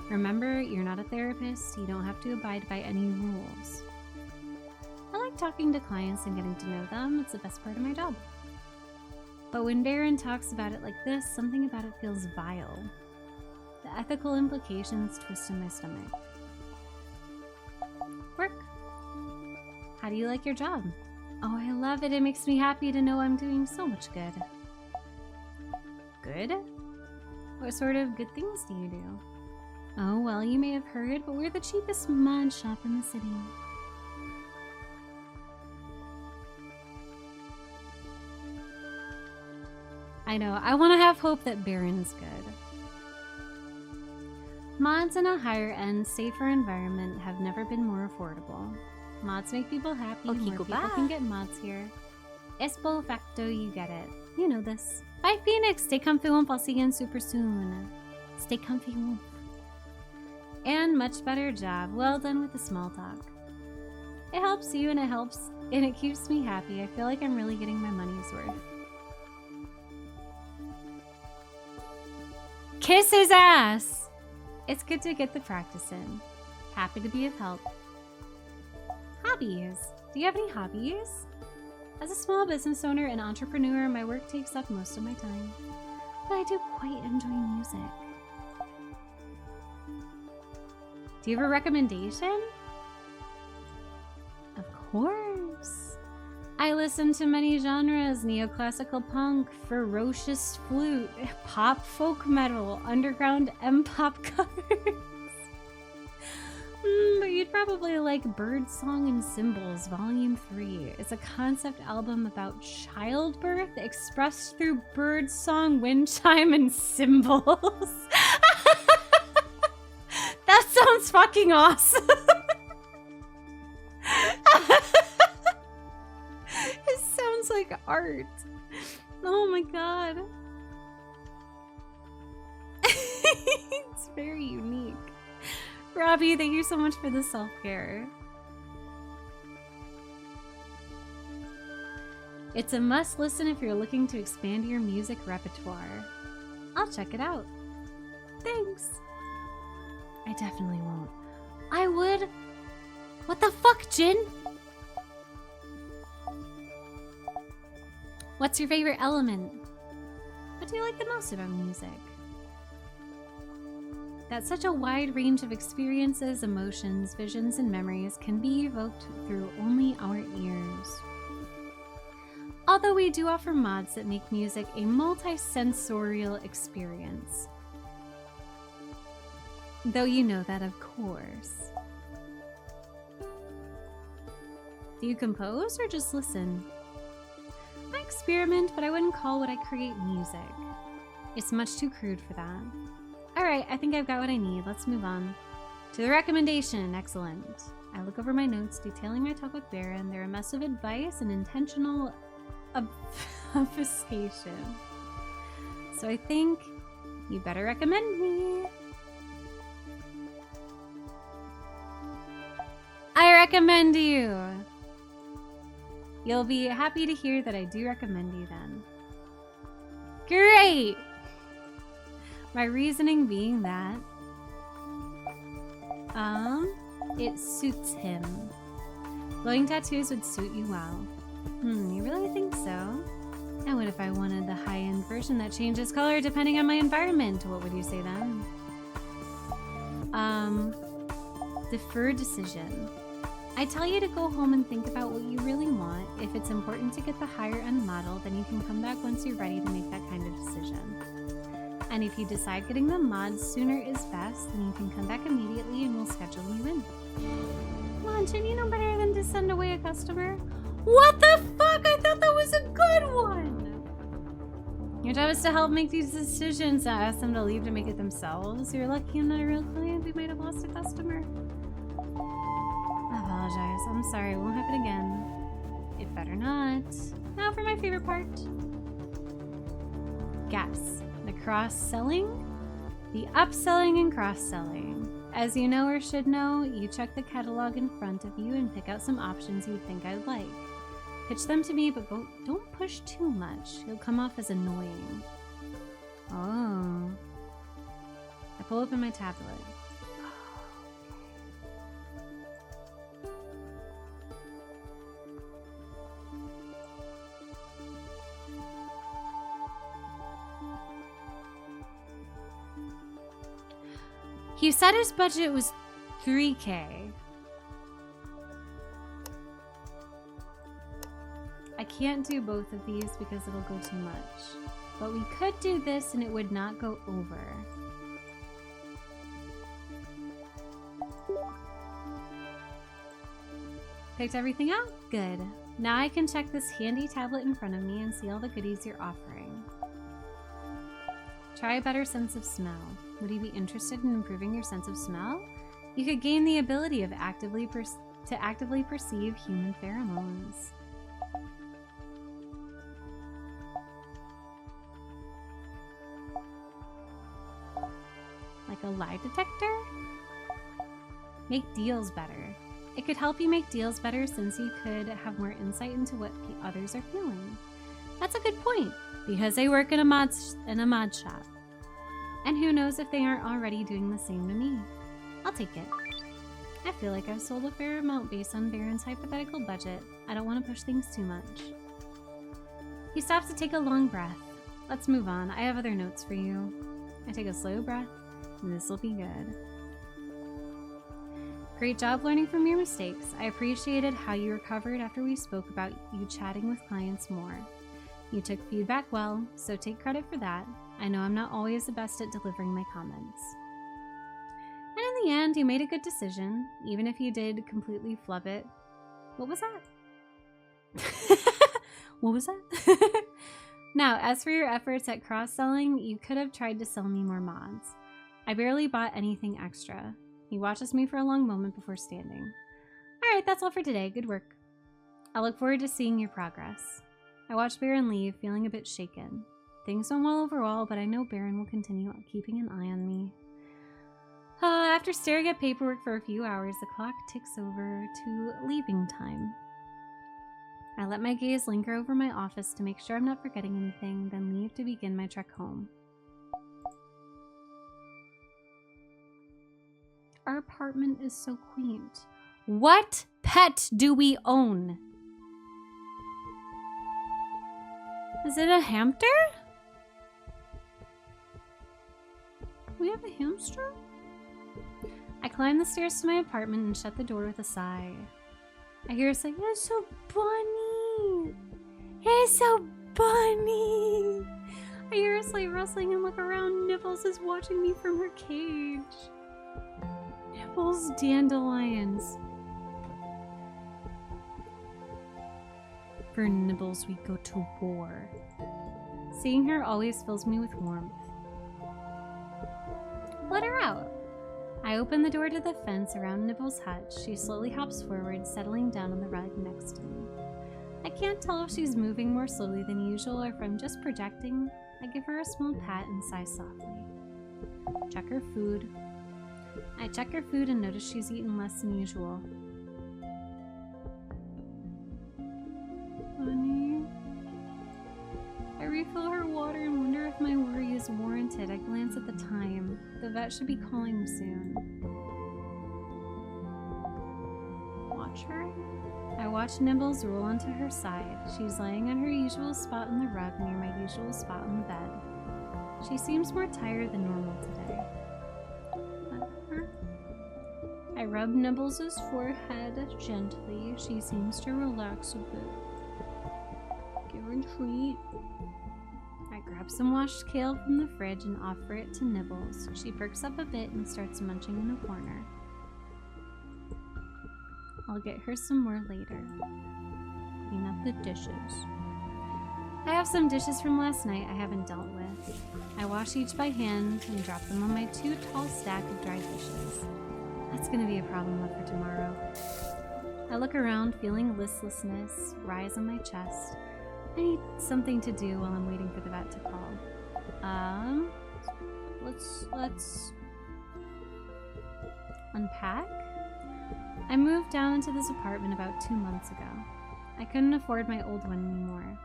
Remember, you're not a therapist. You don't have to abide by any rules. I like talking to clients and getting to know them. It's the best part of my job. But when Baron talks about it like this, something about it feels vile. The ethical implications twist in my stomach. Work. How do you like your job? Oh, I love it. It makes me happy to know I'm doing so much good. Good? What sort of good things do you do? Oh, well, you may have heard, but we're the cheapest mod shop in the city. I know, I want to have hope that Baron's good. Mods in a higher end, safer environment have never been more affordable. Mods make people happy, more people can get mods here. Es po facto, you get it. You know this. Bye, Phoenix! Stay comfy, Womp. I'll see you again super soon. Stay comfy, Womp. And much better job. Well done with the small talk. It helps you and it keeps me happy. I feel like I'm really getting my money's worth. Kiss his ass! It's good to get the practice in. Happy to be of help. Hobbies. Do you have any hobbies? As a small business owner and entrepreneur, my work takes up most of my time. But I do quite enjoy music. Do you have a recommendation? Of course. I listen to many genres: neoclassical punk, ferocious flute, pop folk metal, underground M-pop covers. But you'd probably like Birdsong and Symbols, Volume 3. It's a concept album about childbirth expressed through birdsong, wind chime, and cymbals. That sounds fucking awesome. It sounds like art. Oh my god. It's very unique. Robbie, thank you so much for the self-care. It's a must listen if you're looking to expand your music repertoire. I'll check it out. Thanks. I definitely won't. I would. What the fuck, Jin? What's your favorite element? What do you like the most about music? That such a wide range of experiences, emotions, visions, and memories can be evoked through only our ears. Although we do offer mods that make music a multi-sensorial experience. Though you know that, of course. Do you compose or just listen? I experiment, but I wouldn't call what I create music. It's much too crude for that. Alright, I think I've got what I need. Let's move on. To the recommendation. Excellent. I look over my notes detailing my talk with Baron. They're a mess of advice and intentional obfuscation. So I think you better recommend me. I recommend you. You'll be happy to hear that I do recommend you then. Great! My reasoning being that it suits him. Glowing tattoos would suit you well. You really think so? And what if I wanted the high-end version that changes color depending on my environment? What would you say then? Deferred decision. I tell you to go home and think about what you really want. If it's important to get the higher-end model, then you can come back once you're ready to make that kind of decision. And if you decide getting the mods sooner is best, then you can come back immediately and we'll schedule you in. Come on, Jin, you know better than to send away a customer. What the fuck? I thought that was a good one! Your job is to help make these decisions, not ask them to leave to make it themselves. You're lucky I'm not a real client. We might have lost a customer. I apologize. I'm sorry. It won't happen again. It better not. Now for my favorite part. Guess. The cross-selling? The upselling and cross-selling. As you know or should know, you check the catalog in front of you and pick out some options you think I'd like. Pitch them to me, but don't push too much. You'll come off as annoying. Oh. I pull open my tablet. He said his budget was $3K. I can't do both of these because it'll go too much. But we could do this and it would not go over. Picked everything out? Good. Now I can check this handy tablet in front of me and see all the goodies you're offering. Try a better sense of smell. Would you be interested in improving your sense of smell? You could gain the ability of actively perceive human pheromones. Like a lie detector? Make deals better. It could help you make deals better since you could have more insight into what others are feeling. That's a good point, because I work in a mod shop. And who knows if they aren't already doing the same to me. I'll take it. I feel like I've sold a fair amount based on Baron's hypothetical budget. I don't want to push things too much. He stops to take a long breath. Let's move on. I have other notes for you. I take a slow breath. This'll be good. Great job learning from your mistakes. I appreciated how you recovered after we spoke about you chatting with clients more. You took feedback well, so take credit for that. I know I'm not always the best at delivering my comments. And in the end, you made a good decision, even if you did completely flub it. What was that? What was that? Now, as for your efforts at cross-selling, you could have tried to sell me more mods. I barely bought anything extra. He watches me for a long moment before standing. Alright, that's all for today. Good work. I look forward to seeing your progress. I watch Baron leave, feeling a bit shaken. Things went well overall, but I know Baron will continue keeping an eye on me. After staring at paperwork for a few hours, the clock ticks over to leaving time. I let my gaze linger over my office to make sure I'm not forgetting anything, then leave to begin my trek home. Our apartment is so quaint. What pet do we own? Is it a hamster? We have a hamster? I climb the stairs to my apartment and shut the door with a sigh. I hear her say, "It's so bunny! It's so bunny!" I hear a slight rustling and look around. Nibbles is watching me from her cage. Nibbles dandelions. For Nibbles, we go to war. Seeing her always fills me with warmth. Let her out. I open the door to the fence around Nibbles' hut. She slowly hops forward, settling down on the rug next to me. I can't tell if she's moving more slowly than usual or if I'm just projecting. I give her a small pat and sigh softly. Check her food. I check her food and notice she's eaten less than usual. Honey. I refill her water and wonder if my worry is warranted. I glance at the time. The vet should be calling soon. Watch her? I watch Nibbles roll onto her side. She's laying on her usual spot on the rug near my usual spot on the bed. She seems more tired than normal today. I rub Nibbles' forehead gently. She seems to relax a bit. Give her a treat. I grab some washed kale from the fridge and offer it to Nibbles. She perks up a bit and starts munching in a corner. I'll get her some more later. Clean up the dishes. I have some dishes from last night I haven't dealt with. I wash each by hand and drop them on my 2 tall stack of dry dishes. That's gonna be a problem for tomorrow. I look around, feeling listlessness rise on my chest. I need something to do while I'm waiting for the vet to call. Unpack? I moved down into this apartment about 2 months ago. I couldn't afford my old one anymore.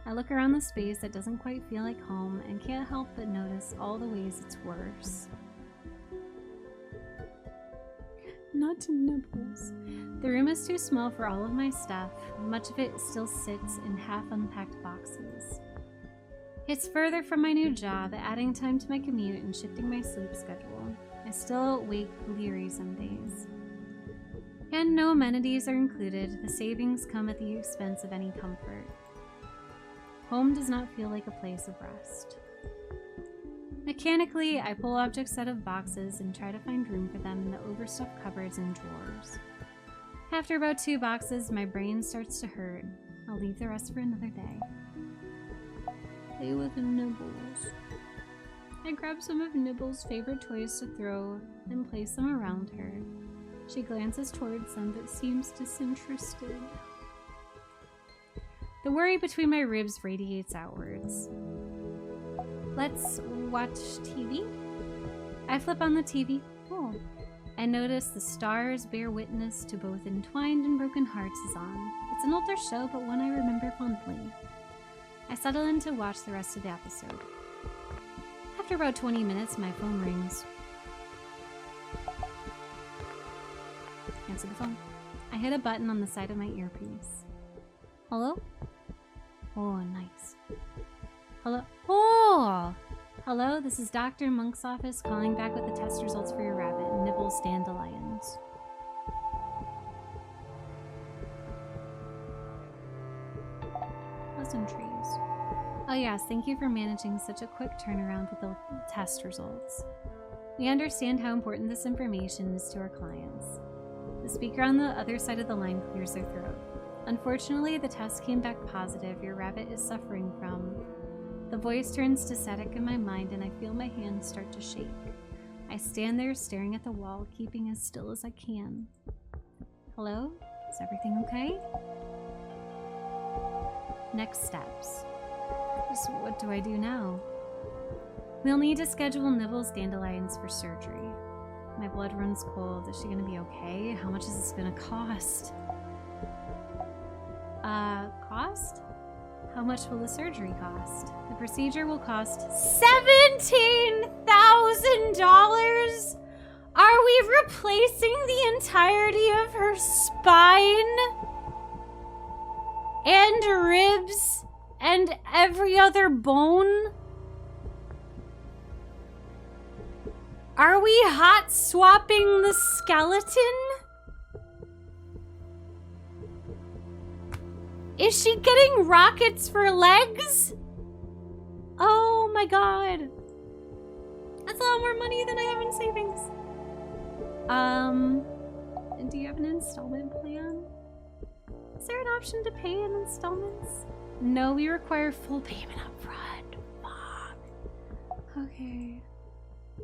I look around the space that doesn't quite feel like home and can't help but notice all the ways it's worse. Not to Nibbles. The room is too small for all of my stuff. Much of it still sits in half-unpacked boxes. It's further from my new job, adding time to my commute and shifting my sleep schedule. I still wake bleary some days. And no amenities are included. The savings come at the expense of any comfort. Home does not feel like a place of rest. Mechanically, I pull objects out of boxes and try to find room for them in the overstuffed cupboards and drawers. After about 2 boxes, my brain starts to hurt. I'll leave the rest for another day. Play with Nibbles. I grab some of Nibbles' favorite toys to throw and place them around her. She glances towards them but seems disinterested. The worry between my ribs radiates outwards. Let's watch TV? I flip on the TV. Oh. I notice the stars bear witness to both Entwined and Broken Hearts is on. It's an older show, but one I remember fondly. I settle in to watch the rest of the episode. After about 20 minutes, my phone rings. Answer the phone. I hit a button on the side of my earpiece. Hello? Oh, nice. Hello? Oh! Hello, this is Dr. Monk's office calling back with the test results for your rabbit, Nibbles Dandelions. Pleasantries. Oh yes, thank you for managing such a quick turnaround with the test results. We understand how important this information is to our clients. The speaker on the other side of the line clears their throat. Unfortunately, the test came back positive. Your rabbit is suffering from... The voice turns to static in my mind and I feel my hands start to shake. I stand there staring at the wall, keeping as still as I can. Hello? Is everything okay? Next steps. So what do I do now? We'll need to schedule Nibbles Dandelions for surgery. My blood runs cold. Is she gonna be okay? How much is this gonna cost? Cost? How much will the surgery cost? The procedure will cost $17,000! Are we replacing the entirety of her spine? And ribs? And every other bone? Are we hot swapping the skeleton? Is she getting rockets for legs? Oh my god. That's a lot more money than I have in savings. Do you have an installment plan? Is there an option to pay in installments? No, we require full payment up front. Fuck. Okay.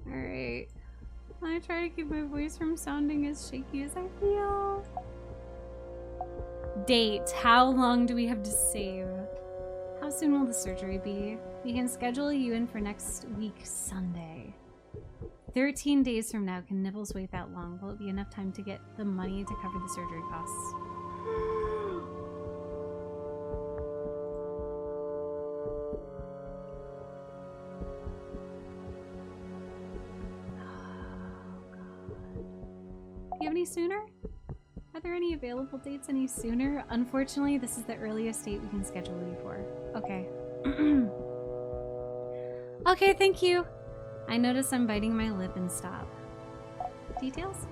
Alright. I try to keep my voice from sounding as shaky as I feel. Date. How long do we have to save? How soon will the surgery be? We can schedule you in for next week, Sunday. 13 days from now. Can Nibbles wait that long? Will it be enough time to get the money to cover the surgery costs? Do you have any sooner? Are there any available dates any sooner? Unfortunately, this is the earliest date we can schedule you for. Okay. Okay, thank you. I notice I'm biting my lip and stop. Details?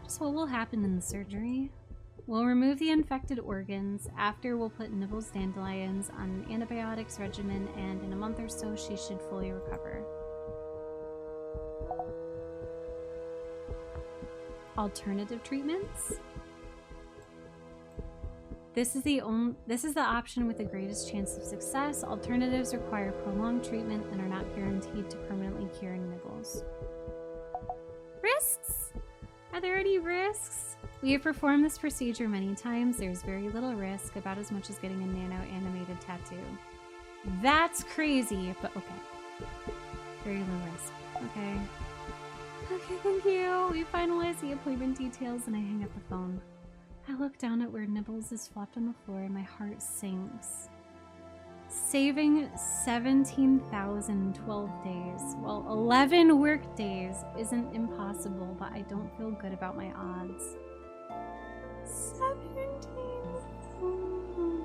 Just what will happen in the surgery. We'll remove the infected organs. After, we'll put Nibbles Dandelions on an antibiotics regimen, and in a month or so, she should fully recover. Alternative treatments? This is the option with the greatest chance of success. Alternatives require prolonged treatment and are not guaranteed to permanently cure Nibbles. Risks? Are there any risks? We have performed this procedure many times. There's very little risk, about as much as getting a nano-animated tattoo. That's crazy, but okay. Very low risk. Okay. Okay, thank you. We finalize the appointment details and I hang up the phone. I look down at where Nibbles is flopped on the floor and my heart sinks. Saving 17,012 days, well, 11 work days isn't impossible, but I don't feel good about my odds. 17,000.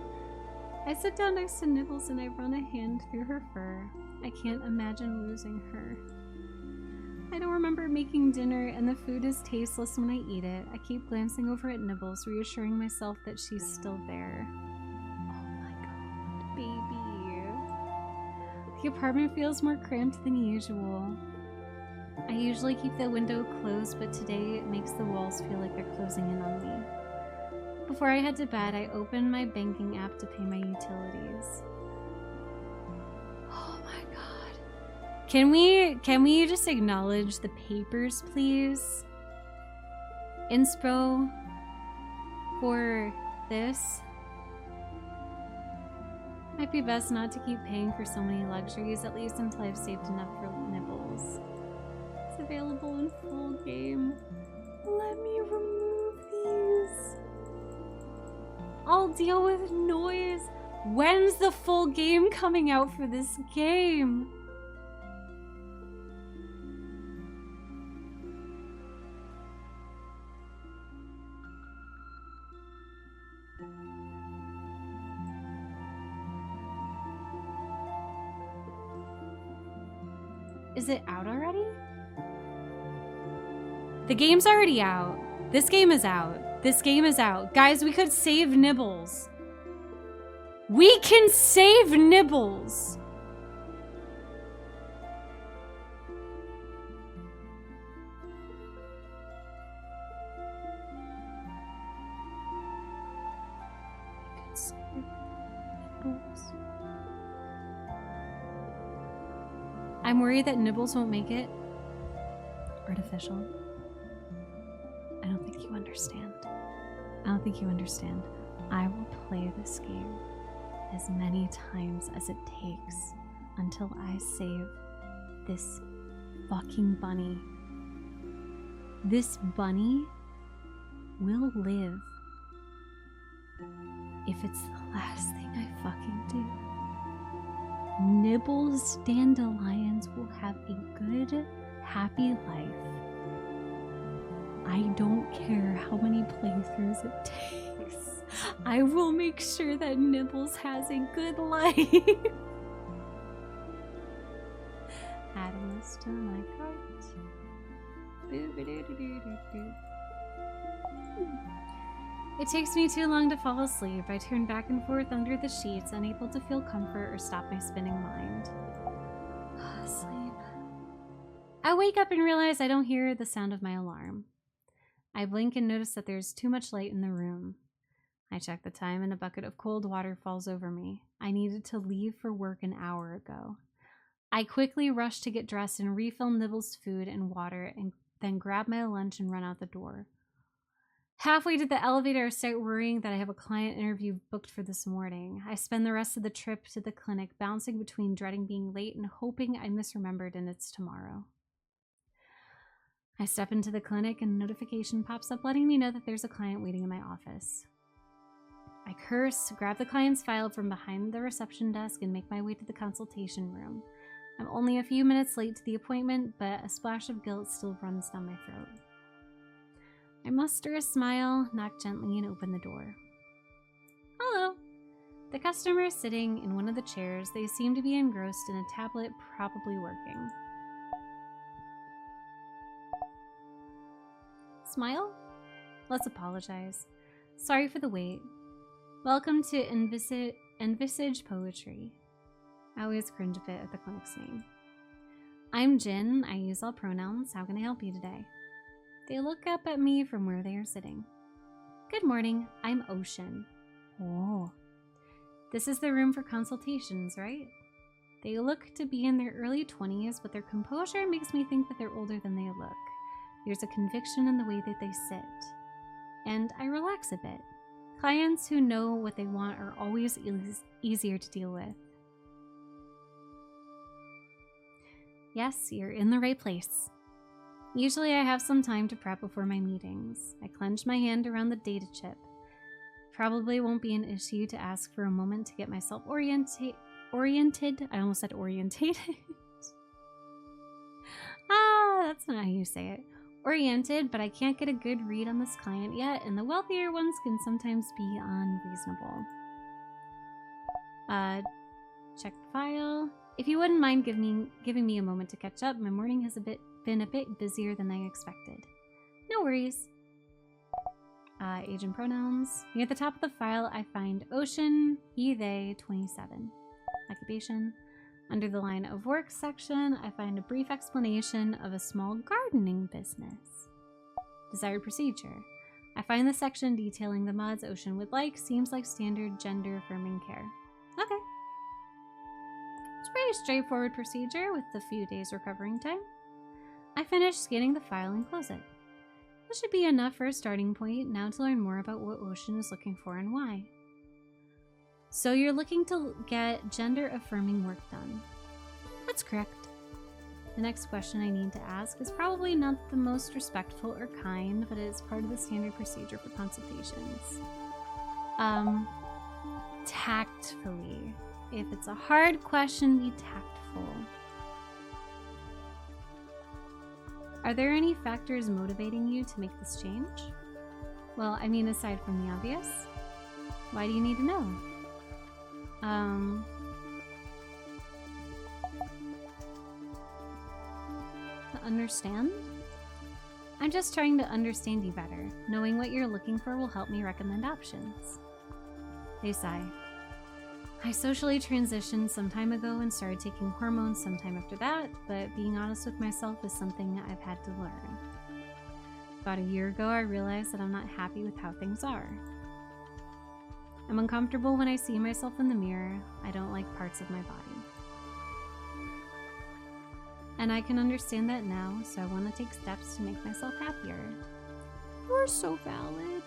I sit down next to Nibbles and I run a hand through her fur. I can't imagine losing her. I don't remember making dinner and the food is tasteless when I eat it. I keep glancing over at Nibbles, reassuring myself that she's still there. Oh my god, baby. The apartment feels more cramped than usual. I usually keep the window closed, but today it makes the walls feel like they're closing in on me. Before I head to bed, I open my banking app to pay my utilities. Oh my god. Can we just acknowledge the papers, please? Inspo for this. Might be best not to keep paying for so many luxuries, at least until I've saved enough for Nibbles. It's available in full game. Let me remove these. I'll deal with noise. When's the full game coming out for this game? Is it out already? The game's already out. This game is out. This game is out. Guys, we could save Nibbles. We can save Nibbles. We could save Nibbles. I'm worried that Nibbles won't make it. Artificial. I don't think you understand. I don't think you understand. I will play this game as many times as it takes until I save this fucking bunny. This bunny will live if it's the last thing I fucking do. Nibbles Dandelions will have a good, happy life. I don't care how many playthroughs it takes. I will make sure that Nibbles has a good life. Adding this to my cart. Boo-ba-doo-doo-doo-doo-doo. It takes me too long to fall asleep. I turn back and forth under the sheets, unable to feel comfort or stop my spinning mind. Sleep. I wake up and realize I don't hear the sound of my alarm. I blink and notice that there's too much light in the room. I check the time and a bucket of cold water falls over me. I needed to leave for work an hour ago. I quickly rush to get dressed and refill Nibbles' food and water and then grab my lunch and run out the door. Halfway to the elevator, I start worrying that I have a client interview booked for this morning. I spend the rest of the trip to the clinic bouncing between dreading being late and hoping I misremembered and it's tomorrow. I step into the clinic and a notification pops up letting me know that there's a client waiting in my office. I curse, grab the client's file from behind the reception desk, and make my way to the consultation room. I'm only a few minutes late to the appointment, but a splash of guilt still runs down my throat. I muster a smile, knock gently, and open the door. Hello. The customer is sitting in one of the chairs. They seem to be engrossed in a tablet, probably working. Smile? Let's apologize. Sorry for the wait. Welcome to Envisage Poetry. I always cringe a bit at the clinic's name. I'm Jin. I use all pronouns. How can I help you today? They look up at me from where they are sitting. Good morning. I'm Ocean. Oh. This is the room for consultations, right? They look to be in their early 20s, but their composure makes me think that they're older than they look. There's a conviction in the way that they sit. And I relax a bit. Clients who know what they want are always easier to deal with. Yes, you're in the right place. Usually I have some time to prep before my meetings. I clench my hand around the data chip. Probably won't be an issue to ask for a moment to get myself oriented. I almost said orientated. That's not how you say it. Oriented, but I can't get a good read on this client yet, and the wealthier ones can sometimes be unreasonable. Check the file. If you wouldn't mind giving me a moment to catch up, my morning has been a bit busier than I expected. No worries. Age and pronouns. Near the top of the file, I find Ocean, he, they, 27. Occupation. Under the line of work section, I find a brief explanation of a small gardening business. Desired procedure. I find the section detailing the mods Ocean would like. Seems like standard gender affirming care. Okay. It's a pretty straightforward procedure with a few days recovering time. I finish scanning the file and close it. This should be enough for a starting point, now to learn more about what Ocean is looking for and why. So you're looking to get gender-affirming work done. That's correct. The next question I need to ask is probably not the most respectful or kind, but it is part of the standard procedure for consultations. Tactfully. If it's a hard question, be tactful. Are there any factors motivating you to make this change? Well, I mean, aside from the obvious, why do you need to know? To understand? I'm just trying to understand you better. Knowing what you're looking for will help me recommend options. They sigh. I socially transitioned some time ago and started taking hormones sometime after that, but being honest with myself is something I've had to learn. About a year ago, I realized that I'm not happy with how things are. I'm uncomfortable when I see myself in the mirror. I don't like parts of my body. And I can understand that now, so I want to take steps to make myself happier. You're so valid.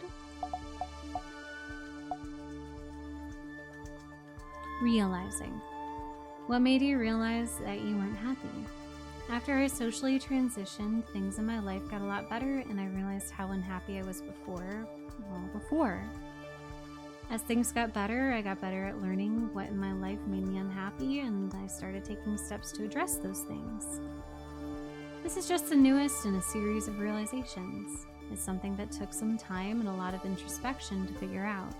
Realizing. What made you realize that you weren't happy? After I socially transitioned, things in my life got a lot better, and I realized how unhappy I was before. As things got better, I got better at learning what in my life made me unhappy, and I started taking steps to address those things. This is just the newest in a series of realizations. It's something that took some time and a lot of introspection to figure out.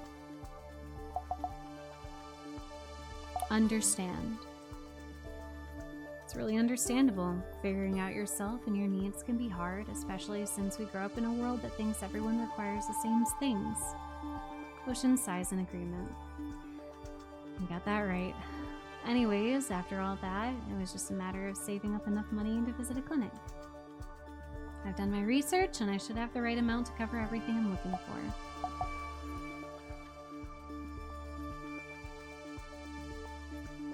Understand. It's really understandable. Figuring out yourself and your needs can be hard, especially since we grow up in a world that thinks everyone requires the same things. Ocean sighs in agreement. You got that right. Anyways, after all that, it was just a matter of saving up enough money to visit a clinic. I've done my research, and I should have the right amount to cover everything I'm looking for.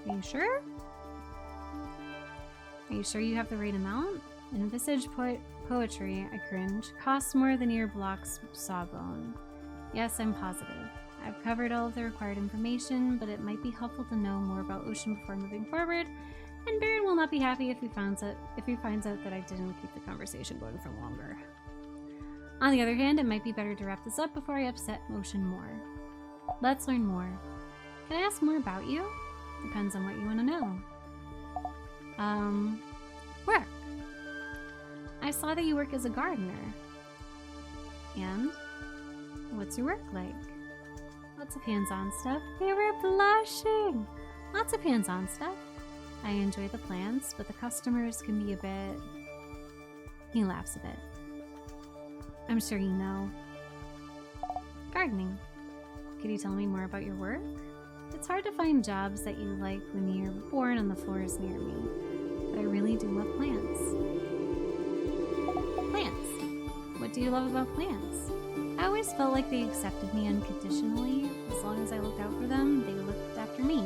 Are you sure? Are you sure you have the right amount? In Visage poetry, I cringe. Costs more than your block's sawbone. Yes, I'm positive. I've covered all of the required information, but it might be helpful to know more about Ocean before moving forward, and Baron will not be happy if he finds out that I didn't keep the conversation going for longer. On the other hand, it might be better to wrap this up before I upset Ocean more. Let's learn more. Can I ask more about you? Depends on what you want to know. Work. I saw that you work as a gardener. And? What's your work like? Lots of hands-on stuff. They were blushing! Lots of hands-on stuff. I enjoy the plants, but the customers can be a bit... He laughs a bit. I'm sure you know. Gardening. Could you tell me more about your work? It's hard to find jobs that you like when you're born on the floors near me, but I really do love plants. Plants. What do you love about plants? I always felt like they accepted me unconditionally. As long as I looked out for them, they looked after me.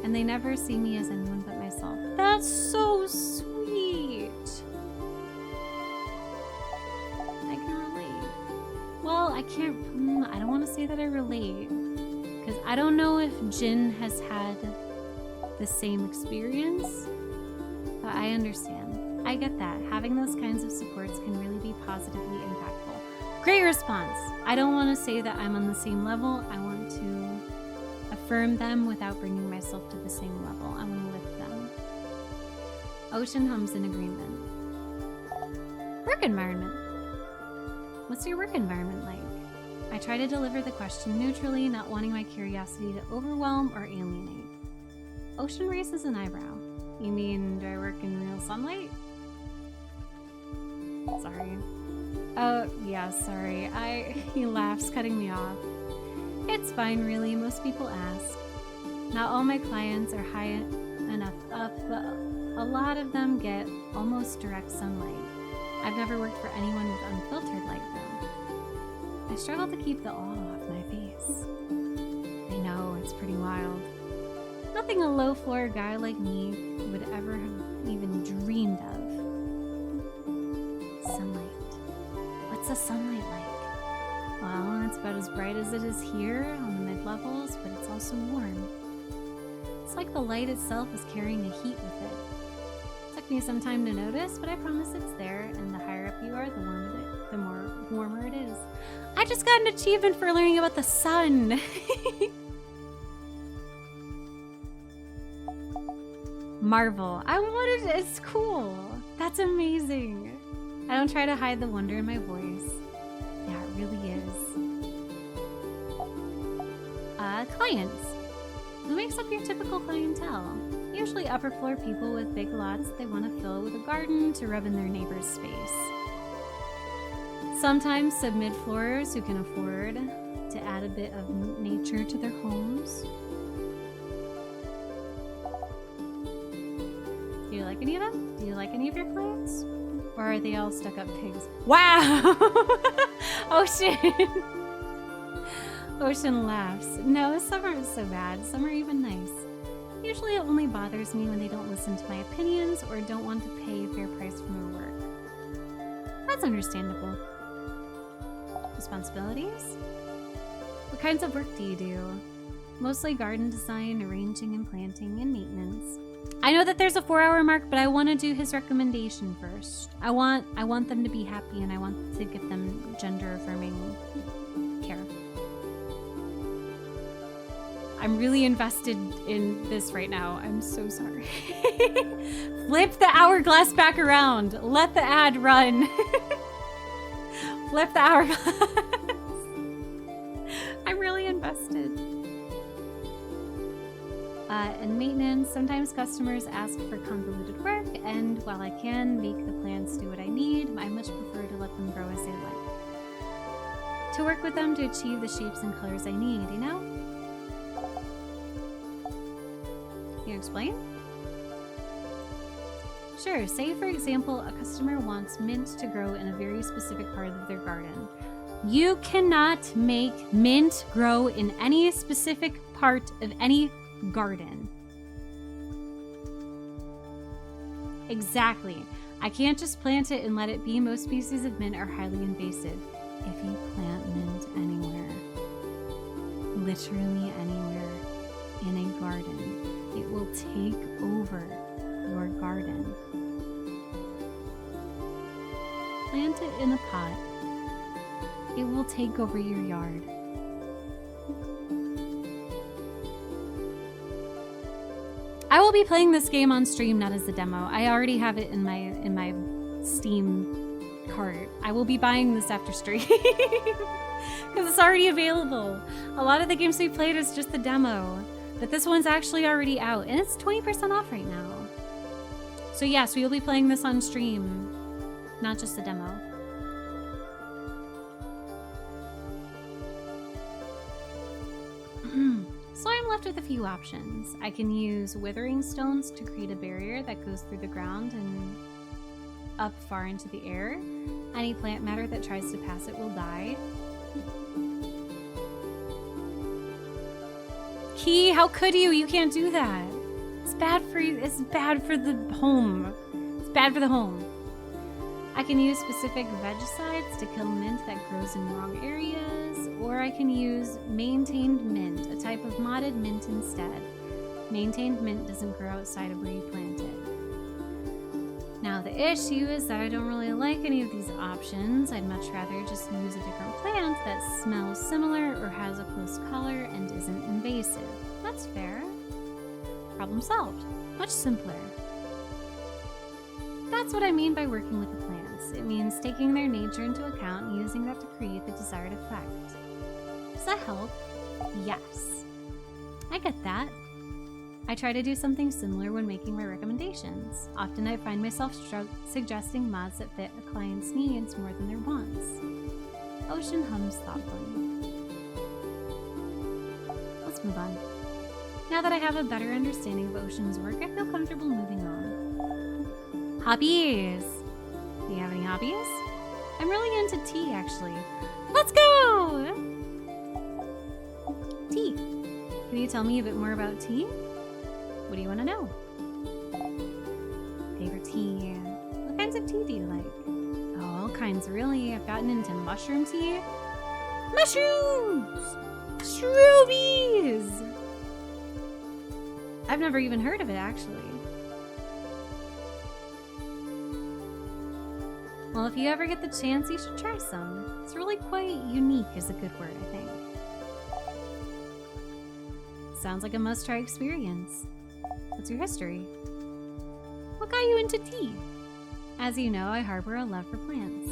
And they never see me as anyone but myself. That's so sweet. I can relate. Well, I don't want to say that I relate, because I don't know if Jin has had the same experience, but I understand. I get that. Having those kinds of supports can really be positively impactful. Great response. I don't want to say that I'm on the same level. I want to affirm them without bringing myself to the same level. I want to lift them. Ocean hums in agreement. Work environment. What's your work environment like? I try to deliver the question neutrally, not wanting my curiosity to overwhelm or alienate. Ocean raises an eyebrow. You mean, do I work in real sunlight? Sorry. Oh, yeah, sorry. He laughs, cutting me off. It's fine, really. Most people ask. Not all my clients are high enough up, but a lot of them get almost direct sunlight. I've never worked for anyone with unfiltered light, though. I struggle to keep the awe off my face. I know, it's pretty wild. Nothing a low-floor guy like me would ever have even dreamed of. Sunlight. What's the sunlight like? Well, it's about as bright as it is here on the mid-levels, but it's also warm. It's like the light itself is carrying a heat with it. Took me some time to notice, but I promise it's there, and the higher up you are, the warmer it is. I just got an achievement for learning about the sun! Marvel. It's cool. That's amazing. I don't try to hide the wonder in my voice. Yeah, it really is. Clients. Who makes up your typical clientele? Usually upper floor people with big lots they want to fill with a garden to rub in their neighbor's space. Sometimes some mid-floorers who can afford to add a bit of nature to their homes. Do you like any of them? Do you like any of your clients? Or are they all stuck-up pigs? Wow! Ocean! Ocean laughs. No, some aren't so bad. Some are even nice. Usually it only bothers me when they don't listen to my opinions or don't want to pay a fair price for my work. That's understandable. Responsibilities? What kinds of work do you do? Mostly garden design, arranging and planting, and maintenance. I know that there's a 4-hour mark, but I want to do his recommendation first. I want them to be happy, and I want to give them gender-affirming care. I'm really invested in this right now. I'm so sorry. Flip the hourglass back around. Let the ad run. Flip the hourglass. I'm really invested. And maintenance, sometimes customers ask for convoluted work, and while I can make the plants do what I need, I much prefer to let them grow as they like. To work with them to achieve the shapes and colors I need, you know? Can you explain? Sure, say for example, a customer wants mint to grow in a very specific part of their garden. You cannot make mint grow in any specific part of any garden. Exactly. I can't just plant it and let it be. Most species of mint are highly invasive. If you plant mint anywhere, literally anywhere in a garden, it will take over your garden. Plant it in a pot. It will take over your yard. I will be playing this game on stream, not as a demo. I already have it in my Steam cart. I will be buying this after stream because it's already available. A lot of the games we played is just the demo, but this one's actually already out, and it's 20% off right now. So yes, we will be playing this on stream, not just the demo. So I'm left with a few options. I can use withering stones to create a barrier that goes through the ground and up far into the air. Any plant matter that tries to pass it will die. Key, how could you? You can't do that. It's bad for you. It's bad for the home. It's bad for the home. I can use specific vegicides to kill mint that grows in wrong areas, or I can use maintained mint, a type of modded mint instead. Maintained mint doesn't grow outside of where you plant it. Now the issue is that I don't really like any of these options. I'd much rather just use a different plant that smells similar or has a close color and isn't invasive. That's fair. Problem solved. Much simpler. That's what I mean by working with the plants. It means taking their nature into account and using that to create the desired effect. Does that help? Yes. I get that. I try to do something similar when making my recommendations. Often I find myself suggesting mods that fit a client's needs more than their wants. Ocean hums thoughtfully. Let's move on. Now that I have a better understanding of Ocean's work, I feel comfortable moving on. Hobbies! Do you have any hobbies? I'm really into tea, actually. Let's go! Tea. Can you tell me a bit more about tea? What do you want to know? Favorite tea? What kinds of tea do you like? Oh, all kinds, really. I've gotten into mushroom tea. Mushrooms! Shroobies! I've never even heard of it, actually. Well, if you ever get the chance, you should try some. It's really quite unique is a good word, I think. Sounds like a must-try experience. What's your history? What got you into tea? As you know, I harbor a love for plants.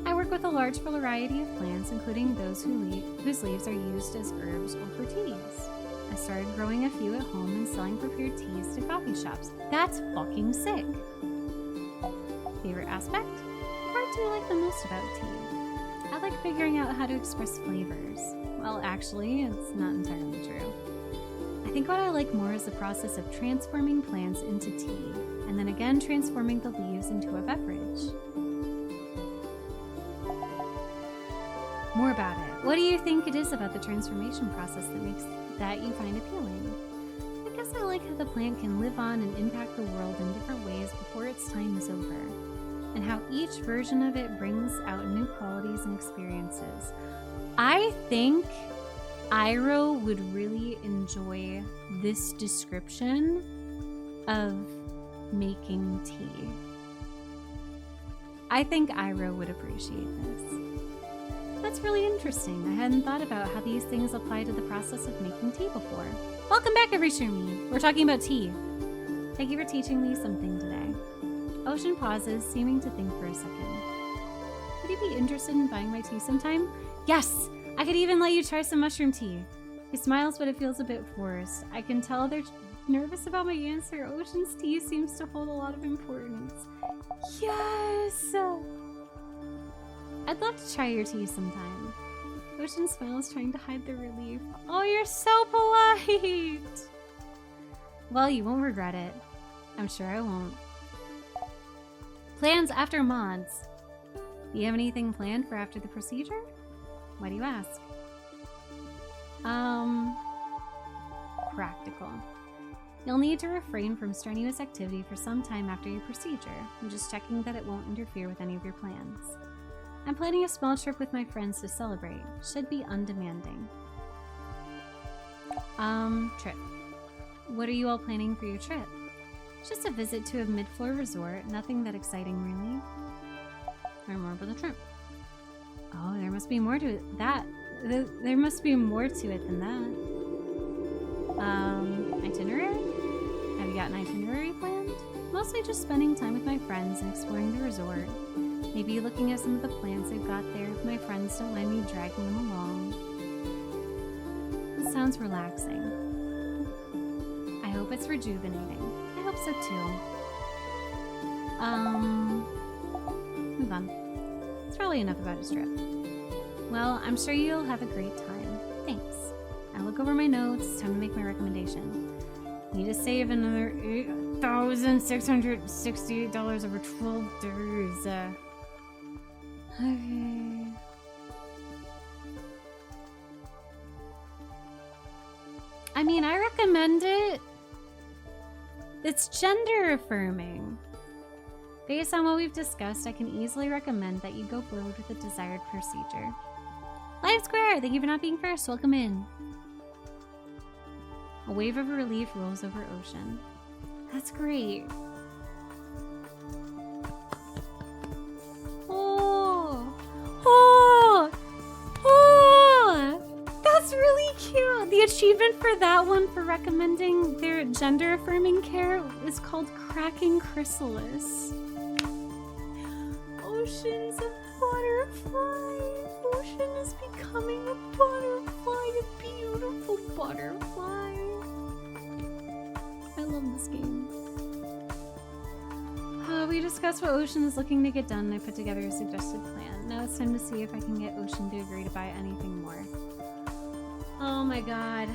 I work with a large variety of plants, including those whose leaves are used as herbs or for teas. I started growing a few at home and selling prepared teas to coffee shops. That's fucking sick! Favorite aspect? What part do you like the most about tea? I like figuring out how to express flavors. Well, actually, it's not entirely true. I think what I like more is the process of transforming plants into tea, and then again transforming the leaves into a beverage. More about it. What do you think it is about the transformation process that you find appealing? I guess I like how the plant can live on and impact the world in different ways before its time is over, and how each version of it brings out new qualities and experiences. I think Iroh would really enjoy this description of making tea. I think Iroh would appreciate this. That's really interesting. I hadn't thought about how these things apply to the process of making tea before. Welcome back, Everyshumi. We're talking about tea. Thank you for teaching me something today. Ocean pauses, seeming to think for a second. Would you be interested in buying my tea sometime? Yes! I could even let you try some mushroom tea. He smiles, but it feels a bit forced. I can tell they're nervous about my answer. Ocean's tea seems to hold a lot of importance. Yes! I'd love to try your tea sometime. Ocean smiles, trying to hide the relief. Oh, you're so polite! Well, you won't regret it. I'm sure I won't. Plans after mods. Do you have anything planned for after the procedure? Why do you ask? Practical. You'll need to refrain from strenuous activity for some time after your procedure. I'm just checking that it won't interfere with any of your plans. I'm planning a small trip with my friends to celebrate. Should be undemanding. Trip. What are you all planning for your trip? Just a visit to a mid-floor resort. Nothing that exciting, really. Learn more about the trip. Oh, there must be more to it. There must be more to it than that. Itinerary? Have you got an itinerary planned? Mostly just spending time with my friends and exploring the resort. Maybe looking at some of the plants I've got there if my friends don't mind me dragging them along. It sounds relaxing. I hope it's rejuvenating. I hope so too. Move on. It's probably enough about his trip. Well, I'm sure you'll have a great time. Thanks. I look over my notes. It's time to make my recommendation. Need to save another $8,668 over 12 days. Okay. I mean, I recommend it. It's gender affirming. Based on what we've discussed, I can easily recommend that you go forward with the desired procedure. Live Square, thank you for not being first. Welcome in. A wave of relief rolls over Ocean. That's great. really cute. The achievement for that one for recommending their gender-affirming care is called Cracking Chrysalis. Ocean's a butterfly. Ocean is becoming a butterfly, a beautiful butterfly. I love this game. We discussed what Ocean is looking to get done, and I put together a suggested plan. Now it's time to see if I can get Ocean to agree to buy anything more. Oh my god.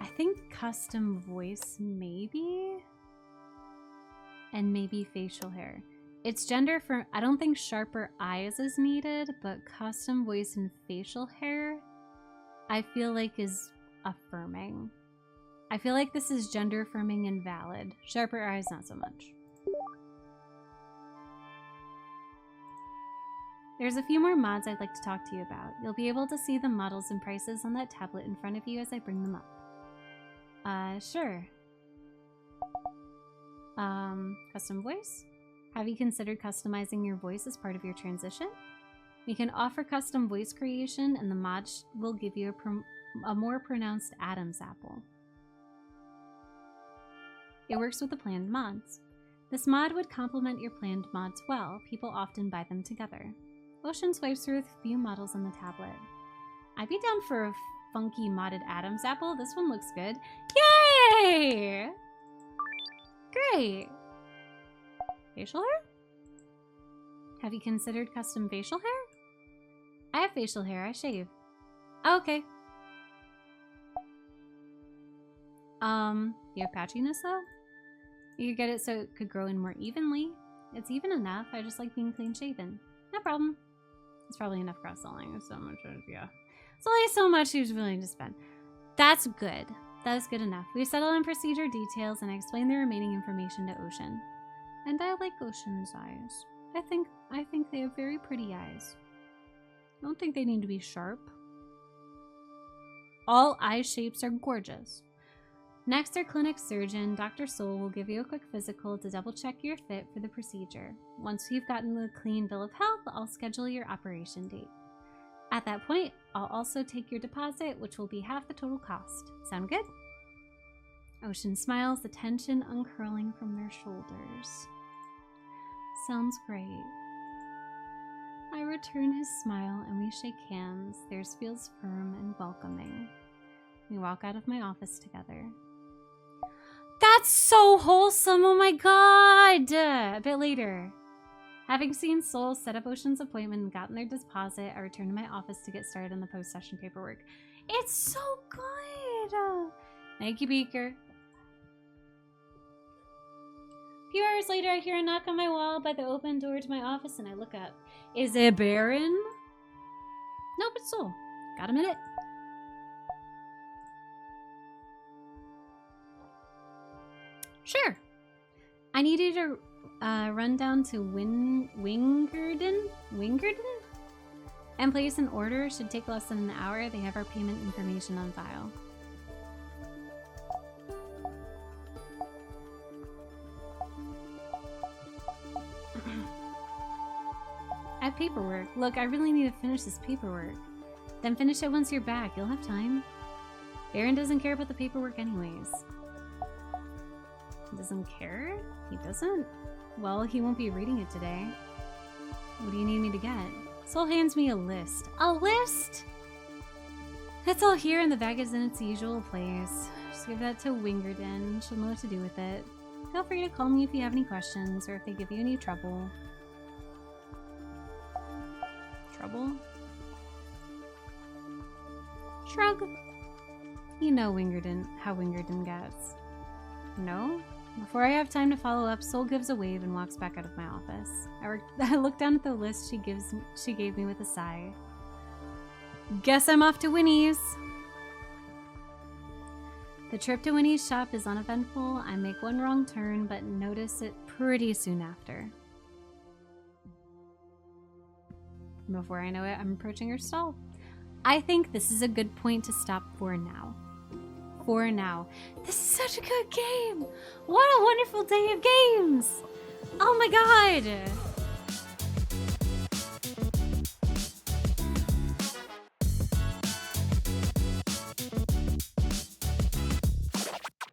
I think custom voice maybe? And maybe facial hair. It's gender for, I don't think sharper eyes is needed, but custom voice and facial hair, I feel like is affirming. I feel like this is gender affirming and valid. Sharper eyes, not so much. There's a few more mods I'd like to talk to you about. You'll be able to see the models and prices on that tablet in front of you as I bring them up. Sure. Custom voice? Have you considered customizing your voice as part of your transition? We can offer custom voice creation, and the mod will give you a more pronounced Adam's apple. It works with the planned mods. This mod would complement your planned mods well. People often buy them together. Ocean swipes through a few models on the tablet. I'd be down for a funky modded Adam's apple. This one looks good. Yay! Great. Facial hair? Have you considered custom facial hair? I have facial hair. I shave. Oh, okay. You have patchiness though? You could get it so it could grow in more evenly. It's even enough. I just like being clean shaven. No problem. It's probably enough cross-selling. So much, yeah. It's only so much he was willing to spend. That's good. That is good enough. We settled on procedure details and I explained the remaining information to Ocean. And I like Ocean's eyes. I think they have very pretty eyes. I don't think they need to be sharp. All eye shapes are gorgeous. Next, our clinic surgeon, Dr. Soul, will give you a quick physical to double check you're fit for the procedure. Once you've gotten a clean bill of health, I'll schedule your operation date. At that point, I'll also take your deposit, which will be half the total cost. Sound good? Ocean smiles, the tension uncurling from their shoulders. Sounds great. I return his smile and we shake hands. Theirs feels firm and welcoming. We walk out of my office together. That's so wholesome! Oh my god! A bit later. Having seen Soul set up Ocean's appointment and gotten their deposit, I return to my office to get started on the post-session paperwork. It's so good! Thank you, Beaker. A few hours later, I hear a knock on my wall by the open door to my office, and I look up. Is it Baron? Nope, it's Soul. Got a minute? Sure. I need you to run down to Wingerden and place an order. Should take less than an hour. They have our payment information on file. I have paperwork. Look, I really need to finish this paperwork. Then finish it once you're back. You'll have time. Baron doesn't care about the paperwork anyways. He doesn't care? He doesn't? Well, he won't be reading it today. What do you need me to get? Soul hands me a list. A list? It's all here and the bag is in its usual place. Just give that to Wingerden. She'll know what to do with it. Feel free to call me if you have any questions or if they give you any trouble. Trouble? Shrug. You know how Wingerden gets. No? Before I have time to follow up, Soul gives a wave and walks back out of my office. I look down at the list she gave me with a sigh. Guess I'm off to Winnie's. The trip to Winnie's shop is uneventful. I make one wrong turn, but notice it pretty soon after. Before I know it, I'm approaching her stall. I think this is a good point to stop for now. for now. This is such a good game. What a wonderful day of games. Oh my god.